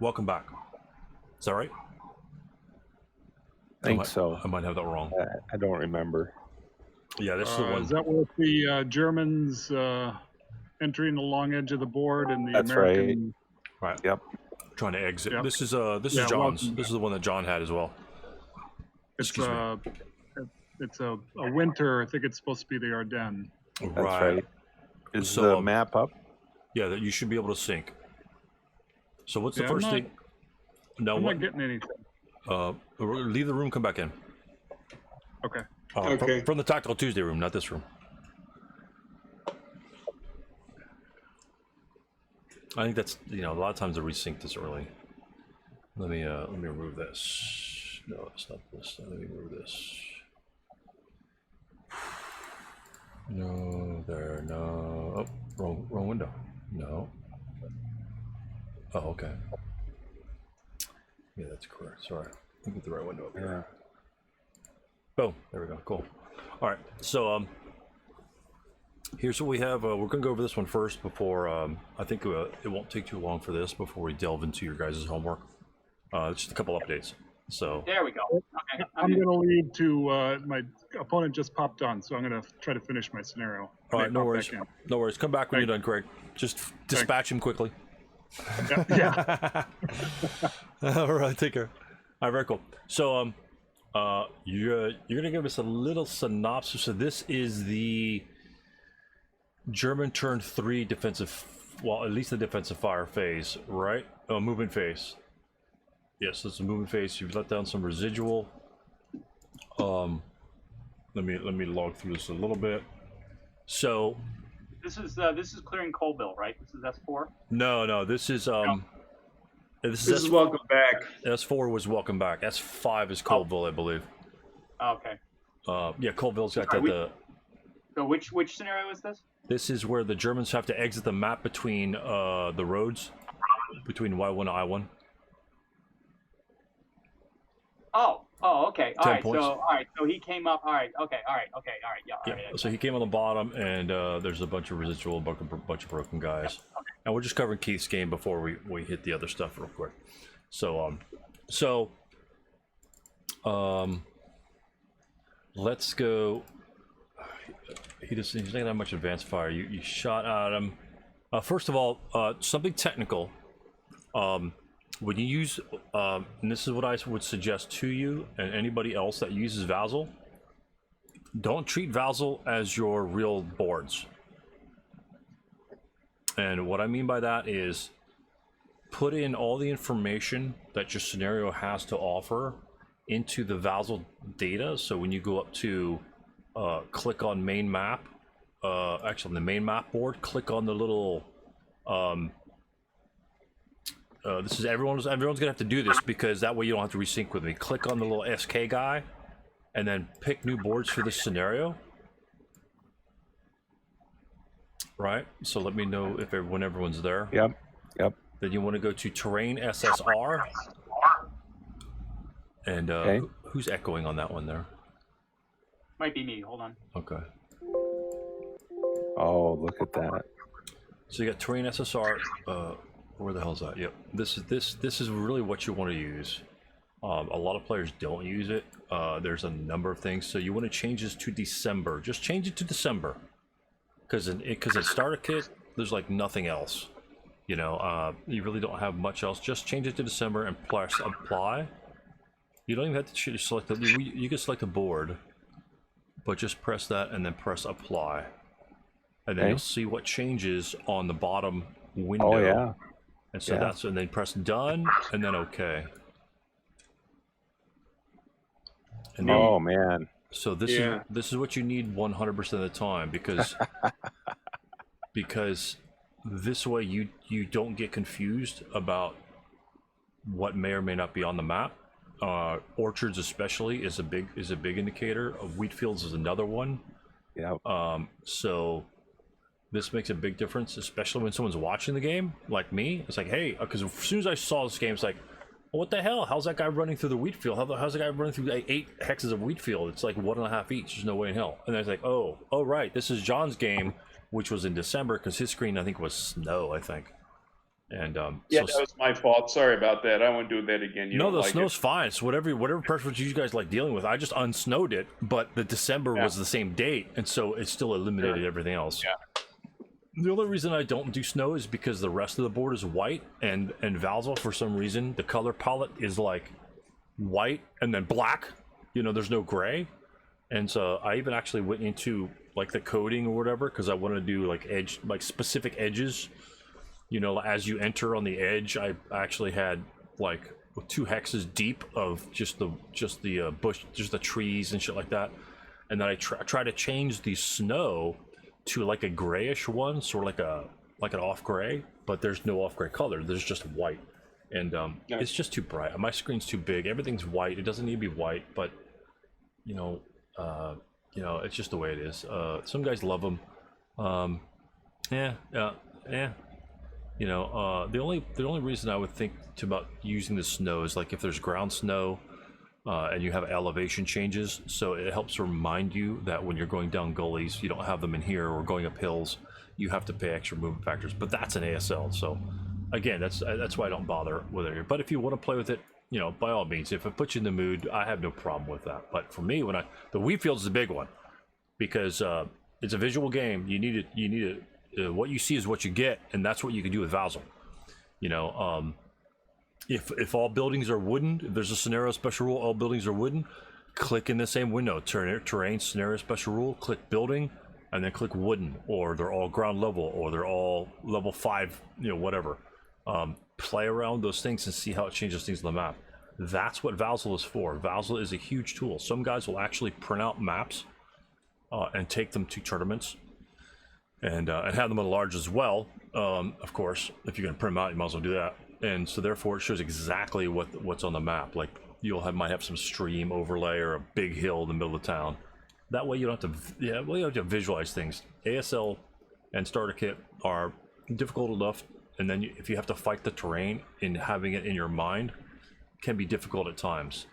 welcome back. Is that right? I think so. I might have that wrong. I don't remember. Yeah, this is the one. Is that with the Germans entering the long edge of the board and the That's American? Right. Yep. Trying to exit. Yep. This is Yeah, John's. This is the one that John had as well. It's a winter. I think it's supposed to be the Ardennes. That's right. Is the map up? Yeah, that you should be able to sync. So what's the Yeah, first thing? No, I'm not getting anything. Leave the room. Come back in. Okay. Okay. From the Tactical Tuesday room, not this room. I think that's a lot of times they resync this early. Let me remove this. No, it's not this. Let me remove this. No, there, no. Oh, wrong window. No. Oh, okay. Yeah, that's correct. Sorry. Let me get the right window up here. Boom. There we go. Cool. All right. So, here's what we have. We're going to go over this one first before, I think it won't take too long for this before we delve into your guys' homework. Just a couple updates. So there we go. Okay. I'm going to leave to, my opponent just popped on, so I'm going to try to finish my scenario. All right, no worries. No worries. Come back when you're done, Craig. Just dispatch him quickly. Yeah. All right, take care. All right, very cool. So, you're going to give us a little synopsis. So this is the German turn 3 defensive, well, at least the defensive fire phase, right? Movement phase. Yes, it's a movement phase. You've let down some residual. Let me log through this a little bit. So this is clearing Colville, right? This is S4. No, this is This is welcome back. S4 was welcome back. S5 is Colville, I believe. Oh, okay. Yeah, Colville's got that. So which scenario is this? This is where the Germans have to exit the map between the roads, between Y1 and I1. Oh, okay. 10 All right. points. So he came up. All right. Okay. All right. Yeah. All right. So he came on the bottom, and there's a bunch of residual, a bunch of broken guys. Yeah, okay. And we're just covering Keith's game before we hit the other stuff real quick. So let's go. He's not gonna have much advanced fire. You shot at him. First of all, something technical. When you use, and this is what I would suggest to you and anybody else that uses Vassal, don't treat Vassal as your real boards. And what I mean by that is put in all the information that your scenario has to offer into the Vassal data. So when you go up to click on main map, actually on the main map board, click on the little this is everyone's gonna have to do this because that way you don't have to resync with me. Click on the little SK guy and then pick new boards for this scenario. Right, so let me know if when everyone's there. Yep. Then you want to go to terrain SSR. And okay. Who's echoing on that one there? Might be me. Hold on. Okay. Oh, look at that. So you got terrain SSR. Where the hell's that? Yep. This is really what you want to use. A lot of players don't use it. There's a number of things. So you want to change this to December. Just change it to December. Because in starter kit, there's like nothing else. You know, you really don't have much else. Just change it to December and press apply. You don't even have to select the. You can select the board, but just press that and then press apply, and then you'll see what changes on the bottom window. Oh yeah. And so and then press done and then okay. And then, oh man. So this is what you need 100% of the time because this way you don't get confused about what may or may not be on the map. Orchards especially is a big indicator. Wheat fields is another one. Yeah. So this makes a big difference, especially when someone's watching the game, like me. It's like, hey, because as soon as I saw this game, it's like, well, what the hell? How's that guy running through the wheat field? How's the guy running through 8 hexes of wheat field? It's like 1.5 each. There's no way in hell. And I was like, oh, right. This is John's game, which was in December because his screen, I think, was snow, I think. And Yeah, so that was my fault. Sorry about that. I won't do that again. You no, don't the like snow's it. fine. It's whatever preference you guys like dealing with. I just unsnowed it, but the December was the same date, and so it still eliminated everything else. Yeah. The only reason I don't do snow is because the rest of the board is white, and Valzel, for some reason, the color palette is like white and then black. You know, there's no gray, and so I even actually went into like the coding or whatever because I want to do like specific edges. You know, as you enter on the edge, I actually had like 2 hexes deep of just the bush, just the trees and shit like that. And then I try to change the snow to like a grayish one, sort of like an off gray, but there's no off gray color. There's just white, and it's just too bright. My screen's too big. Everything's white. It doesn't need to be white, but you know, it's just the way it is. Some guys love them. Yeah. You know, the only reason I would think about using the snow is like if there's ground snow and you have elevation changes, so it helps remind you that when you're going down gullies, you don't have them in here, or going up hills, you have to pay extra movement factors. But that's an ASL, so again, that's why I don't bother with it here. But if you want to play with it, you know, by all means, if it puts you in the mood, I have no problem with that. But for me, the wheat field's the big one, because it's a visual game. You need it. What you see is what you get, and that's what you can do with Valzel. You know, if all buildings are wooden, if there's a scenario special rule, all buildings are wooden, click in the same window, terrain scenario special rule, click building, and then click wooden, or they're all ground level, or they're all level 5, you know, whatever. Play around with those things and see how it changes things on the map. That's what Valzel is for. Valzel is a huge tool. Some guys will actually print out maps and take them to tournaments. And have them at large as well. Of course, if you're going to print them out, you might as well do that. And so therefore, it shows exactly what's on the map. Like might have some stream overlay or a big hill in the middle of town. That way, you don't have to. Yeah, well, you don't have to visualize things. ASL and starter kit are difficult enough, and then if you have to fight the terrain and having it in your mind, can be difficult at times.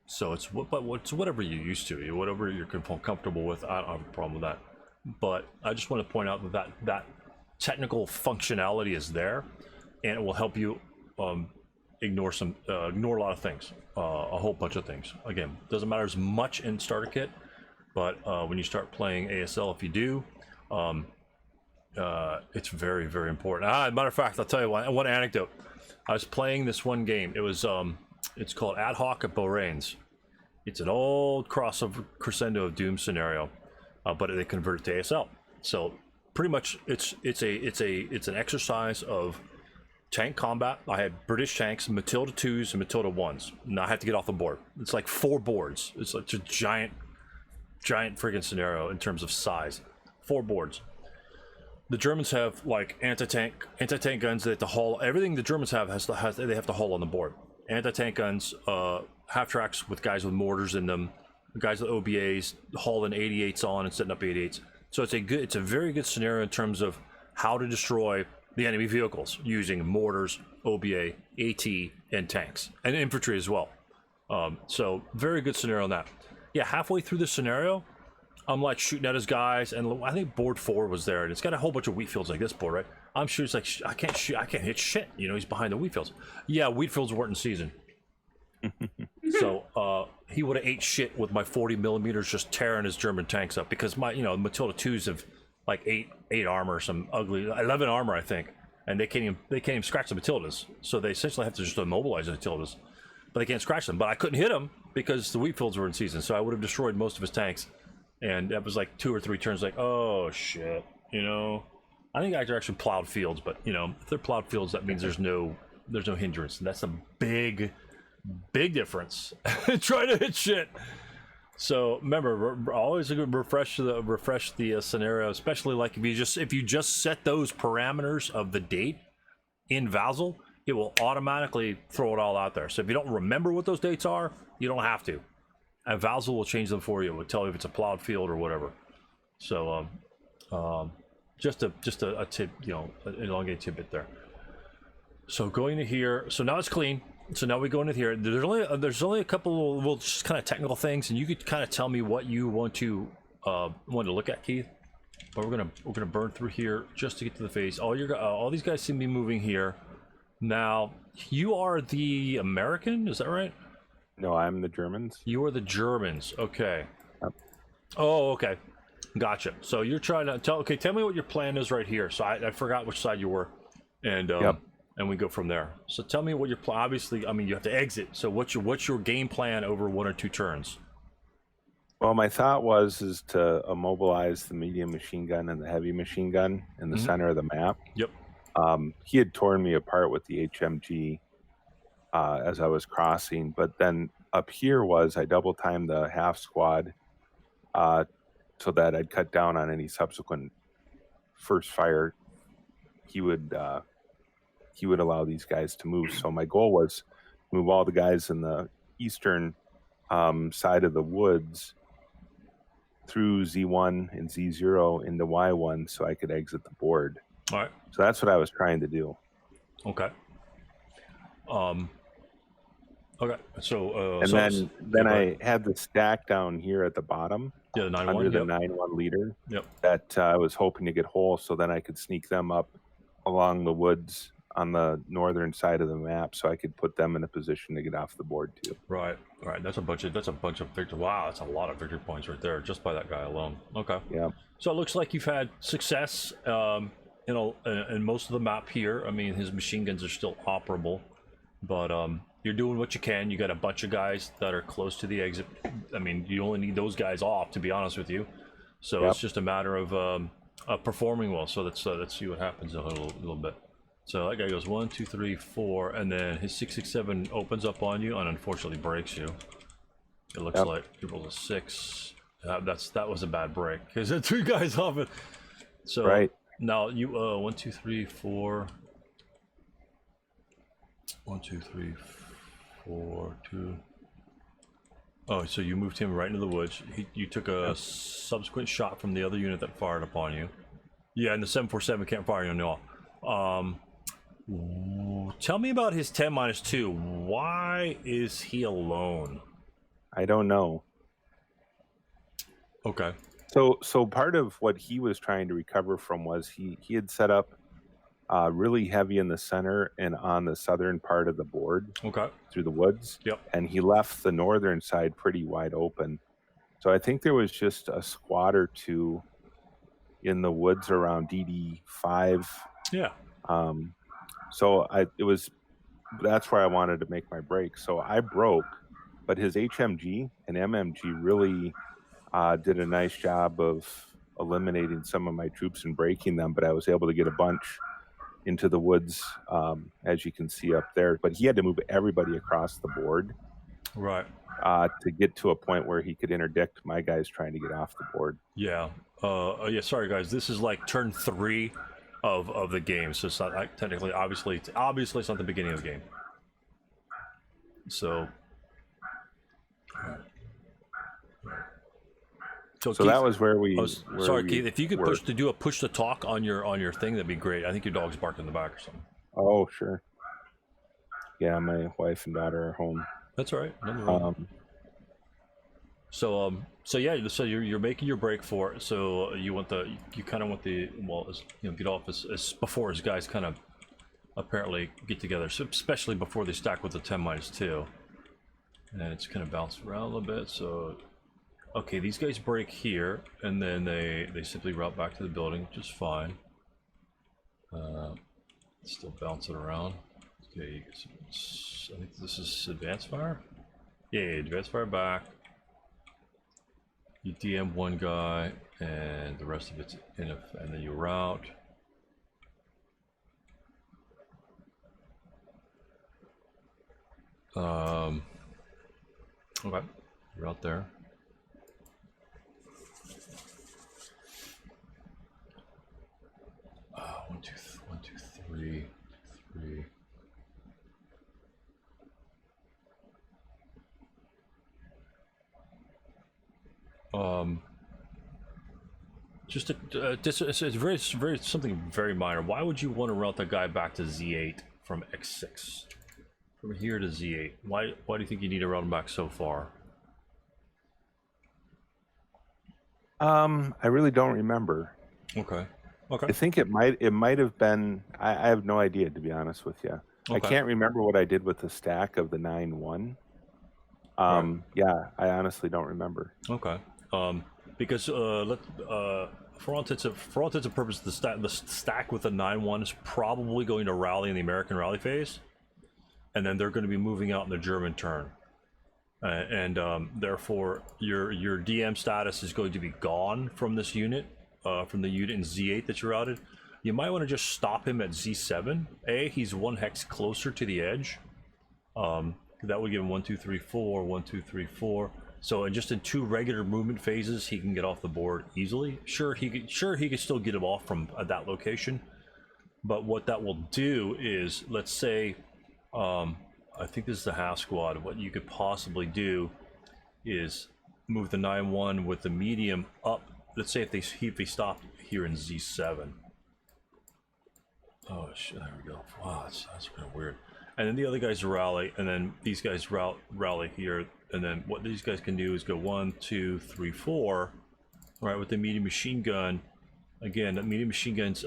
So it's whatever you're used to, whatever you're comfortable with. I don't have a problem with that. But I just want to point out that technical functionality is there, and it will help you ignore a lot of things, a whole bunch of things. Again, doesn't matter as much in starter kit, but when you start playing ASL, if you do, it's very, very important. Matter of fact, I'll tell you one anecdote. I was playing this one game. It was it's called Ad Hoc at Beaurains. It's an old crossover Crescendo of Doom scenario, but they converted to ASL. So pretty much it's an exercise of tank combat. I had British tanks, Matilda 2s and Matilda 1s. Now I have to get off the board. It's like 4 boards. It's like a giant friggin' scenario in terms of size. 4 boards. The Germans have like anti-tank guns. They have to haul everything. The Germans have they have to haul on the board. Anti-tank guns, half tracks with guys with mortars in them, guys with OBAs hauling 88s on and setting up 88s. So it's a very good scenario in terms of how to destroy the enemy vehicles using mortars, OBA, AT, and tanks, and infantry as well. So very good scenario on that. Yeah, halfway through the scenario, I'm like shooting at his guys, and I think board 4 was there, and it's got a whole bunch of wheat fields like this board, right? I'm shooting, it's like I can't shoot, I can't hit shit. You know, he's behind the wheat fields. Yeah, wheat fields weren't in season. So he would have ate shit with my 40 millimeters just tearing his German tanks up, because my Matilda 2s have like 8 armor, some ugly 11 armor I think, and they can't even scratch the Matildas. So they essentially have to just immobilize the Matildas, but they can't scratch them. But I couldn't hit him because the wheat fields were in season, so I would have destroyed most of his tanks. And that was like 2 or 3 turns, like, oh shit, you know. I think they're actually plowed fields, but you know, if they're plowed fields, that means there's no hindrance, and that's a big difference. Try to hit shit. So remember, always refresh the scenario, especially like if you just set those parameters of the date in Valzel, it will automatically throw it all out there. So if you don't remember what those dates are, you don't have to. And Valzel will change them for you. It will tell you if it's a plowed field or whatever. So just a tip, an elongated tidbit there. So going to here, so now it's clean. So now we go into here. There's only a couple of just kind of technical things, and you could kind of tell me what you want to look at, Keith. but we're gonna burn through here just to get to the face. All these guys seem to be moving here. Now, you are the American, is that right? No, I'm the Germans. You are the Germans. Okay. Yep. Oh, okay. Gotcha. So you're trying to tell. Okay, tell me what your plan is right here. So I forgot which side you were, and Yep. and we go from there. So tell me what your plan. Obviously, I mean you have to exit. So what's your game plan over 1 or 2 turns? Well, my thought is to immobilize the medium machine gun and the heavy machine gun in the center of the map. Yep. He had torn me apart with the HMG as I was crossing, but then up here I double timed the half squad so that I'd cut down on any subsequent first fire. He would allow these guys to move. So my goal was move all the guys in the eastern side of the woods through Z1 and Z0 into Y1 so I could exit the board. All right. So that's what I was trying to do. Okay. Okay. So and then I had the stack down here at the bottom. Yeah, the 9-1. Under the 9-1 leader. Yep. That I was hoping to get whole, so then I could sneak them up along the woods on the northern side of the map, so I could put them in a position to get off the board too. Right. That's a bunch of victory. Wow, that's a lot of victory points right there, just by that guy alone. Okay. Yeah. So it looks like you've had success in most of the map here. I mean, his machine guns are still operable, but you're doing what you can. You got a bunch of guys that are close to the exit. I mean, you only need those guys off, to be honest with you. So Yep. it's just a matter of performing well. So let's see what happens in a little bit. So that guy goes 1, 2, 3, 4, and then his 667 opens up on you and unfortunately breaks you. It looks Yep. like he rolls a 6. That was a bad break because there are 2 guys off it. So Right. now you 1, 2, 3, 4. 1, 2, 3, 4, 2. Oh, so you moved him right into the woods. You took a subsequent shot from the other unit that fired upon you. Yeah, and the 747 can't fire you no. Tell me about his 10-2. Why is he alone? I don't know. Okay. So part of what he was trying to recover from was he had set up really heavy in the center and on the southern part of the board. Okay. Through the woods. Yep. And he left the northern side pretty wide open. So I think there was just a squad or 2 in the woods around DD5. Yeah. That's where I wanted to make my break. So I broke, but his HMG and MMG really did a nice job of eliminating some of my troops and breaking them, but I was able to get a bunch into the woods, as you can see up there. But he had to move everybody across the board, right, to get to a point where he could interdict my guys trying to get off the board. Yeah. Yeah. Sorry, guys. This is like turn 3 of the game, so it's not technically, obviously, it's not the beginning of the game. So. So Keith, that was where we. Keith. If you could push to talk on your thing, that'd be great. I think your dog's barking in the back or something. Oh, sure. Yeah, my wife and daughter are home. That's all right. Nothing wrong. So you're making your break for it. So you kind of want the get off as before his guys kind of apparently get together. So especially before they stack with the 10-2, and it's kind of bounced around a little bit. So. Okay, these guys break here, and then they simply route back to the building, just fine. Still bouncing around. Okay, I think this is advanced fire? Yeah, advanced fire back. You DM one guy, and the rest of it's and then you route. Okay, you're out there. One, two, three. It's very something very minor. Why would you want to route that guy back to Z8 from X6? From here to Z8. Why do you think you need to route him back so far? I really don't remember. Okay. I Okay. think it might have been. I have no idea, to be honest with you. I Okay. can't remember what I did with the stack of the 9-1. Right. Yeah, I honestly don't remember. Okay. Because for all intents and purposes, the stack with the 9-1 is probably going to rally in the American rally phase, and then they're going to be moving out in the German turn, and therefore your DM status is going to be gone from this unit, from the unit in Z8 that you routed. You might want to just stop him at Z7. He's 1 hex closer to the edge. That would give him 1, 2, 3, 4, 1, 2, 3, 4. So just in 2 regular movement phases, he can get off the board easily. Sure, he could still get him off from that location. But what that will do is, let's say, I think this is the half squad. What you could possibly do is move the 9-1 with the medium up. Let's say if they stop here in Z7. Oh shit! There we go. Wow, that's kind of weird. And then the other guys rally, and then these guys rally here, and then what these guys can do is go 1, 2, 3, 4, right, with the medium machine gun. Again, that medium machine gun's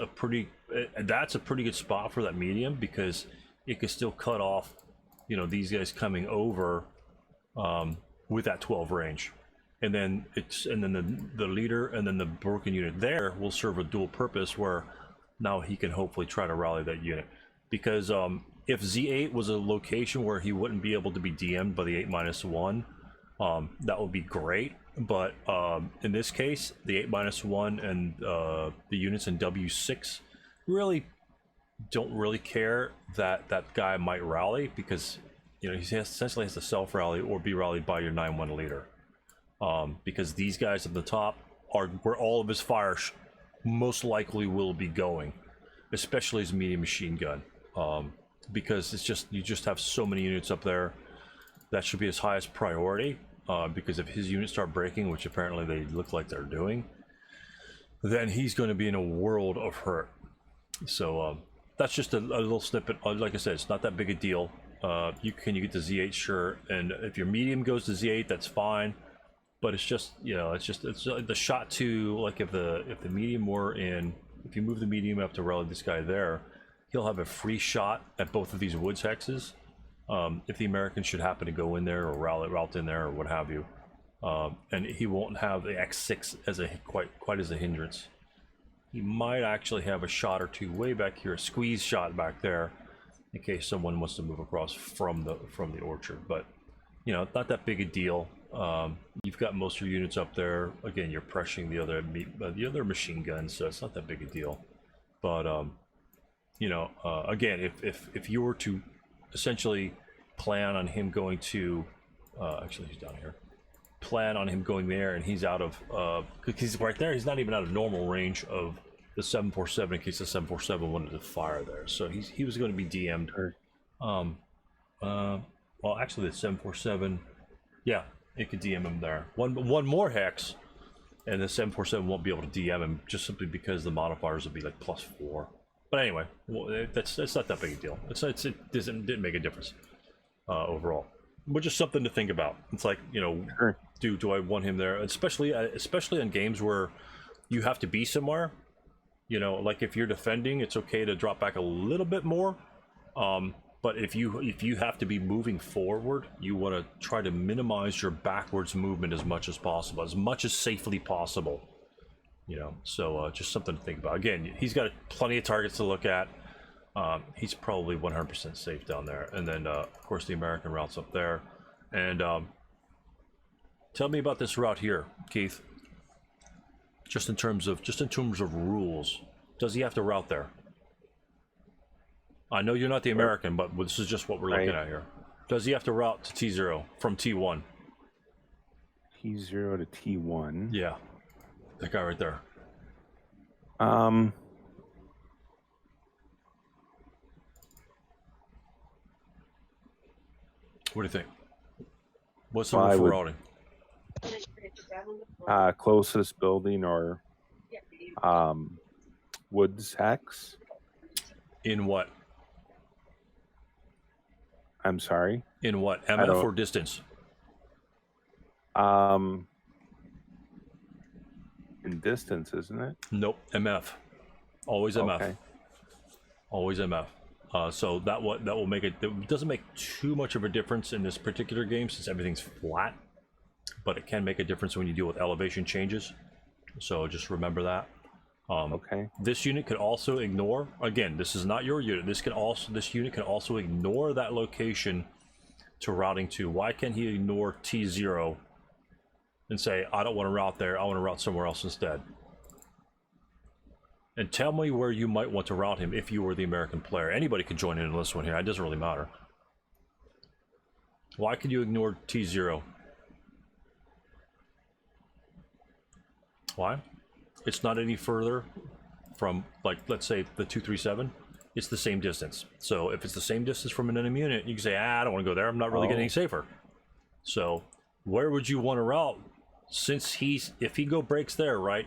that's a pretty good spot for that medium, because it could still cut off, these guys coming over with that 12 range. And then the leader and then the broken unit there will serve a dual purpose, where now he can hopefully try to rally that unit. Because if Z8 was a location where he wouldn't be able to be DM'd by the 8-1, that would be great. But in this case, the 8-1 and the units in W6 really don't really care that that guy might rally, because he essentially has to self rally or be rallied by your 9-1 leader. Because these guys at the top are where all of his fire most likely will be going, especially his medium machine gun. Because you just have so many units up there. That should be his highest priority, because if his units start breaking, which apparently they look like they're doing, then he's going to be in a world of hurt. So that's just a little snippet. Like I said, it's not that big a deal. You get to Z8, sure, and if your medium goes to Z8, that's fine. But it's just it's the shot to, like, if the medium were in, if you move the medium up to rally this guy there, he'll have a free shot at both of these woods hexes. If the Americans should happen to go in there or route in there or what have you, and he won't have the X6 as quite as a hindrance. He might actually have a shot or two way back here, a squeeze shot back there, in case someone wants to move across from the orchard. But not that big a deal. You've got most of your units up there. Again, you're pressuring the other machine guns, so it's not that big a deal. But again, if you were to essentially plan on him going to, actually he's down here, plan on him going there, and he's out of, because he's right there, he's not even out of normal range of the 747 in case the 747 wanted to fire there. So he was going to be DM'd. Well, actually the 747, yeah, it could DM him there. One more hex, and the 747 won't be able to DM him, just simply because the modifiers will be like +4. But anyway, that's not that big a deal. Didn't make a difference overall. But just something to think about. It's like, Sure. do I want him there? Especially on games where you have to be somewhere. Like if you're defending, it's okay to drop back a little bit more. But if you have to be moving forward, you want to try to minimize your backwards movement as much as possible, as much as safely possible. So just something to think about. Again, he's got plenty of targets to look at. He's probably 100% safe down there. And then, of course, the American route's up there. And tell me about this route here, Keith. Just in terms of rules, does he have to route there? I know you're not the American, but this is just what we're looking at here. Does he have to route to T0 from T1? T0 to T1. Yeah, that guy right there. What do you think? What's the rule for routing? Closest building or woods hex. In what? I'm sorry. In what? MF or distance? In in distance, isn't it? Nope, MF. Always MF. Okay. Always MF. So that will make it. It doesn't make too much of a difference in this particular game since everything's flat, but it can make a difference when you deal with elevation changes. So just remember that. Okay. This unit could also ignore. Again, this is not your unit. This unit can also ignore that location to routing to. Why can't he ignore T0 and say, I don't want to route there. I want to route somewhere else instead? And tell me where you might want to route him if you were the American player. Anybody could join in on this one here. It doesn't really matter. Why could you ignore T0? Why? It's not any further from, like, let's say the 237. It's the same distance. So if it's the same distance from an enemy unit, you can say, I don't want to go there. I'm not really getting any safer. So where would you want to route? Since if he breaks there, right?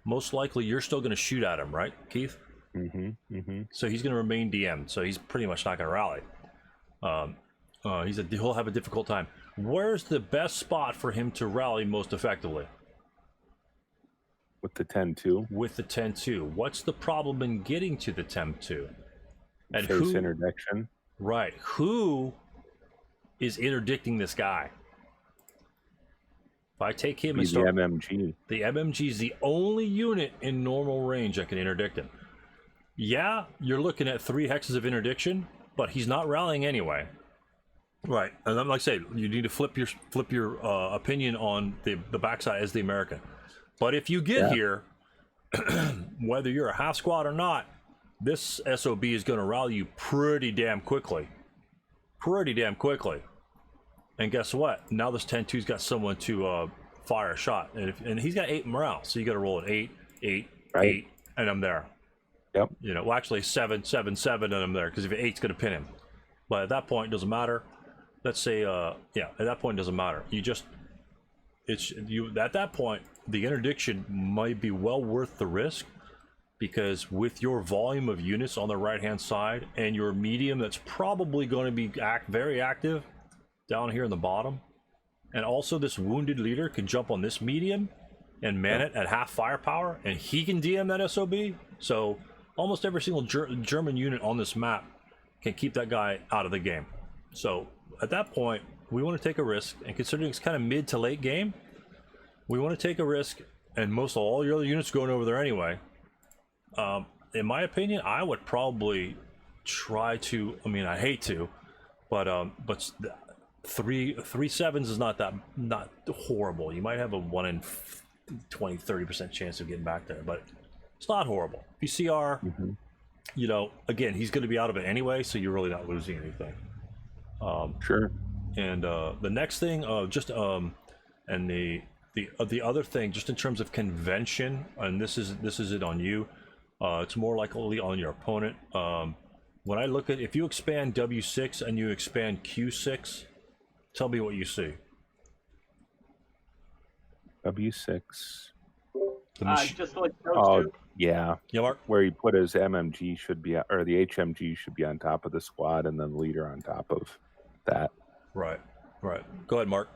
Most likely you're still going to shoot at him, right, Keith? Mm-hmm. Mm-hmm. So he's going to remain DM. So he's pretty much not going to rally. He'll have a difficult time. Where's the best spot for him to rally most effectively? With the 10-2. With the 10-2. What's the problem in getting to the 10-2? And Face interdiction. Right. Who is interdicting this guy? If I take him and start... The MMG. The MMG is the only unit in normal range that can interdict him. Yeah, you're looking at 3 hexes of interdiction, but he's not rallying anyway. Right. And like I say, you need to flip your opinion on the backside as the American. But if you get here, whether you're a half squad or not, this SOB is going to rally you pretty damn quickly. Pretty damn quickly. And guess what? Now this 10-2's got someone to fire a shot. And he's got 8 morale. So you got to roll an 8, 8, right. 8, and I'm there. Yep. You know, well, actually 7, 7, 7, and I'm there. Because if 8's going to pin him. But at that point, it doesn't matter. Let's say, yeah, at that point, it doesn't matter. At that point, the interdiction might be well worth the risk, because with your volume of units on the right hand side and your medium that's probably going to be very active down here in the bottom, and also this wounded leader can jump on this medium and man it at half firepower, and he can DM that SOB. So almost every single German unit on this map can keep that guy out of the game. So at that point, we want to take a risk, and considering it's kind of mid to late game, we want to take a risk, and most of all your other units going over there anyway. In my opinion, I would probably try to. I mean, I hate to, but 3 sevens is not horrible. You might have a 1 in 20-30% chance of getting back there, but it's not horrible. If you CR, you know, again, he's going to be out of it anyway, so you're really not losing anything. Sure. And the next thing, and the other thing, just in terms of convention, and this is it on you. It's more likely on your opponent. When I look at, if you expand W6 and you expand Q6, tell me what you see. W6. Just like those two. Yeah. Yeah, Mark? Where he put his MMG should be, or the HMG should be on top of the squad, and then the leader on top of that. Right. Go ahead, Mark.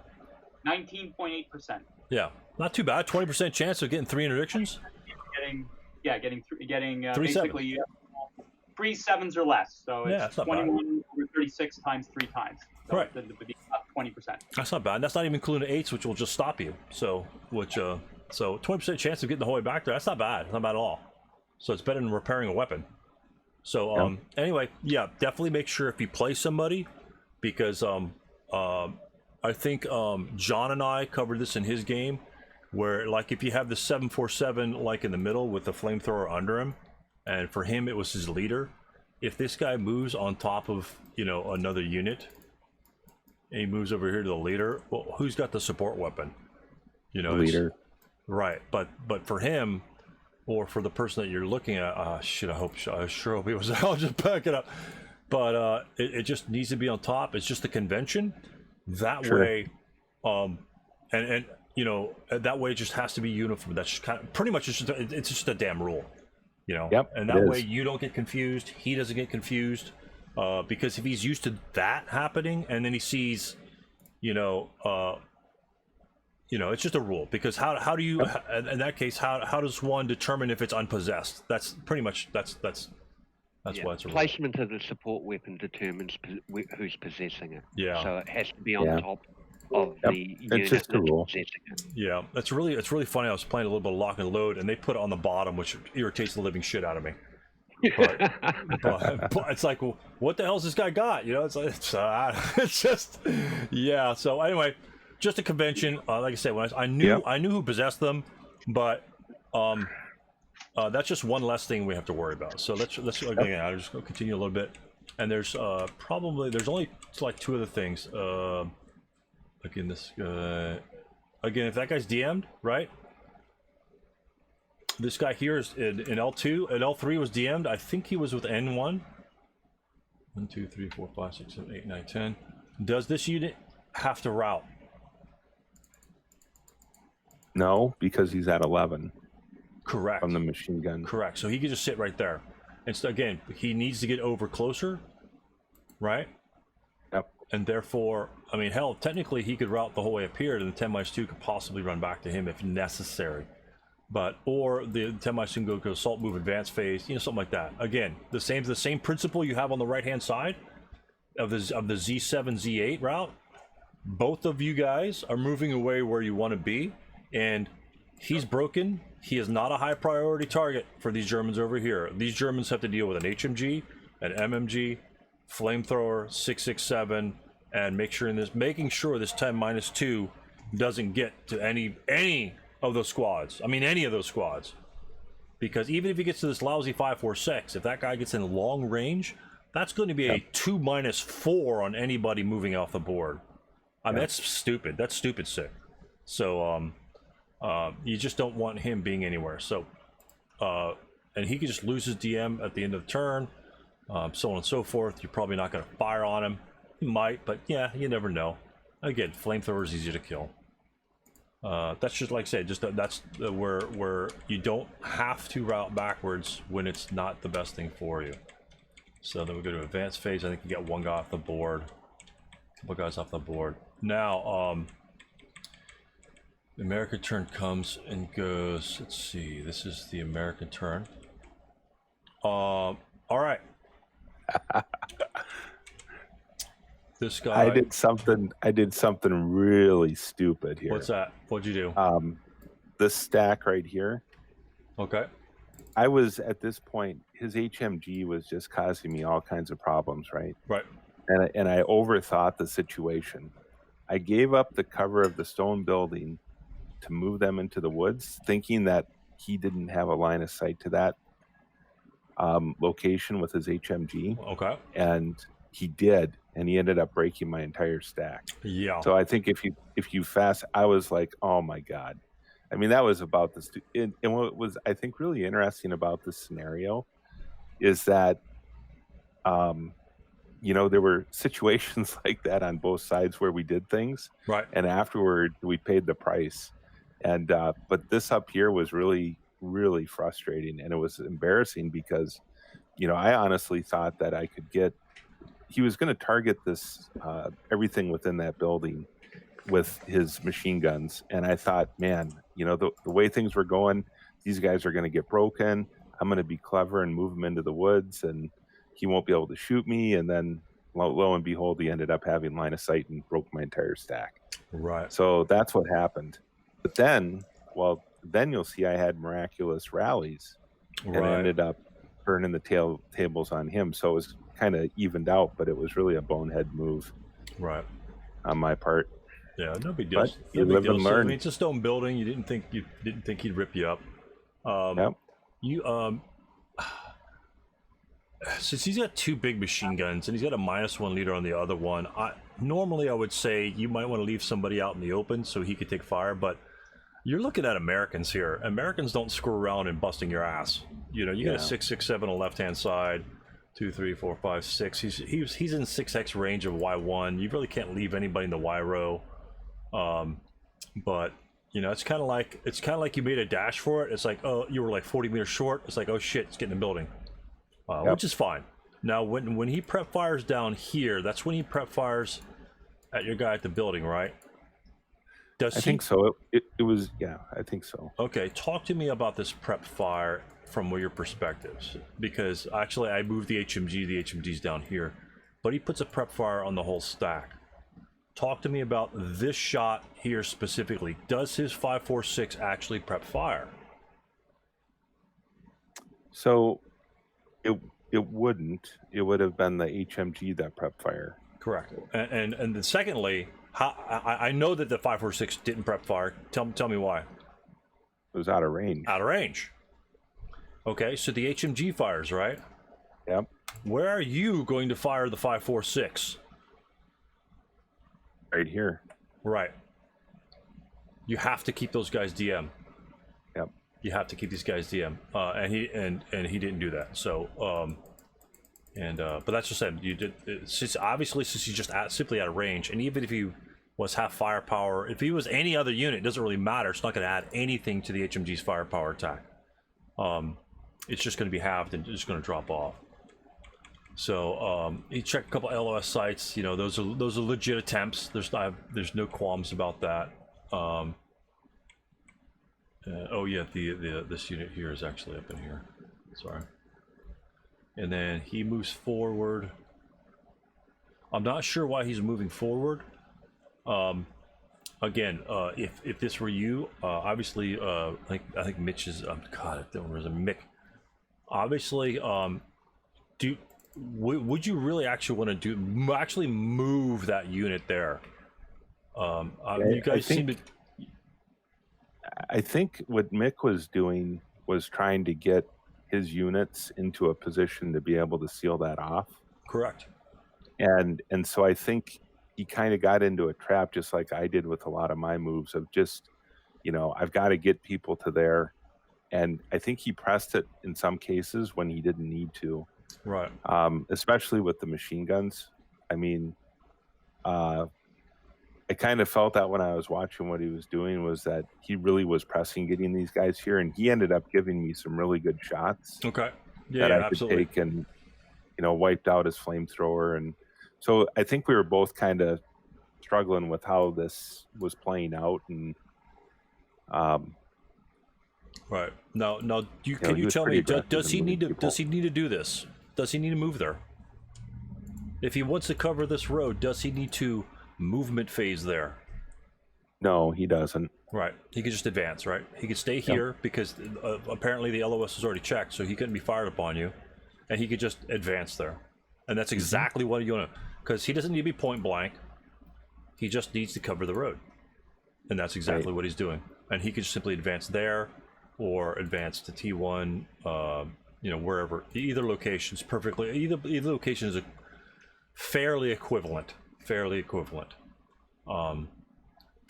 19.8%. Yeah, not too bad. 20% chance of getting 3 interdictions. Getting Three basically you have 3 sevens or less. So it's 21 over 36 times 3 times. So right. The 20%. That's not bad. That's not even including the 8s, which will just stop you. So 20% chance of getting the whole way back there. That's not bad. It's not bad at all. So it's better than repairing a weapon. So anyway, yeah, definitely make sure if you play somebody, because I think John and I covered this in his game, where like if you have the 747 like in the middle with the flamethrower under him, and for him it was his leader, if this guy moves on top of, you know, another unit, and he moves over here to the leader, well, who's got the support weapon? You know, leader. Right, but for him, or for the person that you're looking at, I sure hope he was. I'll just back it up. But it just needs to be on top. It's just the convention. That way, and you know, that way it just has to be uniform. That's just kind of pretty much it's just a damn rule, you know. Yep. And that way you don't get confused. He doesn't get confused, because if he's used to that happening, and then he sees, you know, You know, it's just a rule, because how do you, in that case, how does one determine if it's unpossessed? That's pretty much, that's why it's a rule. Placement of the support weapon determines who's possessing it. Yeah. So it has to be on top of Yep. the It's unit just a that's rule. possessing it. Yeah, it's really funny. I was playing a little bit of lock and load, and they put it on the bottom, which irritates the living shit out of me. But it's like, well, what the hell's this guy got? You know, it's like, it's just, yeah. So anyway, just a convention. Like I said, when I knew who possessed them, but that's just one less thing we have to worry about. So let's again, I'll just continue a little bit. And there's there's only like two other things. Again, if that guy's DM'd, right? This guy here is in L2, and L3 was DM'd. I think he was with N1. 1, 2, 3, 4, 5, 6, 7, 8, 9, 10. Does this unit have to route? No, because he's at 11. Correct. From the machine gun. Correct. So he could just sit right there. And so again, he needs to get over closer, right? Yep. And therefore, I mean, hell, technically he could route the whole way up here, and the 10-2 could possibly run back to him if necessary. But, or the 10-2 can go assault move, advance phase, you know, something like that. Again, the same principle you have on the right-hand side of the Z7, Z8 route. Both of you guys are moving away where you want to be, and he's broken. He is not a high priority target for these Germans over here. These Germans have to deal with an HMG, an MMG, flamethrower, 6.67, and making sure this 10-2 doesn't get to any of those squads. I mean, any of those squads. Because even if he gets to this lousy 5.46, if that guy gets in long range, that's going to be a 2-4 on anybody moving off the board. I mean, that's stupid. That's stupid sick. So, you just don't want him being anywhere. So, and he could just lose his DM at the end of the turn, so on and so forth. You're probably not going to fire on him. You might, but yeah, you never know. Again, flamethrower is easy to kill. That's just like I said, just that's where you don't have to route backwards when it's not the best thing for you. So then we go to advanced phase. I think you get one guy off the board, a couple guys off the board. Now, the American turn comes and goes. Let's see. This is the American turn. All right. This guy. I did something really stupid here. What's that? What'd you do? This stack right here. Okay. I was at this point. His HMG was just causing me all kinds of problems, right? Right. And I overthought the situation. I gave up the cover of the stone building to move them into the woods, thinking that he didn't have a line of sight to that location with his HMG. Okay. And he did, and he ended up breaking my entire stack. Yeah. So I think if you fast, I was like, oh my god. I mean, that was about this. And what was I think really interesting about this scenario is that, you know, there were situations like that on both sides where we did things, right? And afterward, we paid the price. And but this up here was really, really frustrating, and it was embarrassing because, you know, I honestly thought that I could get. He was going to target this everything within that building with his machine guns, and I thought, man, you know, the way things were going, these guys are going to get broken. I'm going to be clever and move them into the woods, and he won't be able to shoot me. And then, lo and behold, he ended up having line of sight and broke my entire stack. Right. So that's what happened. But then, then you'll see I had miraculous rallies, and I ended up turning the tables on him. So it was kind of evened out, but it was really a bonehead move, right, on my part. Yeah, no big deal. But you live and learn. I mean, it's a stone building. You didn't think he'd rip you up. Yep. You since he's got two big machine guns and he's got a -1 leader on the other one, normally I would say you might want to leave somebody out in the open so he could take fire, but you're looking at Americans here. Americans don't screw around and busting your ass. You know, you got a 6.67 on the left-hand side, 2, 3, 4, 5, 6. He's in 6x range of Y1. You really can't leave anybody in the Y row. But you know, it's kind of like you made a dash for it. It's like, oh, you were like 40 meters short. It's like, oh shit, it's getting in the building, which is fine. Now, when he prep fires down here, that's when he prep fires at your guy at the building, right? Does I think so. It was, yeah, I think so. Okay, talk to me about this prep fire from your perspectives, because actually I moved the HMG's down here, but he puts a prep fire on the whole stack. Talk to me about this shot here specifically. Does his 5.46 actually prep fire? So it wouldn't. It would have been the HMG that prep fire. Correct. And then secondly, how I know that the 5.46 didn't prep fire. Tell me why. It was out of range. Out of range. Okay, so the HMG fires, right? Yep. Where are you going to fire the 5.46? Right here. Right. You have to keep those guys DM. Yep. You have to keep these guys DM. And he didn't do that. So but that's just said. You did since he's just simply out of range, and even if he was half firepower, if he was any other unit, it doesn't really matter. It's not going to add anything to the HMG's firepower attack. It's just going to be halved and just going to drop off. So he checked a couple LOS sites. You know, those are legit attempts. There's no qualms about that. Oh yeah, this unit here is actually up in here. Sorry. And then he moves forward. I'm not sure why he's moving forward. Again, if this were you, obviously, I think Mitch is. God, there was a Mick. Obviously, would you really actually want to actually move that unit there? You guys seem to. I think what Mick was doing was trying to get his units into a position to be able to seal that off. Correct. And so I think he kind of got into a trap, just like I did with a lot of my moves, of just, you know, I've got to get people to there. And I think he pressed it in some cases when he didn't need to. Right. Especially with the machine guns. I mean, I kind of felt that when I was watching what he was doing, was that he really was pressing getting these guys here, and he ended up giving me some really good shots. Okay. Yeah, that I could absolutely. take and, you know, wiped out his flamethrower. And so I think we were both kind of struggling with how this was playing out. And right now, can you tell me, does he need to do this? Does he need to move there? If he wants to cover this road, does he need to movement phase there? No, he doesn't. Right. He could just advance, right? He could stay here because apparently the LOS is already checked, so he couldn't be fired upon you, and he could just advance there. And that's exactly what you want to, because he doesn't need to be point blank. He just needs to cover the road, and that's exactly what he's doing. And he could just simply advance there, or advance to T1. You know, wherever. Either location's perfectly. Either location is fairly equivalent.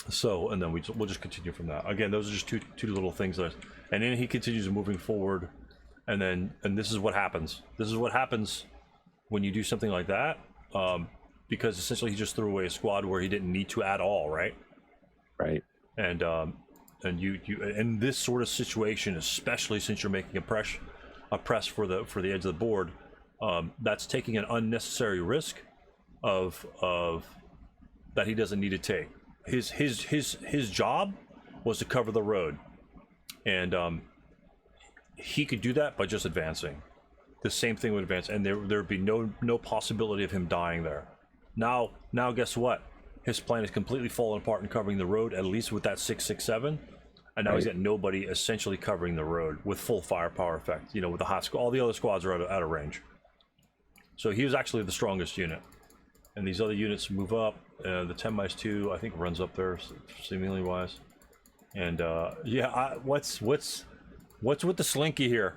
So, and then we'll just continue from that. Again, those are just two little things and then he continues moving forward, and this is what happens. This is what happens when you do something like that, because essentially he just threw away a squad where he didn't need to at all, right? Right. And you in this sort of situation, especially since you're making a press for the edge of the board, that's taking an unnecessary risk of that he doesn't need to take. His job was to cover the road, and he could do that by just advancing. The same thing would advance, and there'd be no possibility of him dying there. Now guess what? His plan is completely fallen apart in covering the road, at least with that 667, and now he's got nobody essentially covering the road with full firepower effect. You know, with the hot squad, all the other squads are out of range. So he was actually the strongest unit. And these other units move up. The 10-2, I think, runs up there, seemingly wise. And yeah, what's with the slinky here?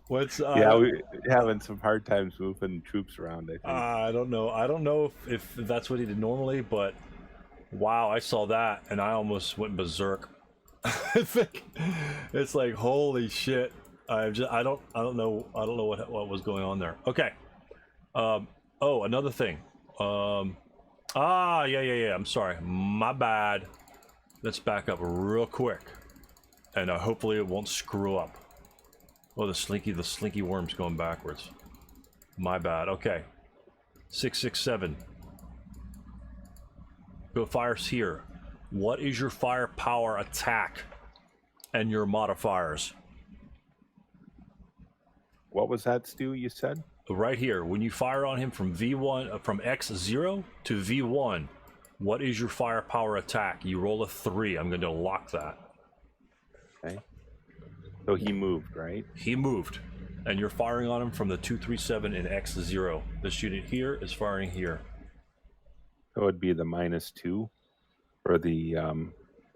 What's we're having some hard times moving troops around, I think. I don't know if that's what he did normally, but wow, I saw that and I almost went berserk. It's like, holy shit. I don't know what was going on there. Okay. Oh, another thing. Yeah. I'm sorry. My bad. Let's back up real quick, and hopefully it won't screw up. Oh, the slinky worm's going backwards. My bad. Okay. 667. fires here. What is your firepower attack and your modifiers? What was that, Stu, you said? Right here, when you fire on him from V1, from X0 to V1, what is your firepower attack? You roll a 3. I'm going to lock that. Okay. So he moved, right? He moved. And you're firing on him from the 237 in X0. This unit here is firing here. That would be the -2 for the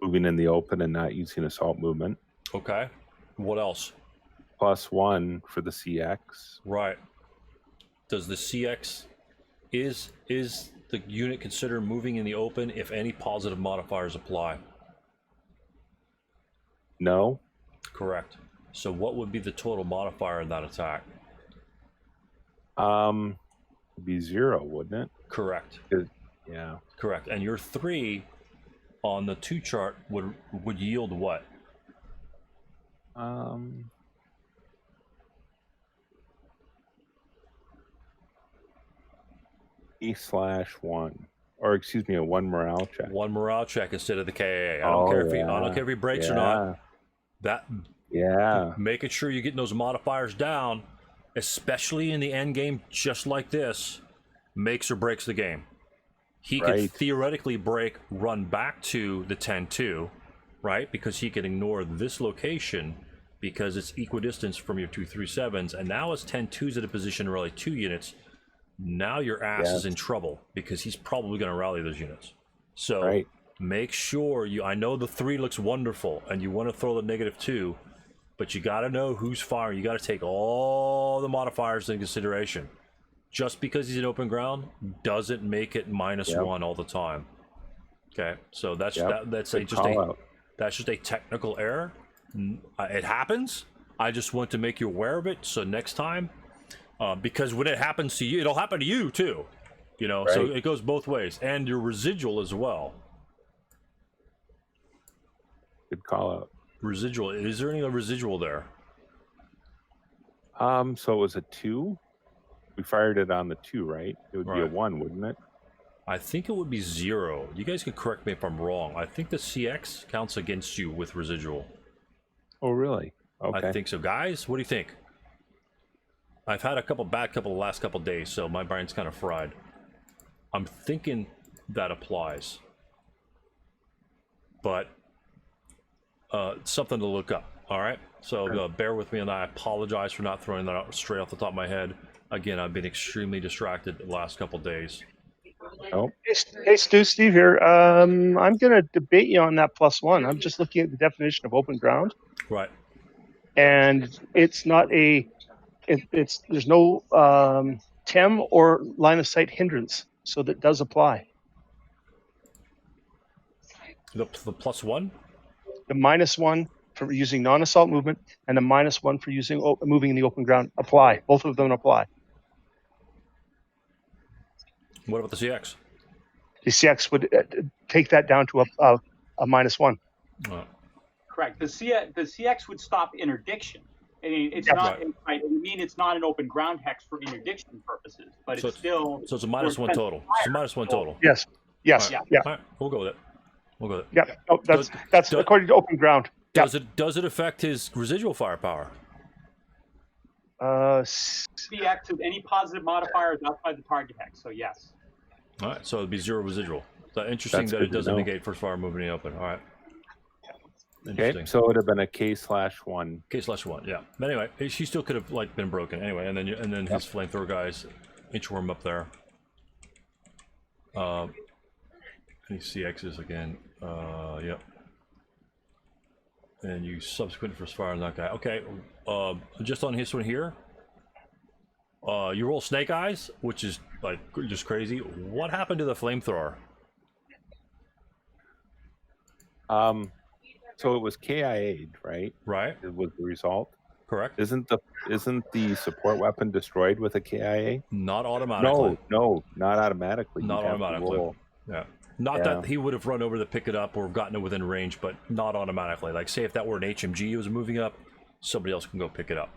moving in the open and not using assault movement. Okay. What else? +1 for the CX. Right. Does the CX is the unit considered moving in the open if any positive modifiers apply? No. Correct. So what would be the total modifier in that attack? It'd be 0, wouldn't it? Correct. Yeah. Correct. And your 3 on the 2 chart would yield what? E/1, or excuse me, a 1 morale check. 1 morale check instead of the KAA. I don't care if he breaks or not. That making sure you're getting those modifiers down, especially in the end game, just like this, makes or breaks the game. He could theoretically run back to the 10-2, right? Because he can ignore this location because it's equidistance from your 237s, and now his 10-2's at a position to rally 2 units. Now your ass is in trouble because he's probably going to rally those units. So make sure I know the 3 looks wonderful and you want to throw the -2, but you got to know who's firing. You got to take all the modifiers into consideration. Just because he's in open ground doesn't make it -1 all the time. Okay, so that's just a technical error. It happens. I just want to make you aware of it, so next time. Because when it happens to you, it'll happen to you too, you know. So it goes both ways, and your residual as well. Good call out. Residual. Is there any residual there? So it was a 2. We fired it on the 2, right? It would be a 1, wouldn't it? I think it would be 0. You guys can correct me if I'm wrong. I think the CX counts against you with residual. Oh, really? Okay. I think so, guys. What do you think? I've had a bad couple the last couple days, so my brain's kind of fried. I'm thinking that applies, but something to look up. All right, so bear with me, and I apologize for not throwing that out straight off the top of my head. Again, I've been extremely distracted the last couple days. Oh. Hey, Stu, Steve here. I'm going to debate you on that +1. I'm just looking at the definition of open ground. Right. And it's not there's no TEM or line of sight hindrance, so that does apply. The +1? The -1 for using non-assault movement and the -1 for using moving in the open ground apply. Both of them apply. What about the CX? The CX would take that down to a -1. Correct. The CX would stop interdiction. I mean, it's not. I mean, it's not an open ground hex for interdiction purposes, but it's still. So it's a -1 total. It's a -1 total. Yes. Yes. Right. Yeah. All right. We'll go with it. Yeah. Oh, that's according to open ground. Does it affect his residual firepower? CX is any positive modifiers outside the target hex. So yes. All right. So it'd be 0 residual. So interesting that it doesn't negate first fire movement in the open. All right. Okay, so it would have been a K/1. K/1, yeah. But anyway, she still could have been broken anyway, and then his flamethrower guys inchworm up there. Any CXs again? Yep. And you subsequent first fire on that guy. Okay, just on this one here. You roll snake eyes, which is just crazy. What happened to the flamethrower? So it was KIA'd, right? Right. It was the result. Correct. Isn't the support weapon destroyed with a KIA? Not automatically. No, not automatically. Not automatically. Yeah. Not that he would have run over to pick it up or gotten it within range, but not automatically. Like, say if that were an HMG was moving up, somebody else can go pick it up.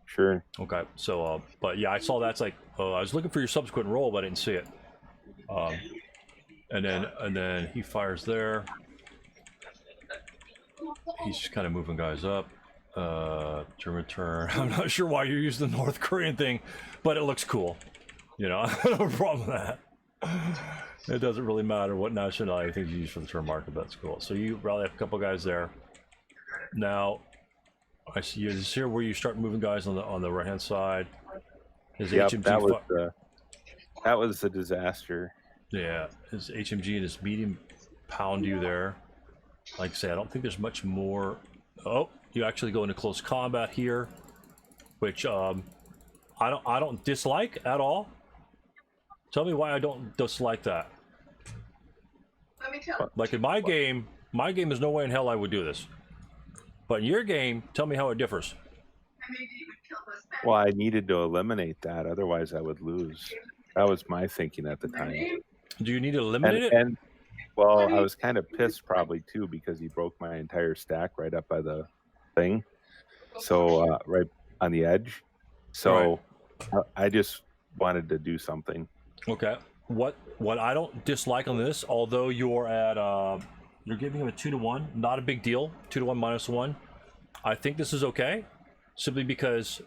Sure. Okay. So, but yeah, I saw that's I was looking for your subsequent roll, but I didn't see it. and then he fires there. He's just kind of moving guys up. German turn. I'm not sure why you're using the North Korean thing, but it looks cool. You know, I don't have a problem with that. It doesn't really matter what nationality things you use for the term market, but that's cool. So you probably have a couple guys there. Now, I see you here where you start moving guys on the right hand side. His HMG that was a disaster. Yeah, his HMG and his medium pound you there. Like I say, I don't think there's much more. Oh, you actually go into close combat here, which I don't dislike at all. Tell me why I don't dislike that. Let me tell. Like in my game is no way in hell I would do this. But in your game, tell me how it differs. Maybe you would kill those back. Well, I needed to eliminate that, otherwise I would lose. That was my thinking at the time. Do you need to eliminate it? And well, I was kind of pissed probably too because he broke my entire stack right up by the thing. So right on the edge. So I just wanted to do something. Okay. What I don't dislike on this, although you're at you're giving him a 2-to-1, not a big deal. 2-to-1 -1. I think this is okay, simply because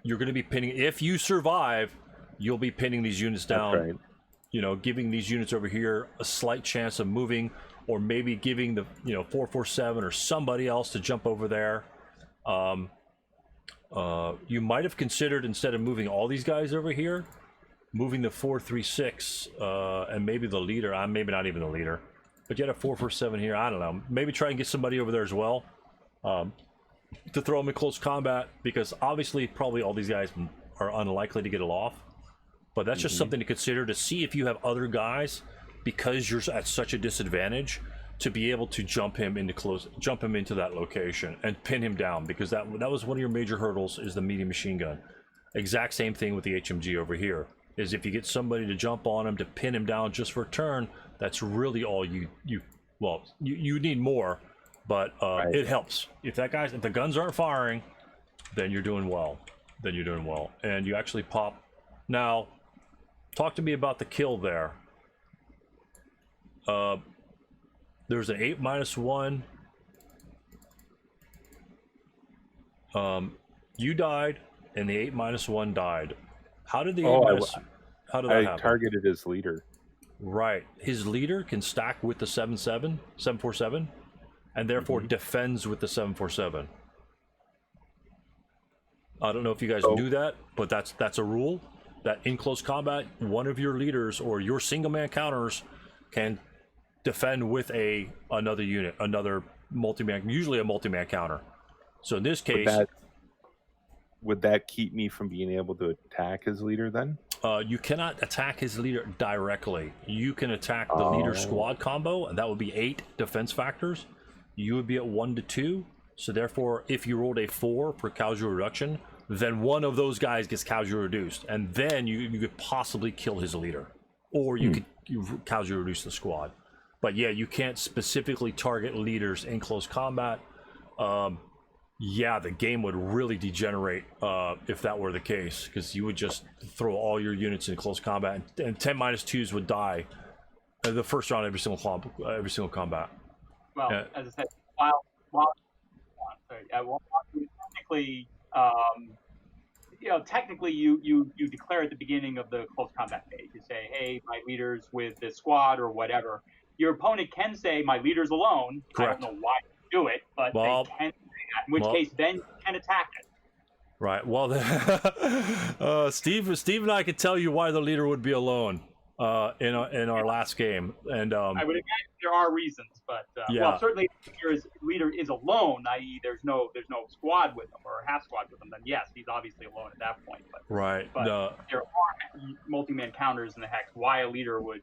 you're going to be pinning. If you survive, you'll be pinning these units down. That's right. You know, giving these units over here a slight chance of moving, or maybe giving the 447 or somebody else to jump over there. You might have considered, instead of moving all these guys over here, moving the 436 and maybe the leader. I'm maybe not even the leader, but you had a 447 here. I don't know. Maybe try and get somebody over there as well to throw them in close combat, because obviously probably all these guys are unlikely to get it off. But that's just something to consider, to see if you have other guys, because you're at such a disadvantage, to be able to jump him into that location and pin him down, because that was one of your major hurdles, is the medium machine gun. Exact same thing with the HMG over here, is if you get somebody to jump on him to pin him down just for a turn, that's really all you need more, but it helps. If the guns aren't firing, then you're doing well. And you actually pop. Now, talk to me about the kill there. There's an 8-1. You died, and the 8-1 died. How did the how did that happen? I targeted his leader. Right, his leader can stack with the 747, and therefore defends with the 747. I don't know if you guys knew that, but that's a rule. That in close combat, one of your leaders or your single man counters can defend with another unit, another multi-man, usually a multi-man counter. So in this case, would that keep me from being able to attack his leader then? you cannot attack his leader directly. You can attack the leader squad combo, and that would be 8 defense factors. You would be at 1 to 2. So therefore, if you rolled a 4 for casual reduction, then one of those guys gets casual reduced, and then you could possibly kill his leader, or you could casual reduce the squad. But yeah, you can't specifically target leaders in close combat. Yeah, the game would really degenerate if that were the case, because you would just throw all your units in close combat, and 10-2s would die the first round every single combat. Well, as I said, technically, technically you declare at the beginning of the close combat phase. You say, hey, my leader's with this squad or whatever. Your opponent can say, my leader's alone. Correct. I don't know why you do it, but they can say that, in which case then you can attack it. Right. Well, Steve and I could tell you why the leader would be alone in our last game, and I would imagine there are reasons, but well, certainly if your leader is alone, i.e., there's no squad with him or a half squad with him, then yes, he's obviously alone at that point. But right. But there are multi-man counters in the hex. Why a leader would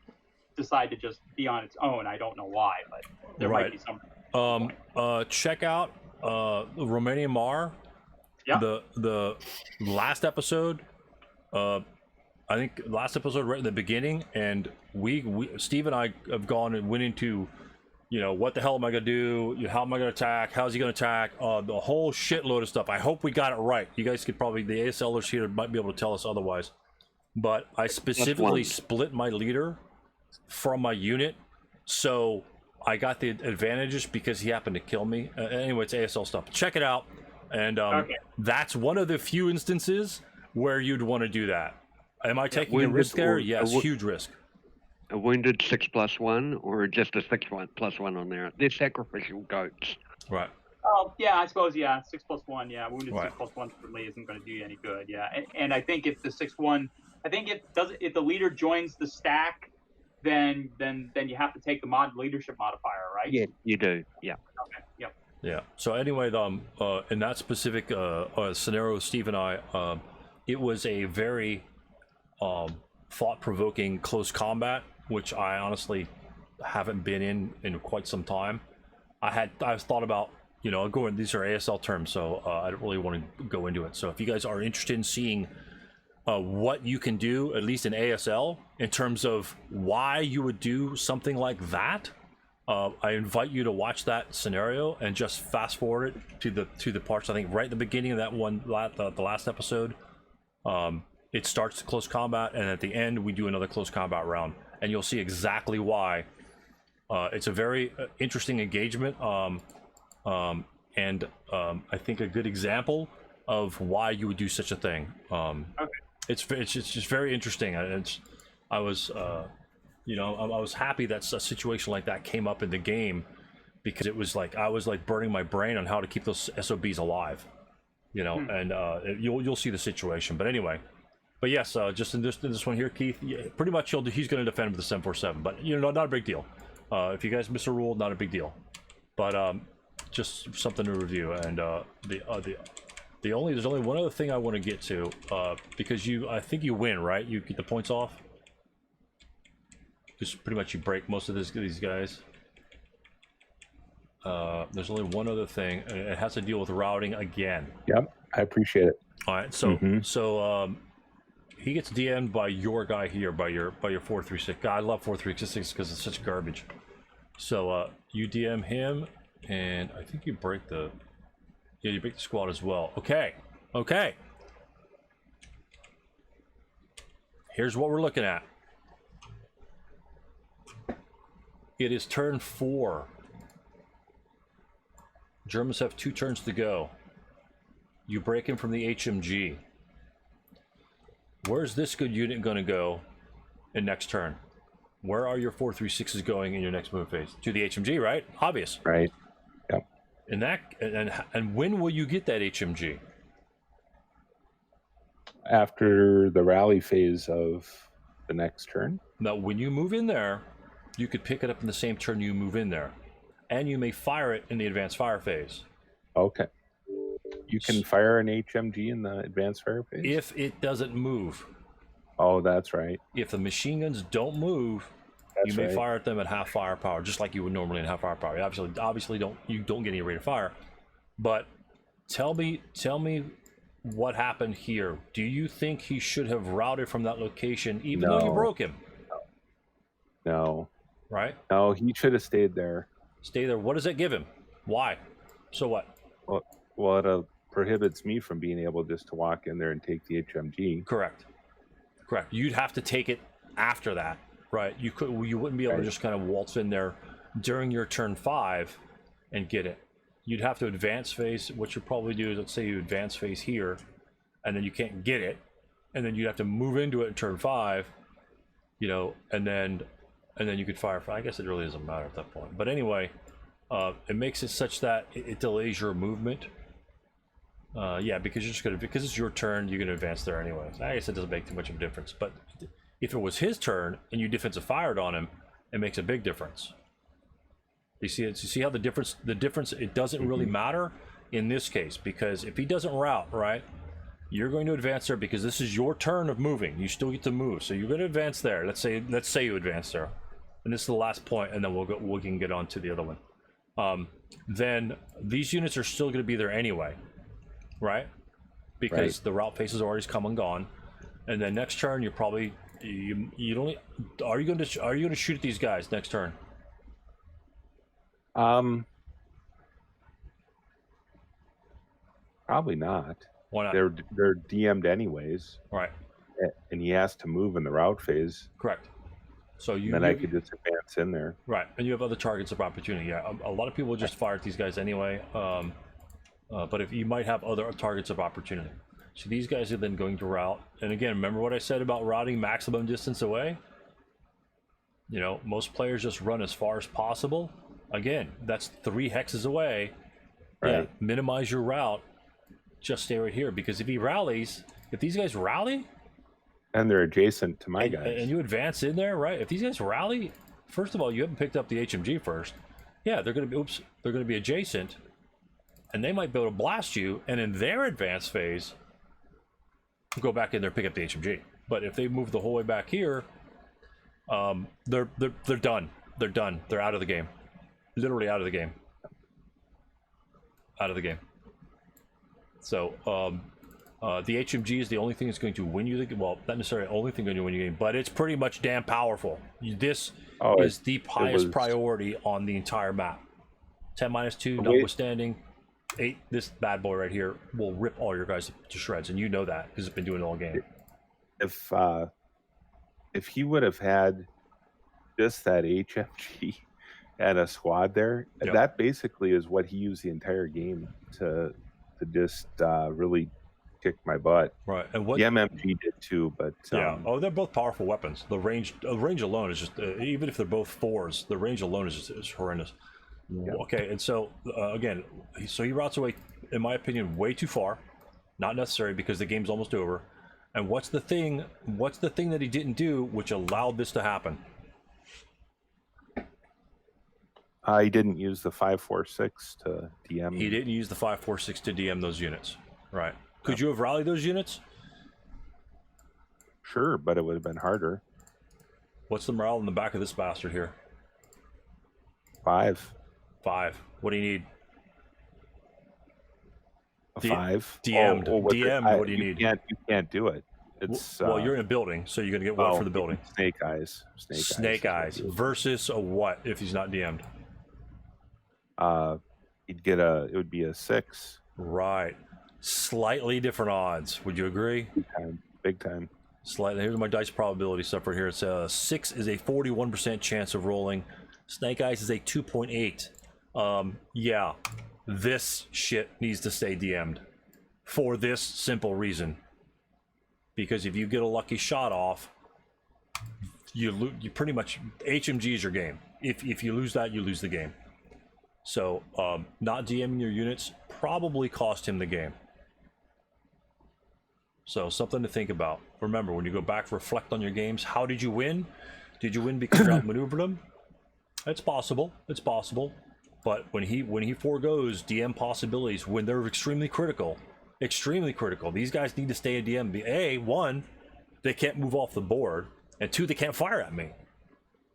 decide to just be on its own, I don't know why, but there might be some. Check out Romanian Mar. Yeah. The last episode. I think last episode right in the beginning, and we Steve and I have gone and went into, what the hell am I gonna do? How am I gonna attack? How's he gonna attack? The whole shitload of stuff. I hope we got it right. You guys could probably, the ASLers here might be able to tell us otherwise. But I specifically split my leader from my unit, so I got the advantages because he happened to kill me. Anyway, it's ASL stuff. Check it out, and Okay. that's one of the few instances where you'd want to do that. Am I taking a wounded risk there? or- Yes, huge risk. A wounded 6+1 or just a 6+1 on there. They're sacrificial goats. Right. Oh, yeah, I suppose, yeah, 6+1, yeah, wounded Right. 6+1 certainly isn't going to do you any good, yeah. And I think if the 6-1, I think if the leader joins the stack, then you have to take the leadership modifier, right? Yeah, you do. Yeah. Okay. Yep. Yeah. So anyway, in that specific scenario, Steve and I, it was a very thought-provoking close combat, which I honestly haven't been in quite some time. I thought about, these are ASL terms, so I don't really want to go into it. So if you guys are interested in seeing what you can do, at least in ASL, in terms of why you would do something like that, I invite you to watch that scenario and just fast forward it to the parts. I think right at the beginning of that one, the last episode, it starts close combat, and at the end we do another close combat round, and you'll see exactly why. It's a very interesting engagement, and I think a good example of why you would do such a thing. Okay. It's just very interesting. I was happy that a situation like that came up in the game, because it was like I was like burning my brain on how to keep those SOBs alive, and you'll see the situation. But anyway, but yes, just in this one here, Keith, pretty much he's going to defend with the 747, but not a big deal. If you guys miss a rule, not a big deal, but just something to review. And there's only one other thing I want to get to, because I think you win, right? You get the points off. Just pretty much you break most of these guys. There's only one other thing, and it has to deal with routing again. Yep, I appreciate it. All right, so he gets DM'd by your guy here, by your 436. God, I love 436 because it's such garbage. So you DM him, and I think you break the squad as well. Okay. Here's what we're looking at. It is turn 4. Germans have 2 turns to go. You break him from the HMG. Where's this good unit going to go in next turn? Where are your 436s going in your next move phase? To the HMG, right? Obvious. Right. Yep. And when will you get that HMG? After the rally phase of the next turn. Now, when you move in there, you could pick it up in the same turn you move in there, and you may fire it in the advanced fire phase. Okay. You can fire an HMG in the advanced fire phase? If it doesn't move. Oh, that's right. If the machine guns don't move, you may fire at them at half firepower, just like you would normally in half firepower. You obviously don't get any rate of fire. But tell me what happened here. Do you think he should have routed from that location, even though you broke him? No. Right? No, he should have stayed there. Stay there. What does that give him? Why? So what? Well, it prohibits me from being able just to walk in there and take the HMG. Correct. You'd have to take it after that, right? You wouldn't be able to just kind of waltz in there during your turn 5 and get it. You'd have to advance phase. What you probably do is, let's say you advance phase here, and then you can't get it, and then you'd have to move into it in turn 5, and then you could fire. I guess it really doesn't matter at that point. But anyway, it makes it such that it delays your movement. Because because it's your turn, you're gonna advance there anyway. I guess it doesn't make too much of a difference. But if it was his turn and you defensive fired on him, it makes a big difference. You see it? You see how the difference? It doesn't really matter in this case, because if he doesn't route, right, you're going to advance there because this is your turn of moving. You still get to move, so you're going to advance there. Let's say you advance there, and this is the last point, and then we can get on to the other one. Then these units are still going to be there anyway. Right, because the route phase has already come and gone, and then next turn you're probably you don't. Are you going to shoot at these guys next turn? Probably not. Why not? They're DM'd anyways. Right. And he has to move in the route phase. Correct. So you And then I could just advance in there. right, and you have other targets of opportunity. Yeah, a lot of people just fire at these guys anyway. But if you might have other targets of opportunity. So these guys are then going to route. And again, remember what I said about routing maximum distance away? You know, most players just run as far as possible. Again, that's 3 hexes away. Right. Yeah, minimize your route. Just stay right here, because if he rallies, if these guys rally, And they're adjacent to my and, guys. and you advance in there, right? If these guys rally, first of all, you haven't picked up the HMG first. Yeah, they're going to be, they're going to be adjacent, and they might be able to blast you. And in their advance phase, go back in there, pick up the HMG. But if they move the whole way back here, they're done. They're done. They're out of the game. Literally out of the game. Out of the game. So the HMG is the only thing that's going to win you the, well, not necessarily the only thing going to win you the game, but it's pretty much damn powerful. This is the highest priority on the entire map. 10-2, notwithstanding. 8, this bad boy right here will rip all your guys to shreds, and you know that because it's been doing it all game. If he would have had just that HMG and a squad there, Yep. that basically is what he used the entire game to just really kick my butt. Right, and what The MMG did too, but yeah, oh, they're both powerful weapons. The range alone is just even if they're both 4s, the range alone is horrendous. Yeah. Okay, and so again, so he routes away, in my opinion, way too far. Not necessary, because the game's almost over. And what's the thing that he didn't do which allowed this to happen? he didn't use the 546 to DM. He didn't use the 546 to DM those units. Right. Could you have rallied those units? Sure, but it would have been harder. What's the morale in the back of this bastard here? 5. 5. What do you need? A 5. DM'd. DM'd, what do you need? You can't do it. It's well, you're in a building, so you're gonna get one for the building. Snake eyes. Snake eyes versus a what if he's not DM'd? He'd get it would be a 6. Right. Slightly different odds. Would you agree? Big time. Slightly. Here's my dice probability stuff right here. It's 6 is a 41% chance of rolling. Snake eyes is a 2.8. Yeah, this shit needs to stay DM'd for this simple reason. Because if you get a lucky shot off, you pretty much, HMG is your game. If you lose that, you lose the game. So not DMing your units probably cost him the game. So something to think about. Remember, when you go back, reflect on your games. How did you win? Did you win because you outmaneuvered them? It's possible. It's possible. But when he foregoes DM possibilities when they're extremely critical, these guys need to stay in DM. One, they can't move off the board, and 2, they can't fire at me.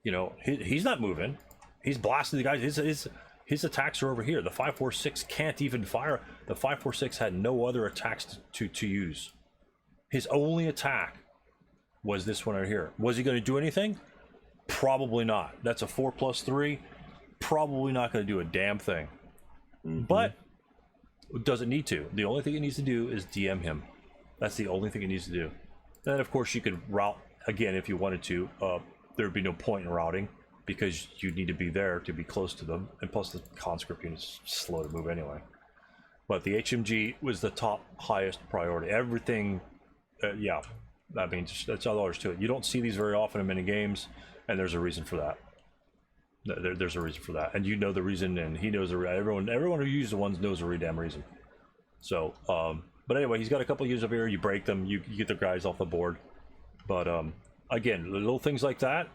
You know, he's not moving. He's blasting the guys. His attacks are over here. The 546 can't even fire. The 546 had no other attacks to use. His only attack was this one right here. Was he going to do anything? Probably not. That's a 4+3. Probably not going to do a damn thing. But doesn't need to. The only thing it needs to do is DM him. That's the only thing it needs to do. Then, of course, you could route again if you wanted to. There would be no point in routing because you need to be there to be close to them. And plus, the conscript unit's slow to move anyway. But the HMG was the top highest priority. Everything, yeah. I mean, that's all there is to it. You don't see these very often in many games, and there's a reason for that. There's a reason for that, and you know the reason, and he knows the everyone who uses the ones knows the damn reason. So, but anyway, he's got a couple of units over here. You break them, you get the guys off the board. But again, little things like that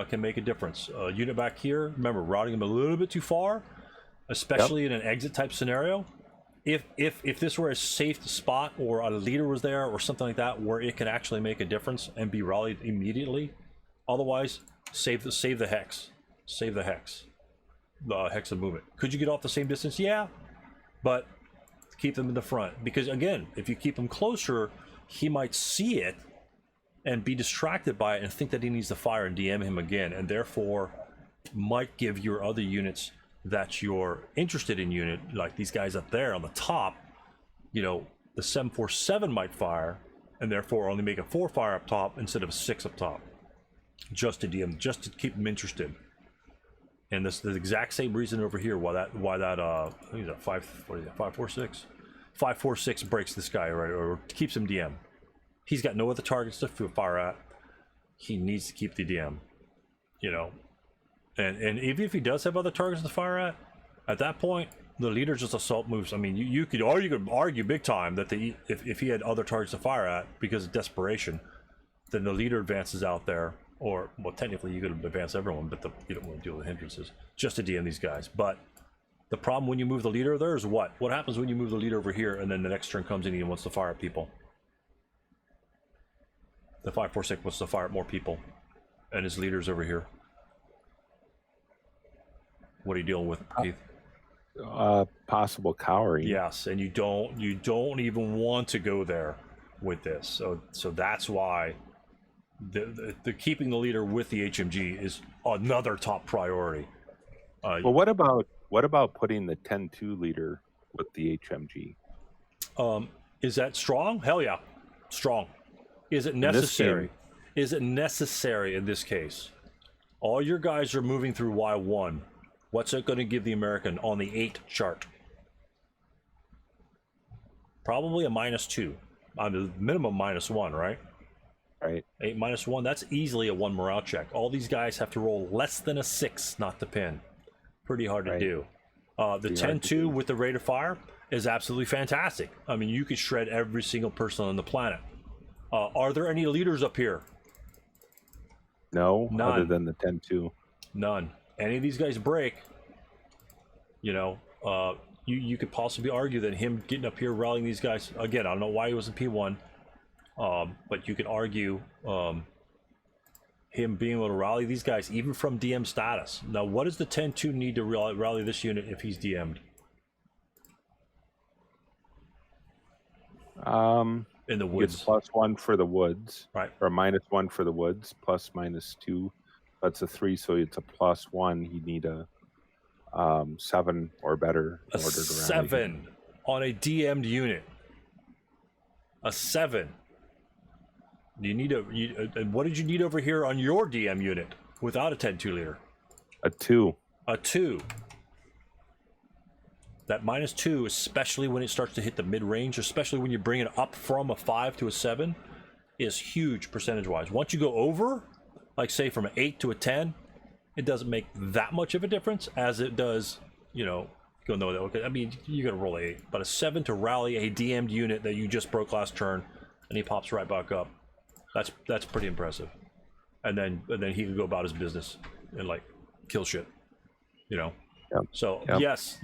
can make a difference. Unit back here, remember routing them a little bit too far, especially in an exit type scenario. If this were a safe spot or a leader was there or something like that where it can actually make a difference and be rallied immediately, otherwise save the hex. Save the hex of movement. Could you get off the same distance? Yeah, but keep them in the front, because again, if you keep him closer, he might see it and be distracted by it and think that he needs to fire and DM him again, and therefore might give your other units that you're interested in like these guys up there on the top, you know, the 747 might fire and therefore only make a 4 fire up top instead of a 6 up top. just to DM, just to keep them interested. And this the exact same reason over here why that I think it's a 546 546 breaks this guy, right, or keeps him DM. He's got no other targets to fire at. He needs to keep the DM, you know. And even if he does have other targets to fire at that point, the leader just assault moves. I mean, you could argue big time that if he had other targets to fire at because of desperation, then the leader advances out there, or well, technically you could advance everyone, but you don't want to deal with hindrances just to DM these guys. But the problem when you move the leader there is what happens when you move the leader over here, and then the next turn comes in and he wants to fire at people. The 546 wants to fire at more people, and his leader's over here. What are you dealing with, Keith? Possible cowering. Yes, and you don't even want to go there with this. So that's why the keeping the leader with the HMG is another top priority. Well, what about putting the 10-2 leader with the HMG? Is that strong? Hell yeah, strong. Is it necessary? Is it necessary in this case? All your guys are moving through Y1. What's it going to give the American on the 8 chart? Probably a -2. On the minimum -1, right? Right. 8 -1, that's easily a 1 morale check. All these guys have to roll less than a 6 not to pin. Pretty hard to do. The 10-2 with the rate of fire is absolutely fantastic. I mean, you could shred every single person on the planet. Are there any leaders up here? No, None. other than the 10-2. None. Any of these guys break, you know, you could possibly argue that him getting up here rallying these guys, again, I don't know why he was in P1, but you could argue him being able to rally these guys even from DM status. Now, what does the 10-2 need to rally this unit if he's DM'd? In the woods. Gets +1 for the woods, right? Or -1 for the woods, +/-2. That's a 3, so it's a +1. You need a 7 or better in order to rally 7 on a DM'd unit. A 7. You need and what did you need over here on your DM unit without a 10-2 leader? A 2. A 2. That -2, especially when it starts to hit the mid-range, especially when you bring it up from a 5 to a 7, is huge percentage-wise. Once you go over, like say from an 8 to a 10, it doesn't make that much of a difference as it does, you know, go no, okay, I mean, you gotta roll 8, but a 7 to rally a DM'd unit that you just broke last turn, and he pops right back up. That's pretty impressive. And then he could go about his business and like kill shit, you know. Yep. So Yep. yes,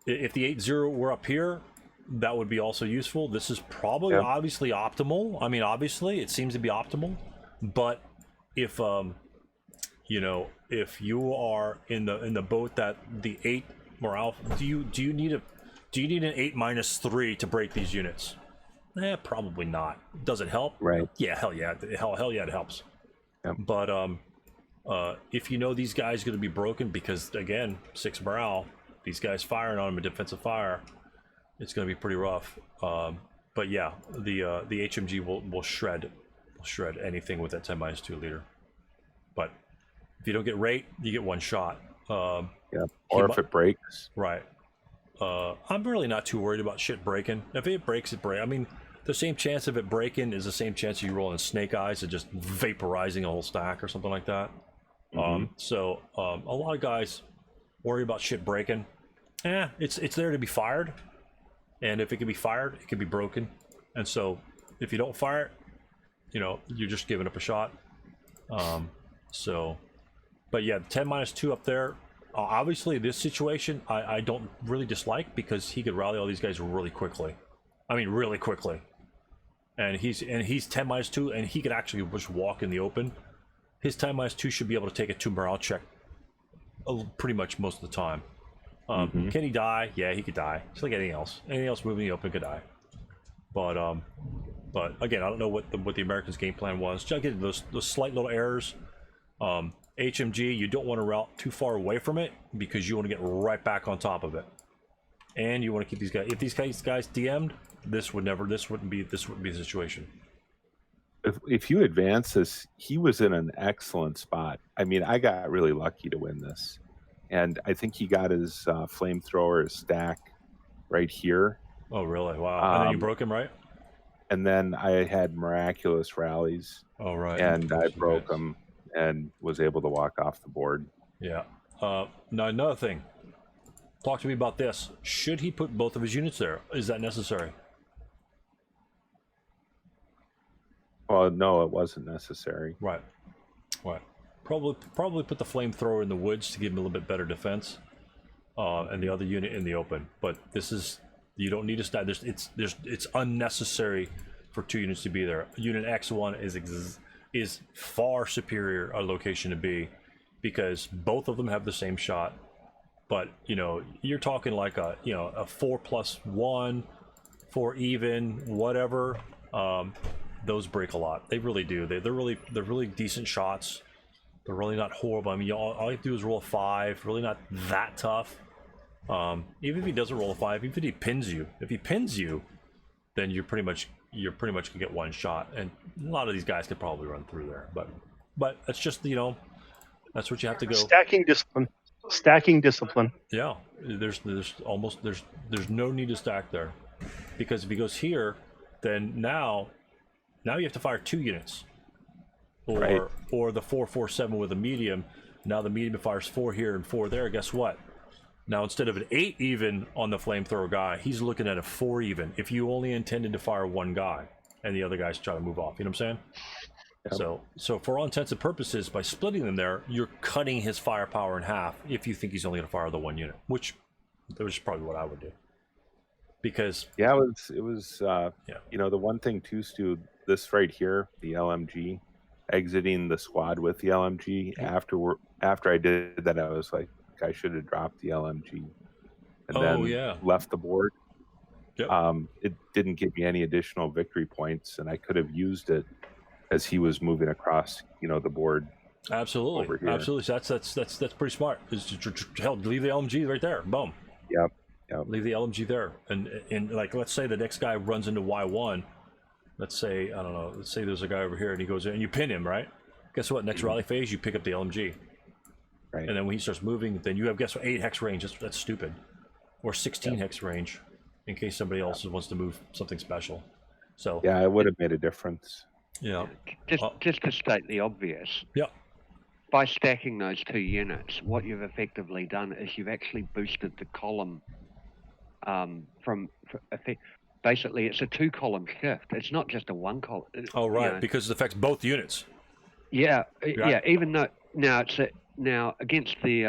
if the 8-0 were up here, that would be also useful. This is probably obviously optimal. I mean, obviously it seems to be optimal, but if you know, if you are in the boat that the 8 morale, do you need an 8 -3 to break these units? Probably not. Does it help? Right. Yeah, hell yeah, it helps. Yep. But if you know these guys are going to be broken because again 6 morale, these guys firing on them a defensive fire, it's going to be pretty rough. But yeah, the HMG will shred anything with that 10-2 leader. But if you don't get rate, you get 1 shot. Yeah. Or if it breaks. Right. I'm really not too worried about shit breaking. If it breaks, it breaks. I mean, the same chance of it breaking is the same chance of you rolling snake eyes and just vaporizing a whole stack or something like that. So a lot of guys worry about shit breaking. It's there to be fired, and if it can be fired, it can be broken. And so if you don't fire it, you know, you're just giving up a shot. But yeah, 10-2 up there. Obviously, this situation I don't really dislike because he could rally all these guys really quickly. I mean, really quickly. And he's 10-2, and he could actually just walk in the open. His 10-2 should be able to take a 2 morale check pretty much most of the time. Can he die? Yeah, he could die. Just like anything else. Anything else moving in the open could die. But again, I don't know what the Americans' game plan was. Just again, those slight little errors. HMG, you don't want to route too far away from it because you want to get right back on top of it, and you want to keep these guys. If these guys DM'd, this wouldn't be the situation. if you advance this, he was in an excellent spot. I mean, I got really lucky to win this, and I think he got his flamethrower stack right here. Oh, really? Wow. And then you Um, broke him, right? and then I had miraculous rallies, Oh, right. and I Yes, broke yes. him and was able to walk off the board. Yeah. Now another thing. Talk to me about this. Should he put both of his units there? Is that necessary? Well, no, it wasn't necessary. Right. Right. Probably put the flamethrower in the woods to give him a little bit better defense, and the other unit in the open. But this is, you don't need to stack. It's unnecessary for 2 units to be there. Unit X1 is far superior a location to be, because both of them have the same shot. But you know, you're talking like a 4+1, 4 even, whatever. Those break a lot. They really do. They're really decent shots. They're really not horrible. I mean, all you have to do is roll a 5. Really not that tough. Even if he doesn't roll a 5, even if he pins you, then you're pretty much gonna get one shot. And a lot of these guys could probably run through there. But that's just, that's what you have to go. Stacking discipline. Yeah, there's no need to stack there, because if he goes here, then now you have to fire 2 units, or the 4-4-7 with a medium. Now the medium fires 4 here and 4 there. Guess what? Now instead of an 8 even on the flamethrower guy, he's looking at a 4 even. If you only intended to fire 1 guy and the other guy's trying to move off, you know what I'm saying? Yep. So for all intents and purposes, by splitting them there, you're cutting his firepower in half if you think he's only going to fire the 1 unit, which is probably what I would do. Because yeah, it was the one thing too, Stu, this right here, the LMG, exiting the squad with the LMG. After I did that, I was like, I should have dropped the LMG and then left the board. Yep. It didn't give me any additional victory points, and I could have used it as he was moving across, the board. Absolutely, over here. absolutely. So that's pretty smart. Hell, leave the LMG right there. Boom. Yep. Leave the LMG there, and like, let's say the next guy runs into Y1. Let's say, I don't know. Let's say there's a guy over here, and he goes in, and you pin him, right? Guess what? Next rally phase, you pick up the LMG. Right. And then when he starts moving, then you have, guess what, 8 hex range. That's stupid. Or 16 hex range, in case somebody else wants to move something special. So yeah, it would have made a difference. Yeah. Just to state the obvious. Yeah. By stacking those 2 units, what you've effectively done is you've actually boosted the column basically it's a 2-column shift. It's not just a 1 column. Oh, right, because it affects both units. Yeah, yeah. Even though now against the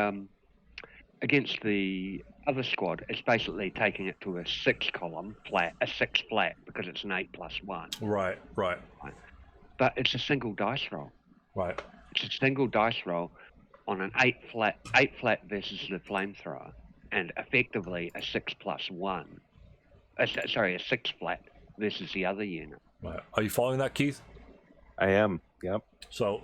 other squad, it's basically taking it to a 6-column flat, a 6 flat, because it's an 8+1. Right. But it's a single dice roll. Right. It's a single dice roll on an 8 flat versus the flamethrower, and effectively a 6+1. Sorry, a 6 flat versus the other unit. Right. Are you following that, Keith? I am. Yep. So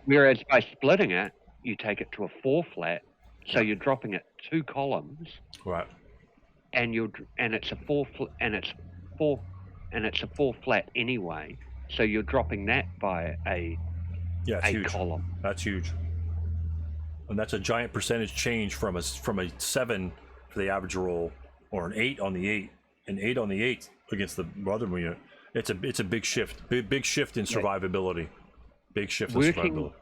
whereas by splitting it, you take it to a 4 flat, so you're dropping it 2 columns. Right. And it's a 4 flat anyway, so you're dropping that by a column. That's huge. And that's a giant percentage change from a 7 for the average roll, or an 8 on the 8, an 8 on the 8 against the other unit. It's a big shift. Big shift in survivability. Big shift in survivability.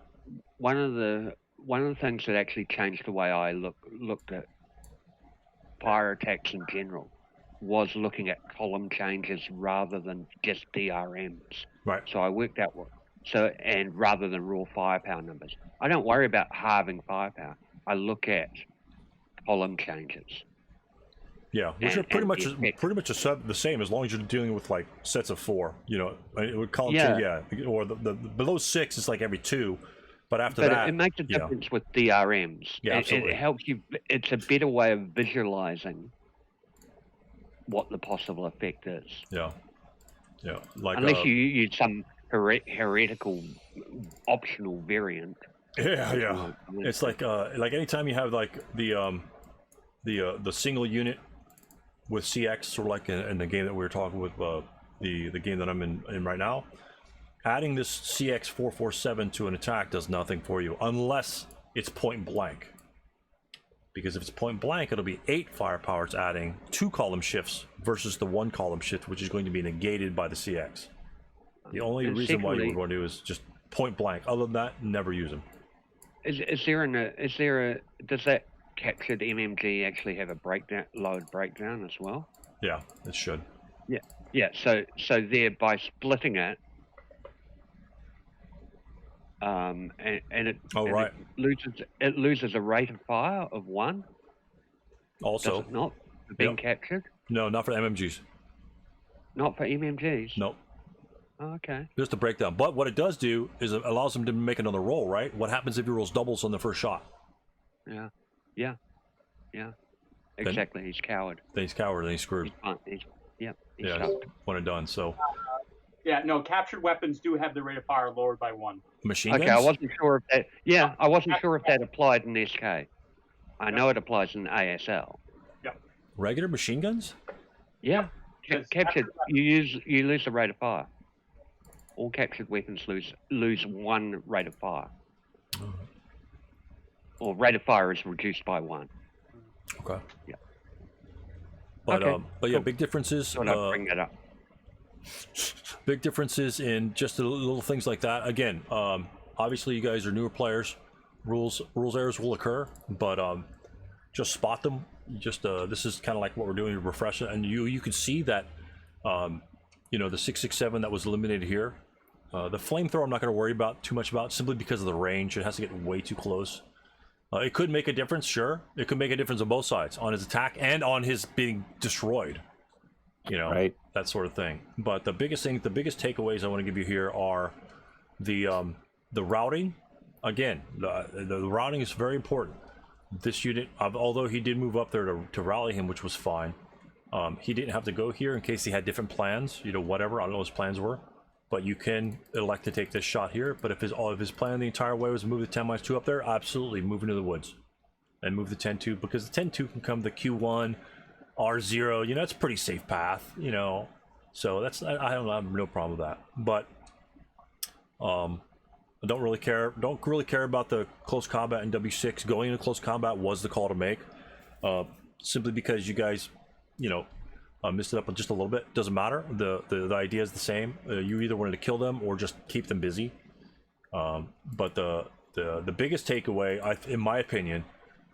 One of the things that actually changed the way I looked at fire attacks in general was looking at column changes rather than just DRMs. Right. So I worked out and rather than raw firepower numbers. I don't worry about halving firepower. I look at column changes. Yeah, which are pretty much the same, as long as you're dealing with like sets of 4. It would column change, or the below 6 is like every 2, but after that, it makes a difference with DRMs. Yeah, absolutely. It helps you. It's a better way of visualizing what the possible effect is. Yeah. Like unless you use some heretical optional variant. Yeah. It's like anytime you have like the single unit with CX, sort of like in the game that we were talking with, the game that I'm in right now. adding this CX447 to an attack does nothing for you unless it's point blank. Because if it's point blank, it'll be 8 firepower it's adding 2 column shifts versus the 1 column shift, which is going to be negated by the CX. The only And reason why you secondly- would want to do is just point blank. Other than that, never use them. Does that captured MMG actually have a load breakdown as well? Yeah, it should. Yeah, so there by splitting it, and it Oh, and right. it loses a rate of fire of 1. Does Also, it not? For being Yep. captured, no, not for MMGs. not for MMGs. Nope. Oh, okay. Just a breakdown. But what it does do is it allows him to make another roll, right? What happens if he rolls doubles on the first shot? Yeah. Exactly. He's coward. Then he's coward and he's screwed. He's Yeah, stuck. when it's done. So Yeah, no, captured weapons do have the rate of fire lowered by 1. machine Okay, guns. I wasn't sure if that. Yeah, I wasn't sure if that applied in SK. I know it applies in ASL. Regular machine guns. Yeah, Yes. captured. You lose the rate of fire. All captured weapons lose 1 rate of fire. Or rate of fire is reduced by 1. Okay. Yeah. But Okay, but yeah, cool. big differences. Thought I'd bring that up. Big differences in just the little things like that. Again, obviously you guys are newer players. Rules errors will occur, but just spot them. Just this is kind of like what we're doing to refresh it, and you can see that you know, the 667 that was eliminated here. The flamethrower I'm not going to worry about too much about, simply because of the range. It has to get way too close. It could make a difference, sure. It could make a difference on both sides, on his attack and on his being destroyed. You know, Right. that sort of thing. But the biggest takeaways I want to give you here are the routing. Again, the routing is very important. This unit, although he did move up there to rally him, which was fine, he didn't have to go here in case he had different plans. You know, whatever. I don't know what his plans were. But you can elect to take this shot here. But if his plan the entire way was move the 10-2 up there, absolutely move into the woods and move the 10-2, because the 10-2 can come the Q1, R0. You know, it's a pretty safe path. You know, so that's I have no problem with that. But I don't really care. Don't really care about the close combat in W6. Going into close combat was the call to make, simply because you guys, you know, missed it up just a little bit. Doesn't matter. The idea is the same. You either wanted to kill them or just keep them busy. But the biggest takeaway, in my opinion,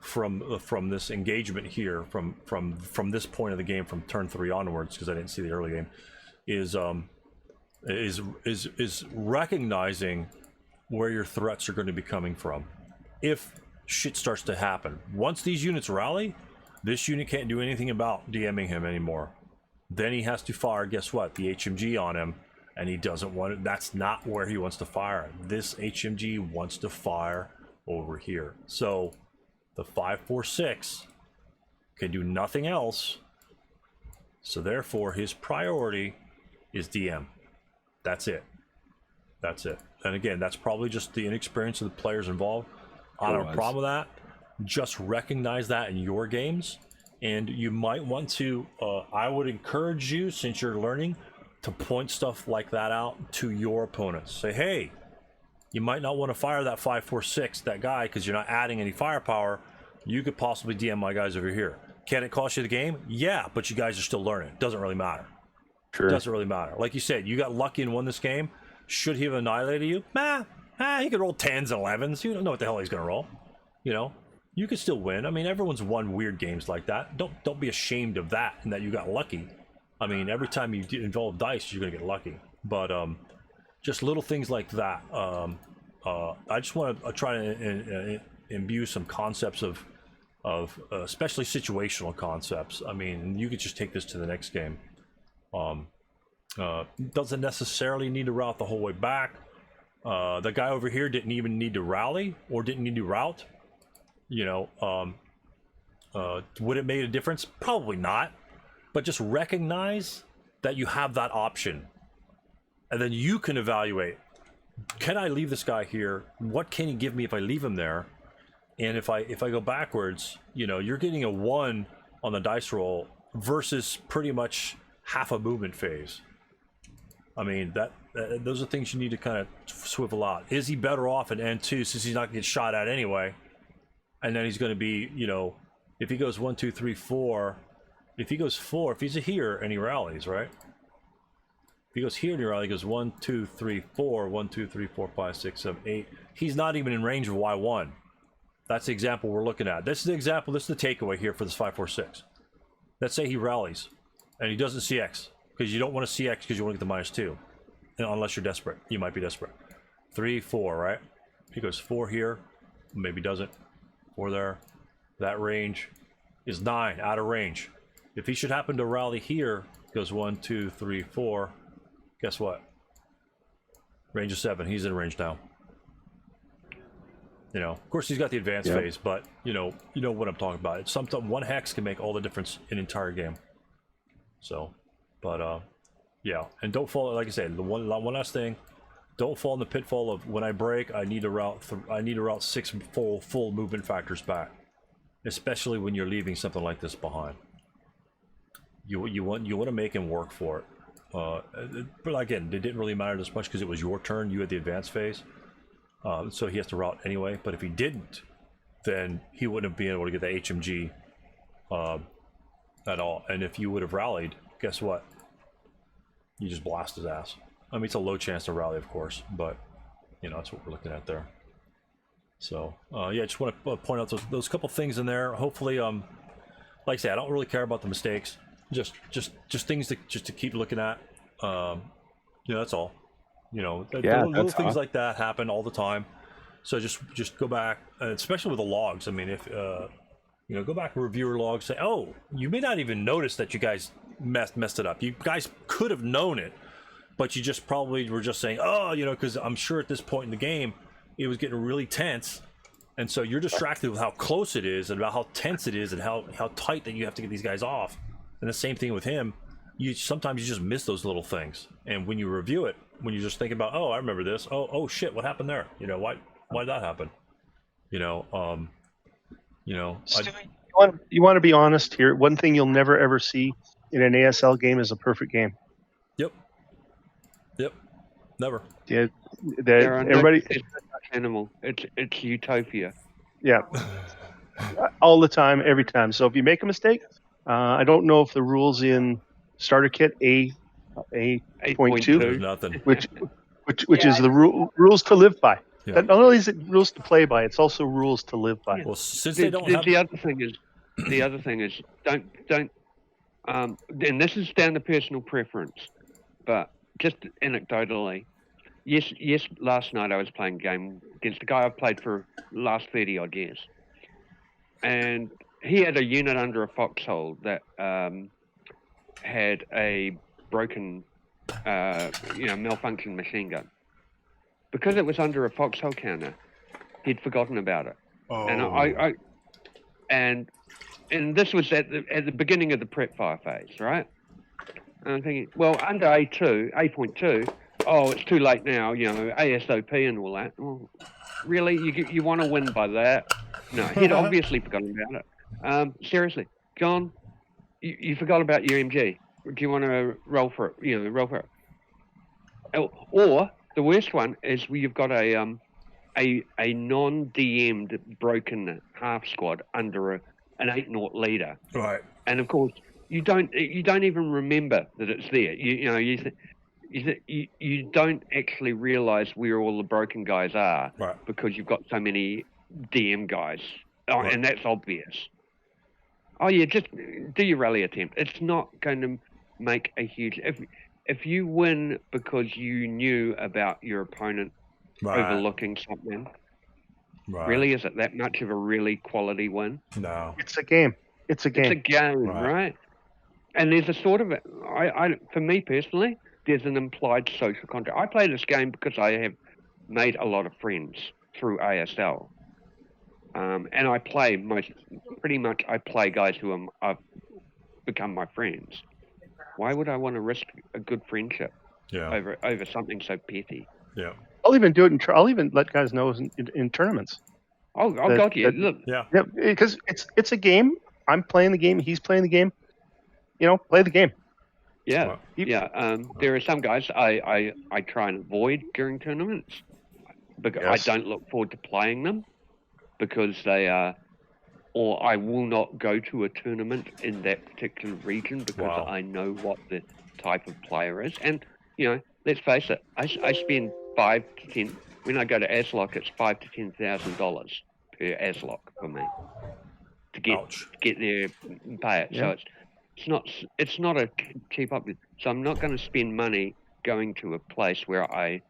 from this engagement here, from this point of the game, from turn 3 onwards, because I didn't see the early game, is recognizing where your threats are going to be coming from. If shit starts to happen, once these units rally, this unit can't do anything about DMing him anymore. Then he has to fire, guess what, the HMG on him, and he doesn't want it. That's not where he wants to fire. This HMG wants to fire over here. So the 5.46 can do nothing else. So therefore his priority is DM. That's it. That's it. And again, that's probably just the inexperience of the players involved. I don't have a problem with that. Just recognize that in your games. And you might want to, I would encourage you, since you're learning, to point stuff like that out to your opponents. Say, hey, you might not want to fire that 5.46, that guy, because you're not adding any firepower. You could possibly DM my guys over here. Can it cost you the game? Yeah, but you guys are still learning. Doesn't really matter. Sure. Doesn't really matter. Like you said, you got lucky and won this game. Should he have annihilated you? He could roll 10s and 11s. You don't know what the hell he's going to roll. You know? You could still win. I mean, everyone's won weird games like that. Don't be ashamed of that and that you got lucky. I mean, every time you get involved dice, you're gonna get lucky. But just little things like that. I just want to try to imbue some concepts of especially situational concepts. I mean, you could just take this to the next game. Doesn't necessarily need to route the whole way back. The guy over here didn't even need to rally or didn't need to route. You know, would it make a difference? Probably not. But just recognize that you have that option. And then you can evaluate, can I leave this guy here? What can he give me if I leave him there? And if I go backwards, you know, you're getting a 1 on the dice roll versus pretty much half a movement phase. I mean, those are things you need to kind of swivel out. Is he better off at N2 since he's not going to get shot at anyway? And then he's going to be, if he goes 1, 2, 3, 4, if he goes 4, if he's here and he rallies, right? If he goes here and he rallies, he goes 1, 2, 3, 4, 1, 2, 3, 4, 5, 6, 7, 8. He's not even in range of Y1. That's the example we're looking at. This is the example, this is the takeaway here for this 546. Let's say he rallies and he doesn't CX, because you don't want to CX because you want to get the -2. Unless you're desperate. You might be desperate. 3, 4, right? He goes 4 here, maybe doesn't. 4 there. That range is 9, out of range. If he should happen to rally here, goes 1, 2, 3, 4. Guess what? Range of 7. He's in range now. Of course he's got the advanced phase, but you know what I'm talking about. It's sometimes one hex can make all the difference in an entire game. So, but yeah, and don't fall. Like I said, the one last thing, don't fall in the pitfall of when I break, I need to route 6 full movement factors back, especially when you're leaving something like this behind. You want to make him work for it. But again, it didn't really matter this much because it was your turn. You had the advanced phase. So he has to route anyway, but if he didn't, then he wouldn't have been able to get the HMG at all. And if you would have rallied, guess what? You just blast his ass. I mean, it's a low chance to rally, of course, but that's what we're looking at there. So yeah, I just want to point out those couple things in there. Hopefully, like I say, I don't really care about the mistakes. Just things to keep looking at. That's all. Little things like that happen all the time. So just go back, especially with the logs. I mean, if go back and review your logs. Say, oh, you may not even notice that you guys messed it up. You guys could have known it, but you just probably were just saying, oh, because I'm sure at this point in the game it was getting really tense, and so you're distracted with how close it is and about how tense it is and how tight that you have to get these guys off. And the same thing with him. Sometimes you just miss those little things, and when you review it, when you just think about, oh, I remember this. Oh shit, what happened there? Why did that happen? Stu, you want to be honest here. One thing you'll never ever see in an ASL game is a perfect game. Yep. Never. Yeah. There are Everybody. It's animal. It's utopia. Yeah. All the time, every time. So if you make a mistake, I don't know if the rules in Starter Kit A.2, There's nothing. which is the rules to live by. Yeah. Not only is it rules to play by, it's also rules to live by. Well, since they don't have The other thing is don't and this is down to personal preference, but just anecdotally, yes, last night I was playing a game against a guy I've played for the last 30 odd years, and he had a unit under a foxhole that had a broken, malfunction machine gun. Because it was under a foxhole counter, he'd forgotten about it. Oh. And and this was at the beginning of the prep fire phase, right? And I'm thinking, well, under A.2, oh, it's too late now, ASOP and all that. Well, really, you want to win by that? No, he'd obviously forgotten about it. Seriously, John, you forgot about your MG. Do you want to roll for it? Roll for it. Or the worst one is where you've got a non-DM'd broken half squad under an 8-0 leader. right. And of course, you don't even remember that it's there. You don't actually realize where all the broken guys are, Right. because you've got so many DM guys. Oh, Right. and that's obvious. Oh yeah, just do your rally attempt. It's not going to make a huge. If you win because you knew about your opponent Right. overlooking something, Right. really, is it that much of a really quality win? No. It's a game. It's a game. It's a game, Right. right? And there's a sort of, for me personally, there's an implied social contract. I play this game because I have made a lot of friends through ASL. And I play I play guys who I've become my friends. Why would I want to risk a good friendship Yeah. over something so petty? Yeah. I'll even do it. I'll even let guys know in tournaments. Oh, That- God, yeah. that- Look, Yeah. Yeah, because it's a game. I'm playing the game. He's playing the game. Play the game. Yeah, Wow. yeah. There are some guys I try and avoid during tournaments because Yes. I don't look forward to playing them because they are, or I will not go to a tournament in that particular region because Wow. I know what the type of player is. And let's face it, I spend 5 to 10 when I go to ASLOC. It's $5,000 to $10,000 per ASLOC for me to Ouch. get there and pay it. Yeah. So it's not a cheap option. So I'm not going to spend money going to a place where I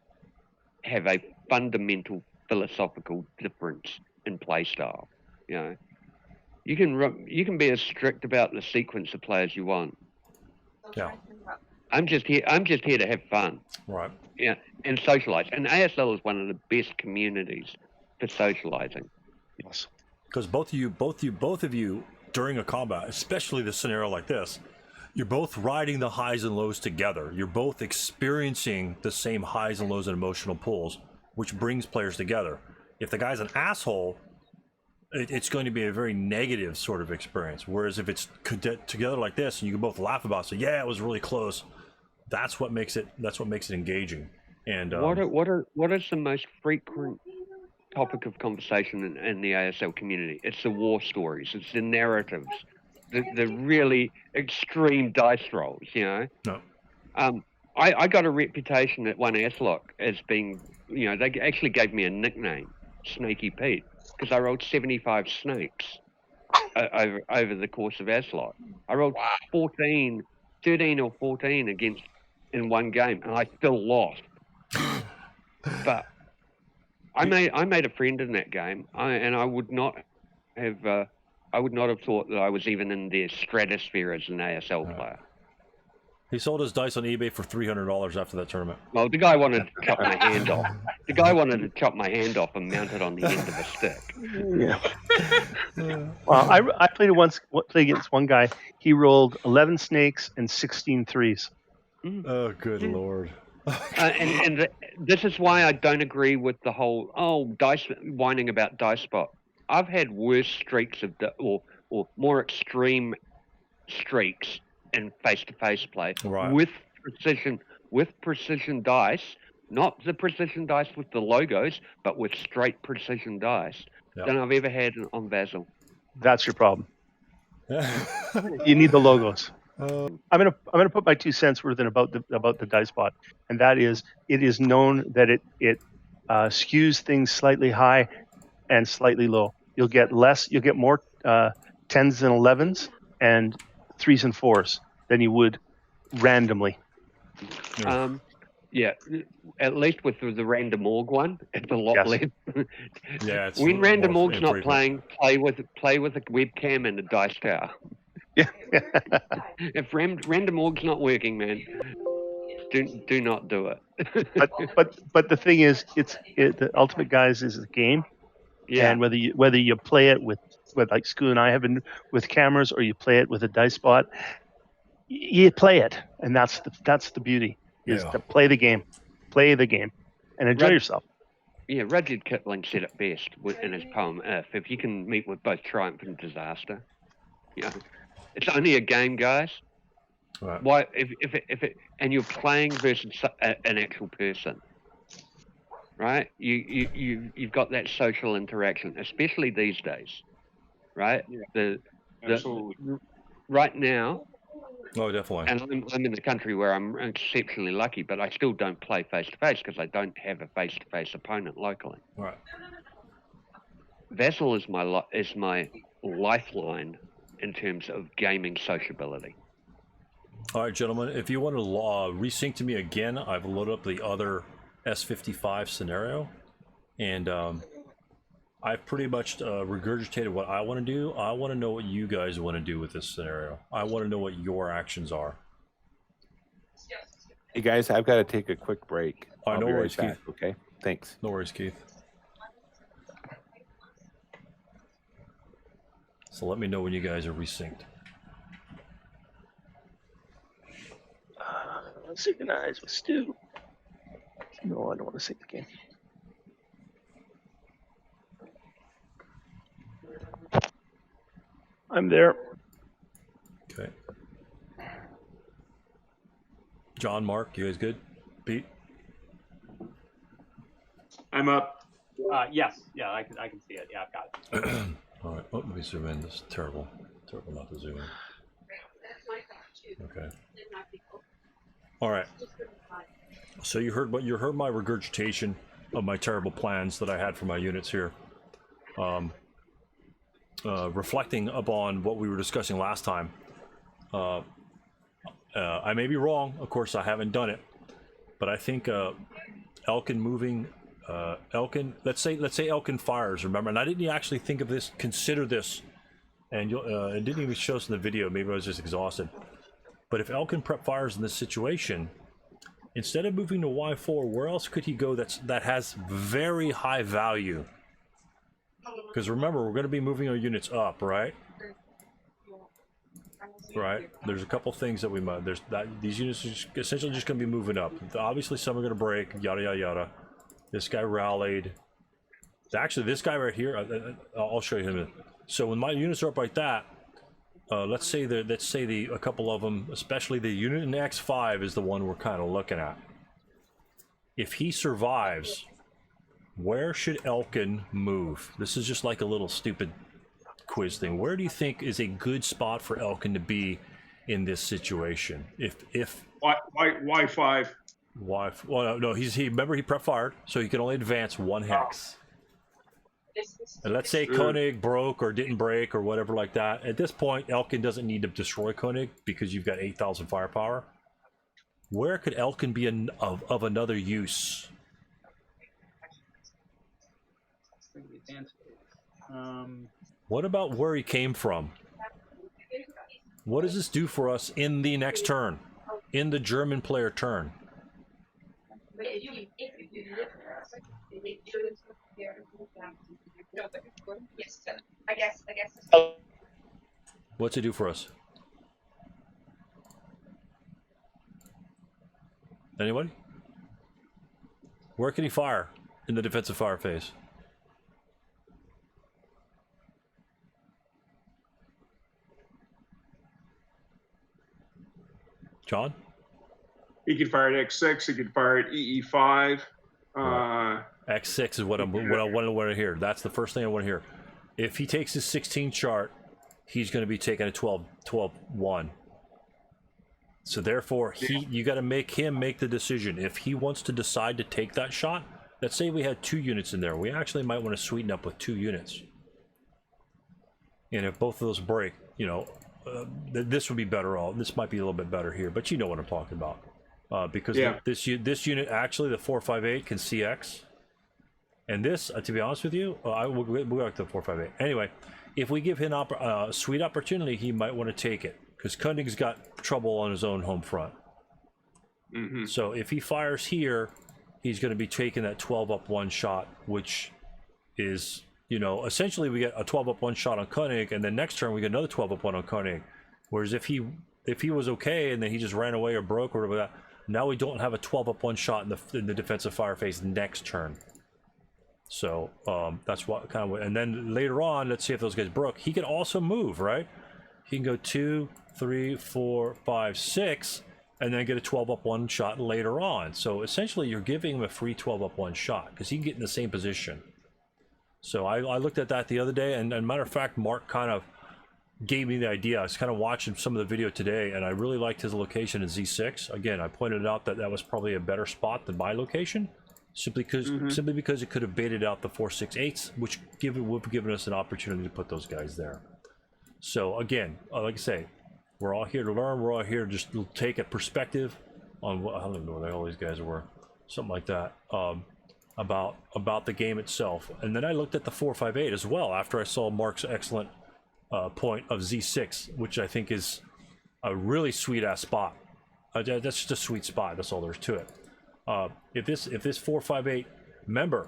have a fundamental philosophical difference in play style. You can be as strict about the sequence of players you want. Yeah. I'm just here to have fun. Right. Yeah, and socialize. And ASL is one of the best communities for socializing. Yes. Because both of you during a combat, especially the scenario like this, you're both riding the highs and lows together. You're both experiencing the same highs and lows and emotional pulls, which brings players together. If the guy's an asshole, it's going to be a very negative sort of experience. Whereas if it's together like this, and you can both laugh about it, say, "Yeah, it was really close," that's what makes it engaging. And What is the most frequent topic of conversation in the ASL community? It's the war stories. It's the narratives. The really extreme dice rolls. No. I got a reputation at one ASLOC as being, they actually gave me a nickname, Snaky Pete, because I rolled 75 snakes over the course of ASLOC. I rolled 13 or 14 against in one game, and I still lost. But I made a friend in that game, and I would not have thought that I was even in their stratosphere as an ASL player. He sold his dice on eBay for $300 after that tournament. Well, the guy wanted to chop my hand off. The guy wanted to chop my hand off and mount it on the end of a stick. Yeah. Well, I played against one guy. He rolled 11 snakes and 16 threes. Oh, good lord. This is why I don't agree with the whole dice whining about dice spot. I've had worse streaks or more extreme streaks in face-to-face play with precision dice, not the precision dice with the logos, but with straight precision dice than I've ever had on Vassal. That's your problem. You need the logos. I'm gonna put my 2 cents worth in about the dice bot, and that is, it is known that it skews things slightly high and slightly low. You'll get more 10s and 11s and 3s and 4s than you would randomly. Yeah, at least with the random org one, it's a lot less. Yeah, it's when random more org's not infrequent. playing, play with a webcam and a dice tower. Yeah. If random org's not working, man, do not do it. but the thing is, the Ultimate Guys is a game, and whether you play it with like Scoo and I have been with cameras, or you play it with a dice bot, you play it, and that's the beauty, is to play the game, and enjoy yourself. Yeah, Rudyard Kipling said it best in his poem If you can meet with both triumph and disaster, it's only a game, guys. Right. Why if it and you're playing versus an actual person, right? You've got that social interaction, especially these days, right? Yeah. Absolutely. Right now. Oh, definitely. And I'm in the country where I'm exceptionally lucky, but I still don't play face-to-face because I don't have a face-to-face opponent locally. Right. Vassal is my lifeline in terms of gaming sociability. All right, gentlemen, if you want to resync to me again, I've loaded up the other S55 scenario, and I've pretty much regurgitated what I want to do. I want to know what you guys want to do with this scenario. I want to know what your actions are. Hey guys, I've got to take a quick break. No worries, back, Keith. Okay, thanks. No worries, Keith. So let me know when you guys are resynced. Synchronize with Stu. No, I don't want to sync the game. I'm there. Okay. John, Mark, you guys good? Pete? I'm up. Yes, yeah, I can see it. Yeah, I've got it. All right. Oh, let me zoom in. This is terrible. Terrible not to zoom in. That's my thought too. Okay. Did not people. All right. Just for the fun. So you heard my regurgitation of my terrible plans that I had for my units here. Reflecting upon what we were discussing last time. I may be wrong. Of course, I haven't done it, but I think Elkin moving. Elkin, let's say Elkin fires. Remember, and I didn't actually think of this. Consider this, and it didn't even show us in the video. Maybe I was just exhausted. But if Elkin prep fires in this situation, instead of moving to Y4, where else could he go that has very high value? Because remember, we're going to be moving our units up, right? Right. There's a couple things that we might. These units are essentially just going to be moving up. Obviously, some are going to break. Yada yada yada. This guy rallied. Actually, this guy right here. I'll show you him. So when my units are up like that, let's say a couple of them, especially the unit in X5, is the one we're kind of looking at. If he survives, where should Elkin move? This is just like a little stupid quiz thing. Where do you think is a good spot for Elkin to be in this situation? If Y5. well, no, remember he prep fired, so he can only advance one hex. And let's say Koenig broke or didn't break or whatever like that. At this point, Elkin doesn't need to destroy Koenig because you've got 8,000 firepower. Where could Elkin be of another use? What about where he came from? What does this do for us in the next turn? In the German player turn? Yes, I guess. What's it do for us? Anybody? Where can he fire in the defensive fire phase? John? He could fire at X6. He could fire at EE5. X6 is what I want to hear. That's the first thing I want to hear. If he takes his 16 chart, he's going to be taking a 12-1. So therefore, you got to make him make the decision. If he wants to decide to take that shot, let's say we had 2 units in there. We actually might want to sweeten up with 2 units. And if both of those break, this would be better off. This might be a little bit better here, but you know what I'm talking about. Because this unit, actually, the 458 can CX. And this, to be honest with you, we'll go back to the 458. Anyway, if we give him a sweet opportunity, he might want to take it. Because Koenig's got trouble on his own home front. Mm-hmm. So if he fires here, he's going to be taking that 12 up 1 shot, which is, essentially we get a 12 up 1 shot on Koenig, and then next turn we get another 12 up 1 on Koenig. Whereas if he was okay and then he just ran away or broke or whatever that, now we don't have a 12 up 1 shot in the defensive fire phase next turn. So that's what kind of, and then later on, let's see if those guys broke. He can also move, right? He can go 2, 3, 4, 5, 6, and then get a 12 up 1 shot later on. So essentially, you're giving him a free 12 up 1 shot because he can get in the same position. So I looked at that the other day, and matter of fact, Mark kind of gave me the idea. I was kind of watching some of the video today, and I really liked his location in Z6. Again, I pointed out that was probably a better spot than my location, simply because it could have baited out the 468s, which would have given us an opportunity to put those guys there. So again, like I say, we're all here to learn. We're all here to just take a perspective on what, I don't even know where all these guys were, something like that, about the game itself. And then I looked at the 458 as well after I saw Mark's excellent point of Z6, which I think is a really sweet ass spot. That's just a sweet spot. That's all there's to it. If this 458 member,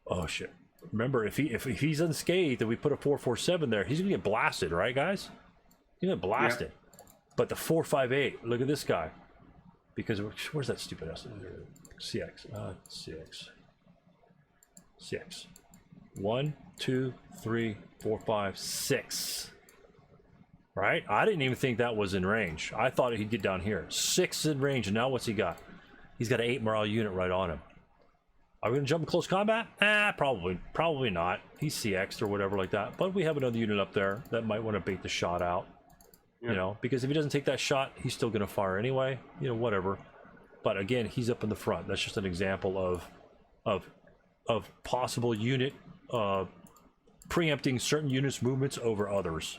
oh shit. Remember, if he's unscathed and we put a 447 there, he's gonna get blasted, right, guys? He's gonna get blasted. Yeah. But the 458, look at this guy. Because where's that stupid S? CX. CX. 1, 2, 3, 4, 5, 6. right? I didn't even think that was in range. I thought he'd get down here. 6 in range, and now what's he got? He's got an 8 morale unit right on him. Are we gonna jump in close combat? Probably not. He's CX'd or whatever like that. But we have another unit up there that might want to bait the shot out. You know, because if he doesn't take that shot, he's still gonna fire anyway. You know, whatever. But again, he's up in the front. That's just an example of possible unit preempting certain units' movements over others.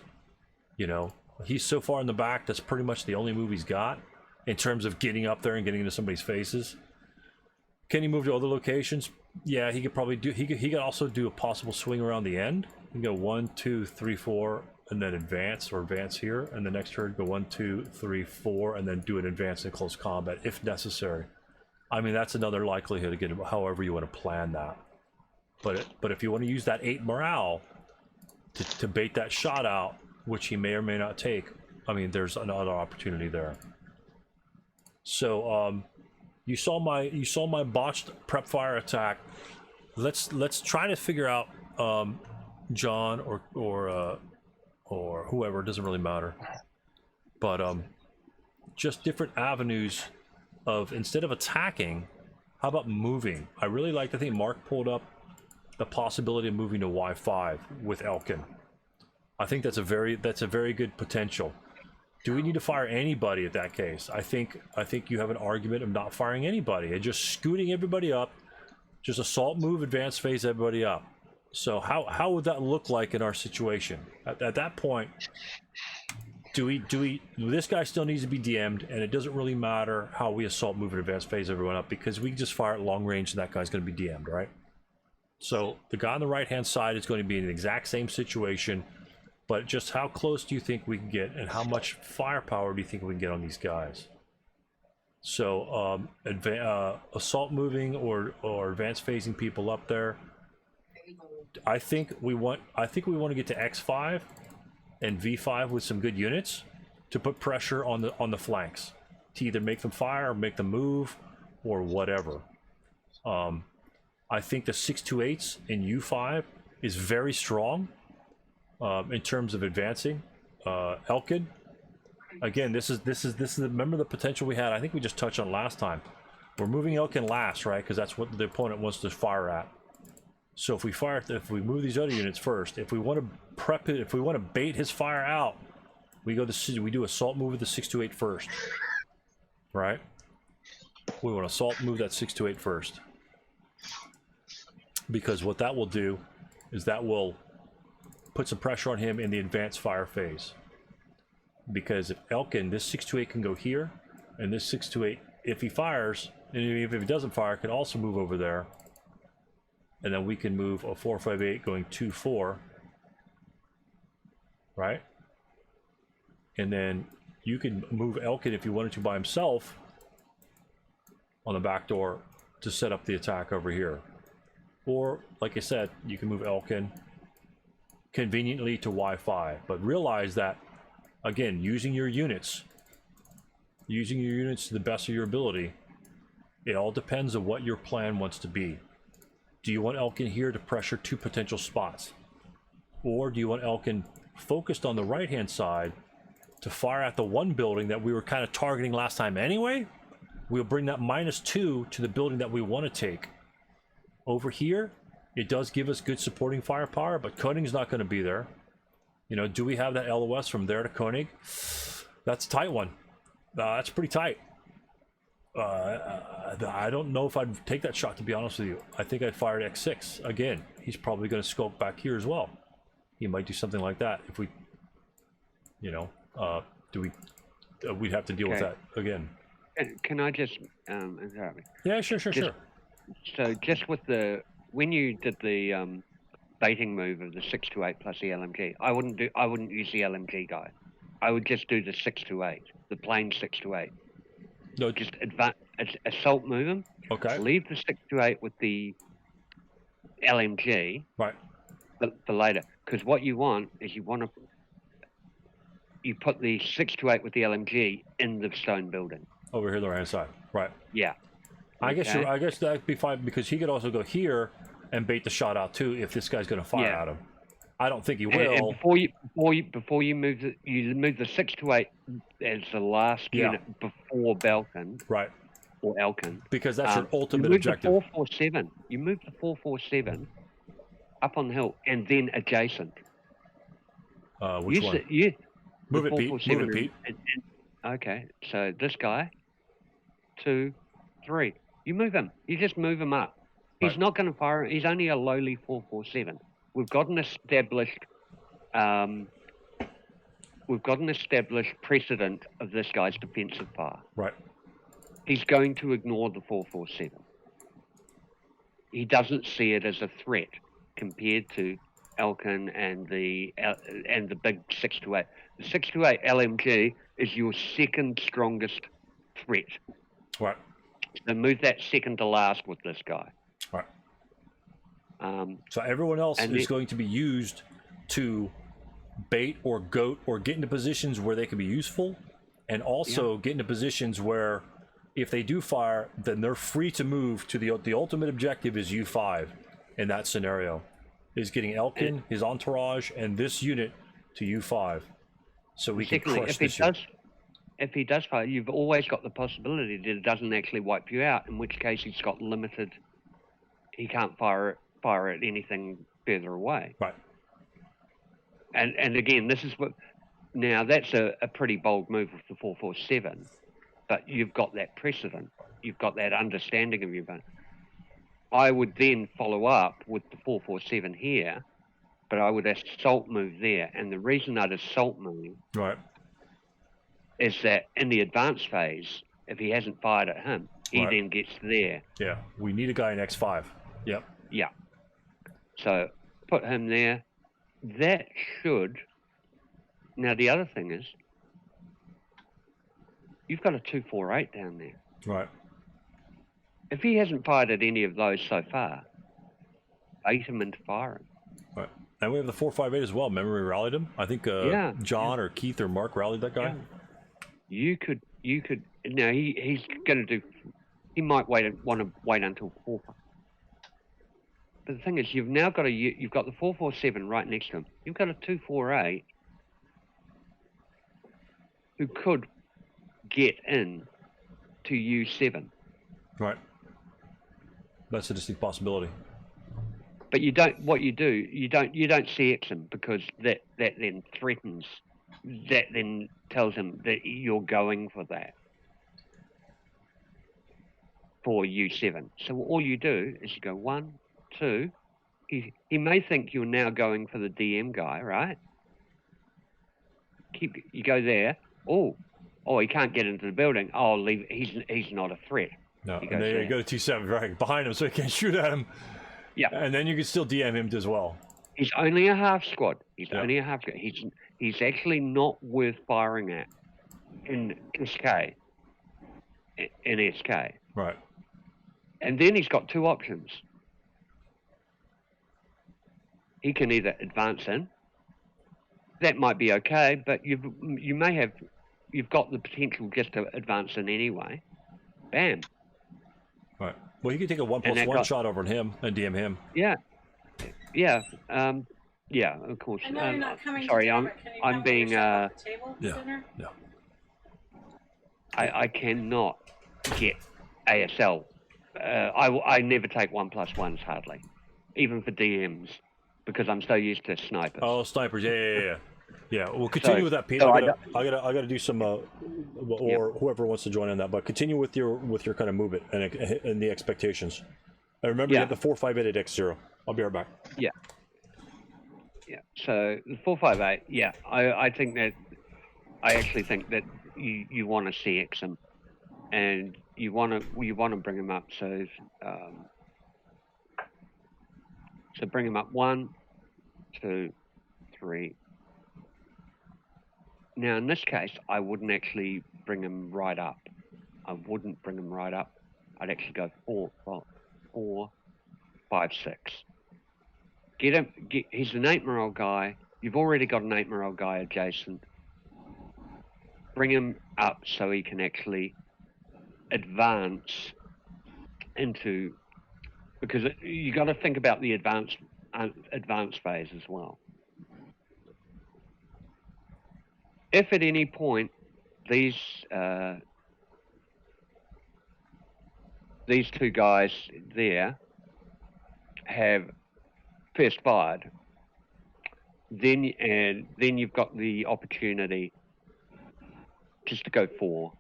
You know, he's so far in the back, that's pretty much the only move he's got in terms of getting up there and getting into somebody's faces. Can he move to other locations? Yeah, he could probably do. He could also do a possible swing around the end. He can go 1, 2, 3, 4, and then advance, or advance here, and the next turn go 1, 2, 3, 4, and then do an advance in close combat if necessary. I mean, that's another likelihood again, however you want to plan that. But if you want to use that 8 morale to bait that shot out, which he may or may not take, I mean, there's another opportunity there. So you saw my botched prep fire attack. Let's try to figure out John or whoever, it doesn't really matter, but just different avenues of, instead of attacking, how about moving? I really like, I think Mark pulled up the possibility of moving to Y5 with Elkin. I think that's a very good potential. Do we need to fire anybody at that case? I think you have an argument of not firing anybody and just scooting everybody up, just assault move, advance phase everybody up. So how would that look like in our situation? At that point, this guy still needs to be DM'd, and it doesn't really matter how we assault move and advance phase everyone up, because we just fire at long range and that guy's going to be DM'd, right? So the guy on the right hand side is going to be in the exact same situation, but just how close do you think we can get, and how much firepower do you think we can get on these guys? So assault moving or advance phasing people up there. I think we want to get to X5 and V5 with some good units to put pressure on the flanks, to either make them fire or make them move or whatever. I think the 628s in U5 is very strong in terms of advancing. Elkin, again, this is remember the potential we had. I think we just touched on last time. We're moving Elkin last, right? Because that's what the opponent wants to fire at. So if we move these other units first, if we want to prep it, if we want to bait his fire out, we do assault move with the 628 first, right? We want to assault move that 628 first, because what that will do is that will put some pressure on him in the advanced fire phase. Because if Elkin, this 628 can go here, and this 628, if he fires, and even if he doesn't fire, can also move over there. And then we can move a 458 going 2-4, right? And then you can move Elkin if you wanted to by himself on the back door to set up the attack over here. Or, like I said, you can move Elkin conveniently to Y5. But realize that, again, using your units to the best of your ability, it all depends on what your plan wants to be. Do you want Elkin here to pressure 2 potential spots? Or do you want Elkin focused on the right-hand side to fire at the one building that we were kind of targeting last time anyway? We'll bring that -2 to the building that we want to take. Over here, it does give us good supporting firepower, but Koenig's not going to be there. You know, do we have that LOS from there to Koenig? That's a tight one. That's pretty tight. I don't know if I'd take that shot, to be honest with you. I think I'd fire at X6 again. He's probably going to scope back here as well. He might do something like that if we, you know, we'd have to deal with that again. Can I just interrupt me? Yeah, sure. So just with when you did the baiting move of the 628 plus the LMG, I wouldn't use the LMG guy. I would just do the 628, the plain 628. No, just assault move him. Okay. Leave the 628 with the LMG. Right. For later, because what you want is you put the 628 with the LMG in the stone building. Over here, on the right hand side. Right. Yeah. I guess that'd be fine, because he could also go here and bait the shot out too if this guy's going to fire at him. I don't think he And will. before you move the 6 to 8 as the last Yeah. unit before Belkin Right. or Elkin. Because that's your you ultimate move objective. the 447. You move the 447 up on the hill and then adjacent. Which one? Move it, Pete. Move it, Pete. Okay, so this guy, 2, 3. You move him. You just move him up. He's Right. not going to fire. He's only a lowly 447. We've got an established precedent of this guy's defensive fire. Right. He's going to ignore the 447. He doesn't see it as a threat compared to Elkin and the big 6 to 8. The 6 to 8 LMG is your second strongest threat. Right. So move that second to last with this guy. Right. So everyone else and is going to be used to bait or goat or get into positions where they can be useful, and also get into positions where if they do fire, then they're free to move to the ultimate objective is U5 in that scenario, is getting Elkin, his entourage, and this unit to U5, so we can crush this unit. If he does fire, you've always got the possibility that it doesn't actually wipe you out, in which case he's got limited. He can't fire at anything further away. Right. And again, this is what. Now that's a pretty bold move with the 447, but you've got that precedent. You've got that understanding of your gun. I would then follow up with the 447 here, but I would assault move there. And the reason I'd assault move Right. is that in the advanced phase, if he hasn't fired at him, he then gets there. Yeah, we need a guy in X5. Yep. Yeah. So put him there. That should. Now the other thing is, you've got a 248 down there. Right. If he hasn't fired at any of those so far, bait him into firing. Right. And we have the 458 as well. Remember we rallied him? I think John or Keith or Mark rallied that guy. Yeah. You could. Now he's going to do. He might want to wait until 4. But the thing is, you've now got you've got the 447 right next to him. You've got a 248 who could get in to U7. Right. That's a distinct possibility. But you don't. What you do, you don't CX him, because that then threatens. That then tells him that you're going for that. For U7. So all you do is you go 1, 2. He may think you're now going for the DM guy, right? You go there. Oh, he can't get into the building. Oh, leave. He's not a threat. No, and then you go to 27 right behind him, so he can't shoot at him. Yeah. And then you can still DM him as well. He's only a half squad. Only a half squad. He's actually not worth firing at in SK. In SK. Right. And then he's got 2 options. He can either advance in. That might be okay, but you've got the potential just to advance in anyway. Bam. Right. Well, you can take a 1+1 shot over on him and DM him. Yeah. Yeah. Yeah. Of course. I know you're not coming. Sorry, together, but can you I'm come being. with yourself off the table sooner? Yeah. I cannot get ASL. I never take 1+1s hardly, even for DMs, because I'm so used to snipers. Oh, snipers! Yeah. Yeah, we'll continue with that, Pete. So I gotta do some, or whoever wants to join on that. But continue with your kind of movement and the expectations. And remember, you have the 458 at X0. I'll be right back. Yeah. Yeah. So the 458. Yeah, I think that. I actually think that you want to CX him, and you want to bring him up. So bring him up 1, 2, 3. Now, in this case, I wouldn't actually bring him right up. I'd actually go 4, 5, 6. Get him. He's an 8 morale guy. You've already got an 8 morale guy adjacent. Bring him up so he can actually advance into, because you got to think about the advanced phase as well. if at any point these two guys there have first fired, then you've got the opportunity just to go 4.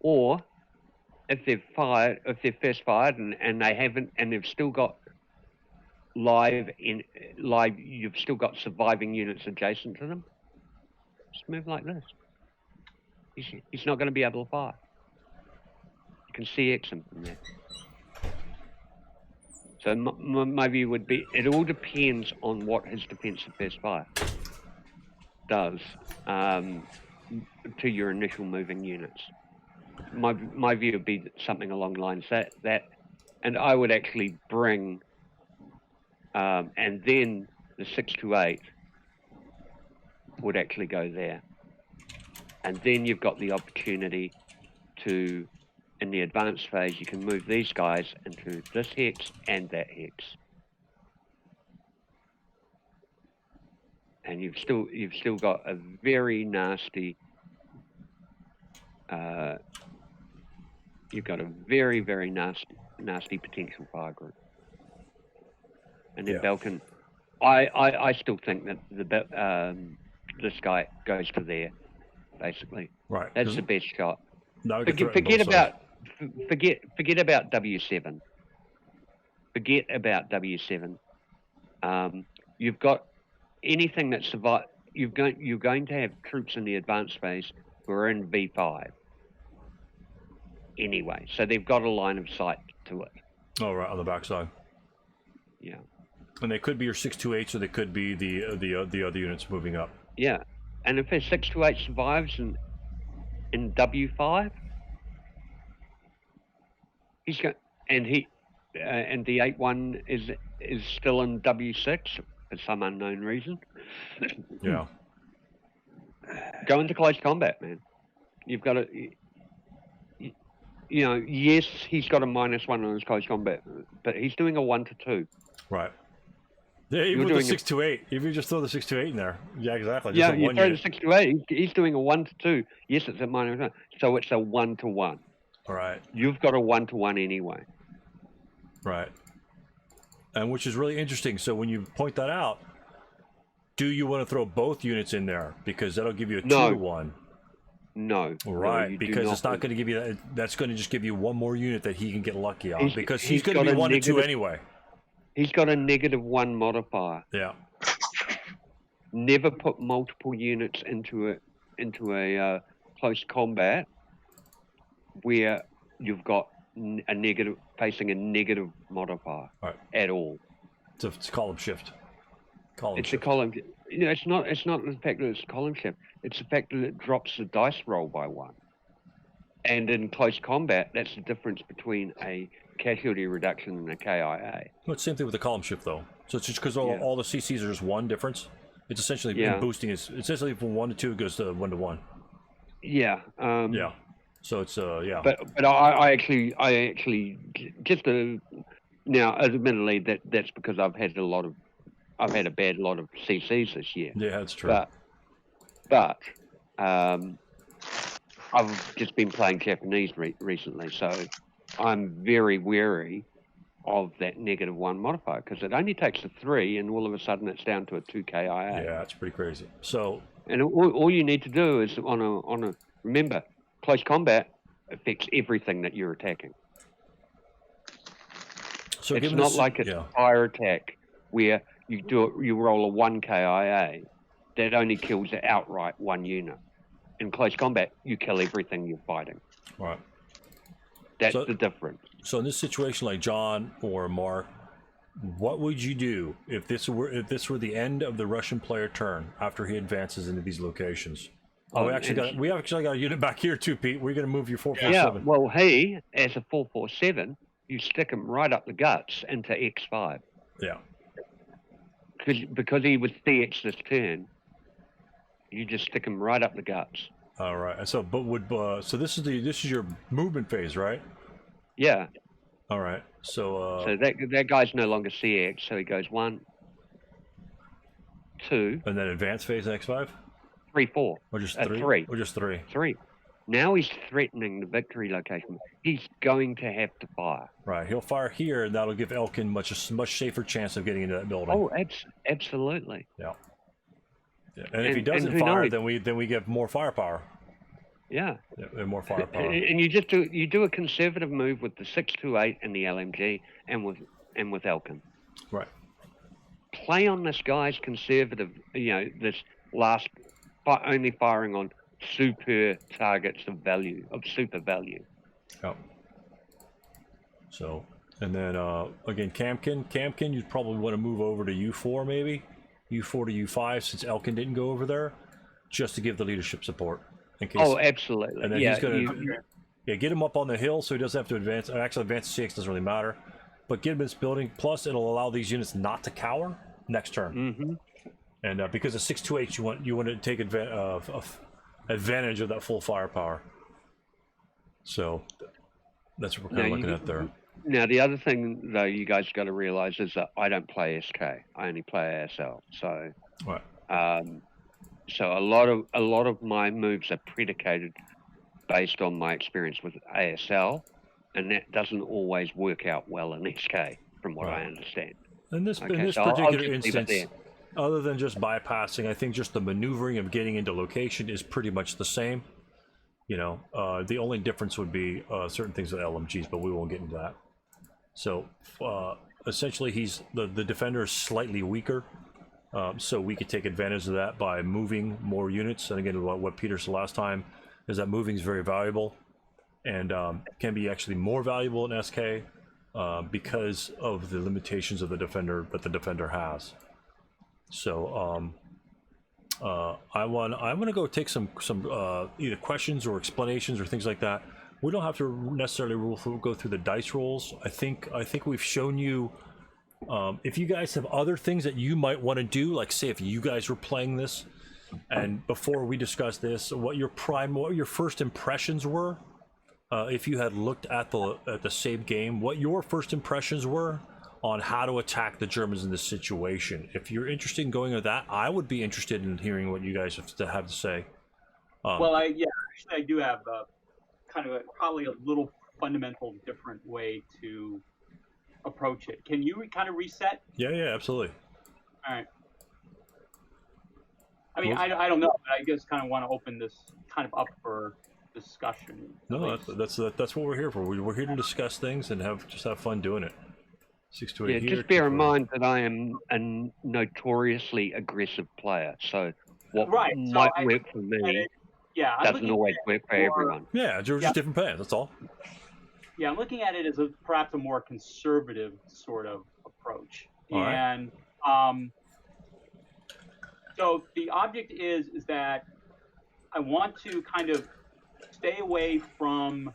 Or if they're first fired and they haven't, and they've still got you've still got surviving units adjacent to them, just move like this. He's not going to be able to fire. You can CX him from there. So my view would be, it all depends on what his defensive first fire does to your initial moving units. My view would be something along the lines that, and I would actually bring, and then the 628 would actually go there, and then you've got the opportunity to, in the advanced phase, you can move these guys into this hex and that hex, and you've still got a very nasty. You've got a very, very nasty potential fire group, and then Belkin. I still think that this guy goes to there, basically. Right. That's the best shot. No, forget about W7. Forget about W7. You've got anything that survive. You're going to have troops in the advanced phase who are in V5 anyway, so they've got a line of sight to it. Oh, right, on the backside. Yeah. And they could be your 628s, or they could be the other units moving up. Yeah, and if his 628 survives in W5, he's got, and the 81 is still in W6 for some unknown reason. Yeah. Go into close combat, man. You've got to, yes, he's got a -1 on his close combat, but he's doing a 1 to 2. Right. Yeah, even with the 628. If you just throw the 628 in there. Yeah, exactly. Yeah, you throw the 628. He's doing a 1 to 2. Yes, it's a -1, so it's a 1 to 1. All right. You've got a 1 to 1 anyway. Right. And which is really interesting. So when you point that out, do you want to throw both units in there? Because that'll give you a 2 to 1. No. Right, no, because it's not going to give you that. That's going to just give you one more unit that he can get lucky on, because he's going to be 1 to 2 anyway. He's got a -1 modifier. Yeah. Never put multiple units into a close combat where you've got a negative, facing a negative modifier at all. It's a column shift. A column. It's not the fact that it's a column shift. It's the fact that it drops the dice roll by 1. And in close combat, that's the difference between a casualty reduction and a KIA. Well, it's the same thing with the column shift, though. So it's just because all the CCs are just 1 difference. It's essentially boosting. It's essentially from 1 to 2 it goes to 1 to 1. Yeah. Yeah. So it's yeah. But I actually just now, admittedly, that's because I've had a bad lot of CCs this year. Yeah, that's true. But I've just been playing Japanese recently, so I'm very wary of that -1 modifier, because it only takes a 3, and all of a sudden it's down to a 2 KIA. Yeah, it's pretty crazy. So, and all you need to do is remember, close combat affects everything that you're attacking. So it's not like a fire attack where you roll a 1 KIA that only kills outright 1 unit. In close combat, you kill everything you're fighting. Right. That's the difference. So in this situation, like John or Mark, what would you do if this were the end of the Russian player turn after he advances into these locations? We actually got a unit back here too, Pete. We're going to move your 447. Yeah. Well, he, as a 447, you stick him right up the guts into X5. Yeah. Because he was CX this turn, you just stick him right up the guts. All right. So, so this is your movement phase, right? Yeah. All right. So that guy's no longer CX, so he goes 1, 2, and then advanced phase X5. 3, 4. Or just 3. 3? Or just 3? 3. Now he's threatening the victory location. He's going to have to fire. Right. He'll fire here, and that'll give Elkin much safer chance of getting into that building. Oh, absolutely. Yeah. And if he And doesn't who fire, knows? then we get more firepower. Yeah. And more firepower. And you do a conservative move with the 628 and the LMG and with Elkin. Right. Play on this guy's conservative. This last only firing on super targets of super value. Yep. So, and then again, Camkin, you'd probably want to move over to U4 maybe, U4 to U5 since Elkin didn't go over there, just to give the leadership support in case. Oh, absolutely. And then he's gonna get him up on the hill so he doesn't have to advance. Actually, advance CX doesn't really matter, but get him in this building. Plus, it'll allow these units not to cower next turn. Mm-hmm. And because of 628, you want to take advantage of that full firepower. So that's what we're kind of looking at there. Now, the other thing, though, you guys got to realize is that I don't play SK. I only play ASL. So, right. So a lot of my moves are predicated based on my experience with ASL, and that doesn't always work out well in SK, from what I understand. In this particular instance, other than just bypassing, I think just the maneuvering of getting into location is pretty much the same. The only difference would be certain things with LMGs, but we won't get into that. So essentially, the defender is slightly weaker, so we could take advantage of that by moving more units. And again, what Peter said last time is that moving is very valuable, and can be actually more valuable in SK because of the limitations of the defender has. So I want to go take some either questions or explanations or things like that. We don't have to necessarily go through the dice rolls. I think we've shown you. If you guys have other things that you might want to do, like say if you guys were playing this, and before we discuss this, what your first impressions were, if you had looked at the same game, what your first impressions were on how to attack the Germans in this situation. If you're interested in going with that, I would be interested in hearing what you guys have to say. Actually, I do have probably a little fundamental different way to approach it. Can you kind of reset? Yeah, absolutely. All right. I mean, I don't know, but I just kind of want to open this kind of up for discussion. No, that's what we're here for. We're here to discuss things and have fun doing it. 628 here. Just bear in mind that I am a notoriously aggressive player, so what might work for me doesn't always work for everyone. Yeah, you're just different plans. That's all. Yeah, I'm looking at it as perhaps a more conservative sort of approach. All and so the object is that I want to kind of stay away from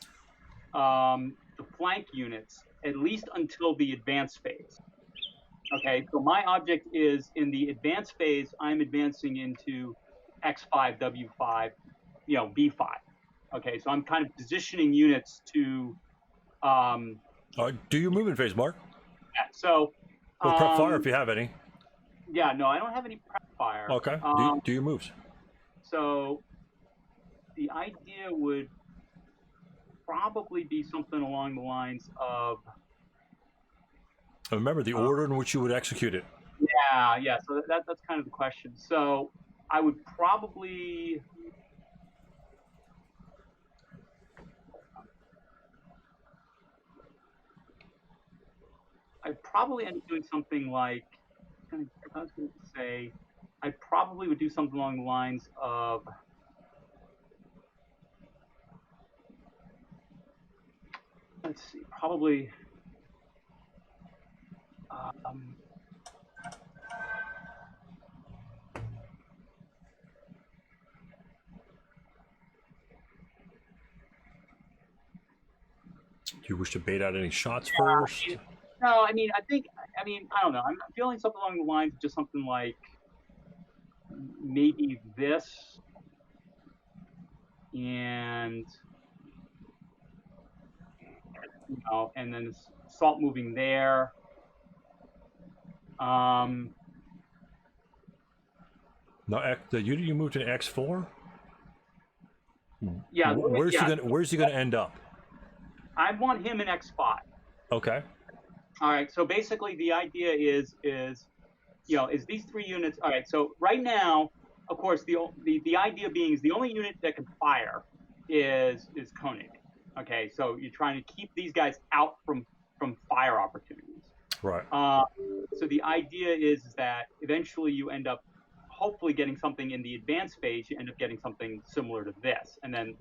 the flank units, at least until the advance phase. Okay, so my object is in the advance phase, I'm advancing into X5, W5, B5. Okay, so I'm kind of positioning units to. Do your movement phase, Mark? Yeah, so. Or prep fire if you have any. Yeah, no, I don't have any prep fire. Okay, do your moves. So the idea would probably be something along the lines of. Remember the order in which you would execute it. Yeah. So that's kind of the question. So I would probably. I'd probably end up doing something like. I was going to say, I probably would do something along the lines of. Let's see, probably. Do you wish to bait out any shots first? No, I don't know. I'm feeling something along the lines of just something like maybe this and and then salt moving there. No, you moved to X4. Yeah. Where's he gonna end up? I want him in X5. Okay. All right. So basically, the idea is these 3 units. All right. So right now, of course, the idea being is the only unit that can fire is Koenig. Okay. So you're trying to keep these guys out from fire opportunities. Right. So the idea is that eventually you end up hopefully getting something in the advanced phase. You end up getting something similar to this, and then,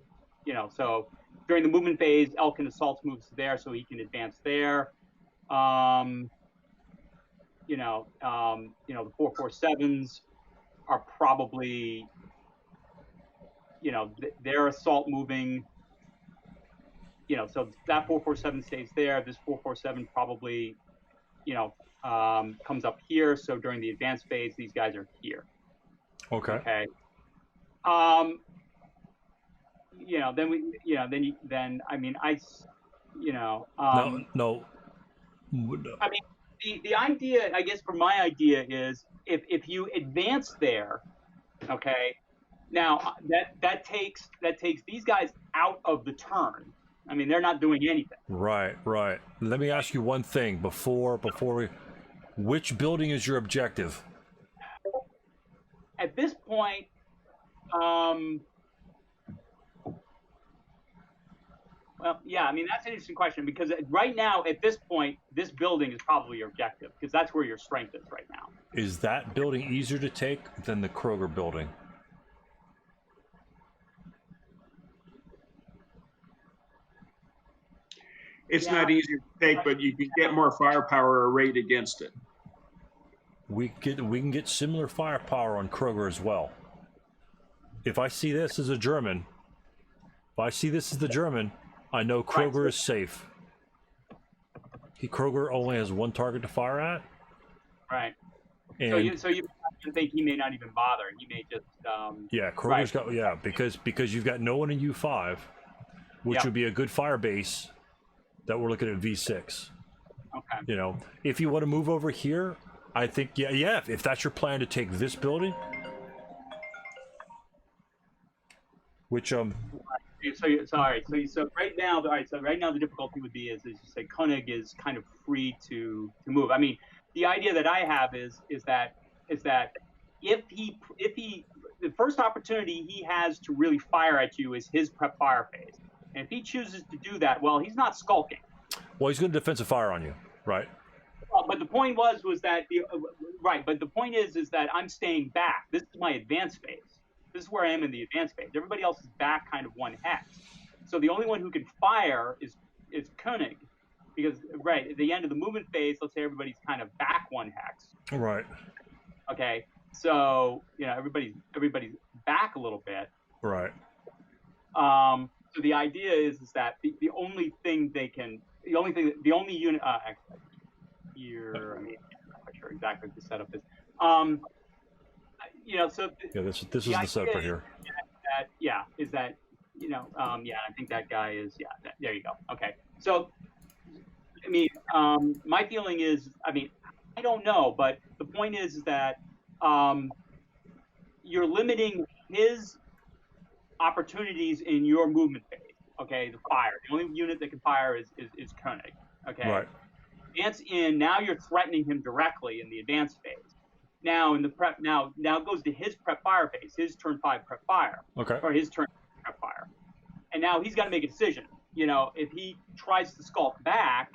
so during the movement phase, Elkin assaults moves there, so he can advance there. The 447s are probably, their assault moving. So that 447 stays there. This 447 probably, comes up here. So during the advanced phase, these guys are here. Okay. Okay. Then I mean, no. I mean, the idea, I guess, for my idea is if you advance there, okay, now that takes these guys out of the turn. I mean, they're not doing anything. Right. Let me ask you one thing before we. Which building is your objective? At this point, well, yeah, I mean, that's an interesting question, because right now, at this point, this building is probably your objective, because that's where your strength is right now. Is that building easier to take than the Kroger building? It's not easy to take, but you can get more firepower arrayed against it. We can get similar firepower on Kroger as well. If I see this as a German, I know Kroger is safe. Kroger only has 1 target to fire at. Right. And so you think he may not even bother. He may just. Yeah, Kroger's got because you've got no one in U5, which would be a good fire base. That we're looking at V6. Okay. If you want to move over here, I think if that's your plan to take this building, which So right now, the difficulty would be is you say Koenig is kind of free to move. I mean, the idea that I have is that if he the first opportunity he has to really fire at you is his prep fire phase. And if he chooses to do that, well, he's not skulking. Well, he's going to defensive fire on you, right? Well, but the point was that right. But the point is that I'm staying back. This is my advanced phase. This is where I am in the advanced phase. Everybody else is back kind of 1 hex. So the only one who can fire is Koenig, because at the end of the movement phase, let's say everybody's kind of back 1 hex. Right. Okay. So everybody's back a little bit. Right. So the idea is that the only unit here, I mean, I'm not quite sure exactly what the setup is. So this is the setup right here. I think that guy is there you go. Okay. So I mean, my feeling is, I mean, I don't know, but the point is that you're limiting his opportunities in your movement phase. Okay, the fire. The only unit that can fire is Koenig. Okay. Right. Advance in. Now you're threatening him directly in the advanced phase. Now in the prep. Now it goes to his prep fire phase. His turn 5 prep fire. Okay. Or his turn prep fire. And now he's got to make a decision. If he tries to skulk back.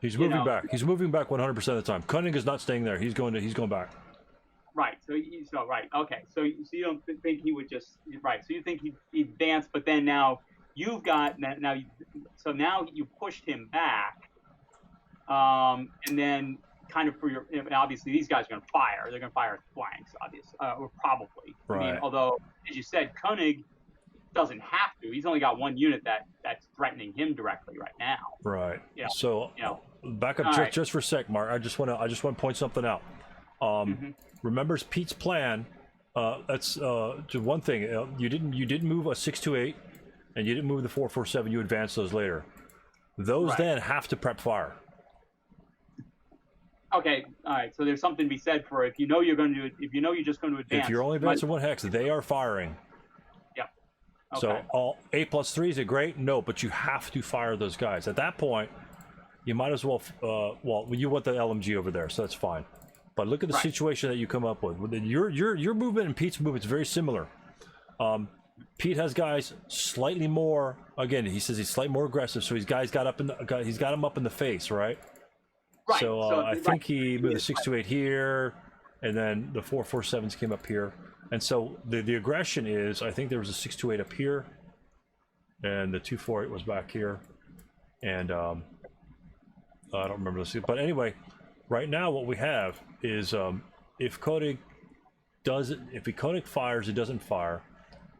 He's moving back. He's moving back 100% of the time. Koenig is not staying there. He's going back. Right. So right. Okay. So you don't think he would just right. So you think he'd advance, but then now you've got now you pushed him back, and then kind of for your obviously these guys are going to fire. They're going to fire at flanks, obviously, or probably. Right. I mean, although as you said, Koenig doesn't have to. He's only got 1 unit that's threatening him directly right now. Right. So back up just for a sec, Mark. I just want to point something out. Remembers Pete's plan. That's just one thing. You didn't move a 628, and you didn't move the 447. You advanced those later. Those then have to prep fire. Okay, all right. So there's something to be said for if you know you're going to, if you know you're just going to advance. If you're only advancing one hex, they are firing. Yep. Okay. So all 8+3 is it great? No, but you have to fire those guys. At that point, you might as well. Well, you want the LMG over there, so that's fine. But look at the Right. situation that you come up with. Your movement and Pete's movement is very similar. Pete has guys slightly more. Again, he says he's slightly more aggressive, so he's got him up in the face, right? Right. So, I right. think he moved the 628 here, and then the 447s came up here. And so the aggression is, I think there was a 628 up here, and the 248 was back here, and I don't remember this. But anyway, right now what we have is if Koenig fires, it doesn't fire.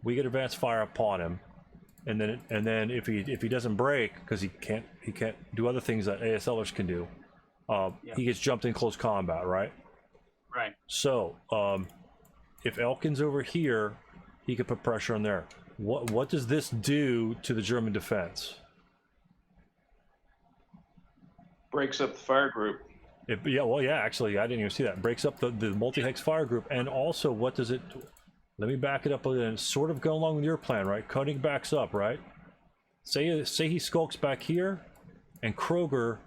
We get advanced fire upon him, and then if he doesn't break because he can't do other things that ASLers can do. He gets jumped in close combat, right? Right. So, if Elkin's over here, he could put pressure on there. What does this do to the German defense? Breaks up the fire group. Actually, I didn't even see that. Breaks up the multi-hex fire group, and also what does it? Let me back it up a little and sort of go along with your plan, right? Koenig backs up, right? Say he skulks back here, and Kroger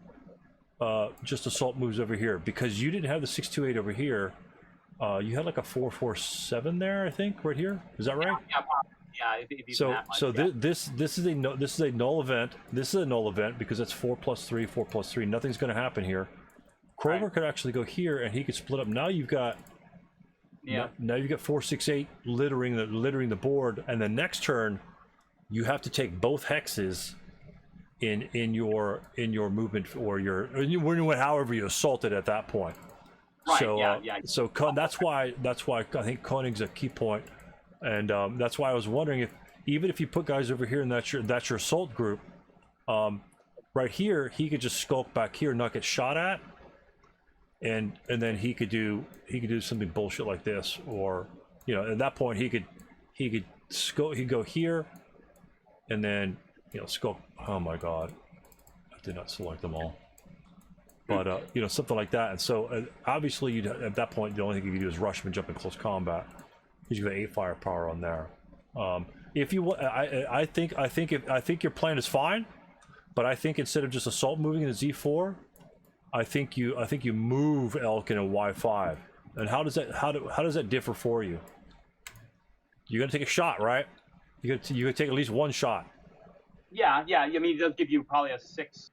just assault moves over here because you didn't have the 628 over here. You had like a 447 there, I think, right here. Is that right? Yeah. If you So that much, so yeah. this is a null event. This is a null event because it's 4+3. Nothing's going to happen here. Kroger Right. could actually go here and he could split up. Now you've got Yeah. now you've got 468 littering the board, and the next turn you have to take both hexes in your movement or however you assault it at that point. Right, So yeah. that's why I think Koenig's a key point, and that's why I was wondering if even if you put guys over here and that's your assault group, right here he could just skulk back here and not get shot at, and then he could do something bullshit like this, or at that point he could go here, and then skulk. Oh my god, I did not select them all. But something like that, and so obviously at that point the only thing you can do is rush him and jump in close combat. Because you got 8 firepower on there. If you want, I think your plan is fine, but I think instead of just assault moving in a Z4, I think you move Elkin and Y5. And how does that differ for you? You're gonna take a shot, right? You're gonna take at least one shot. Yeah. I mean, it does give you probably a 6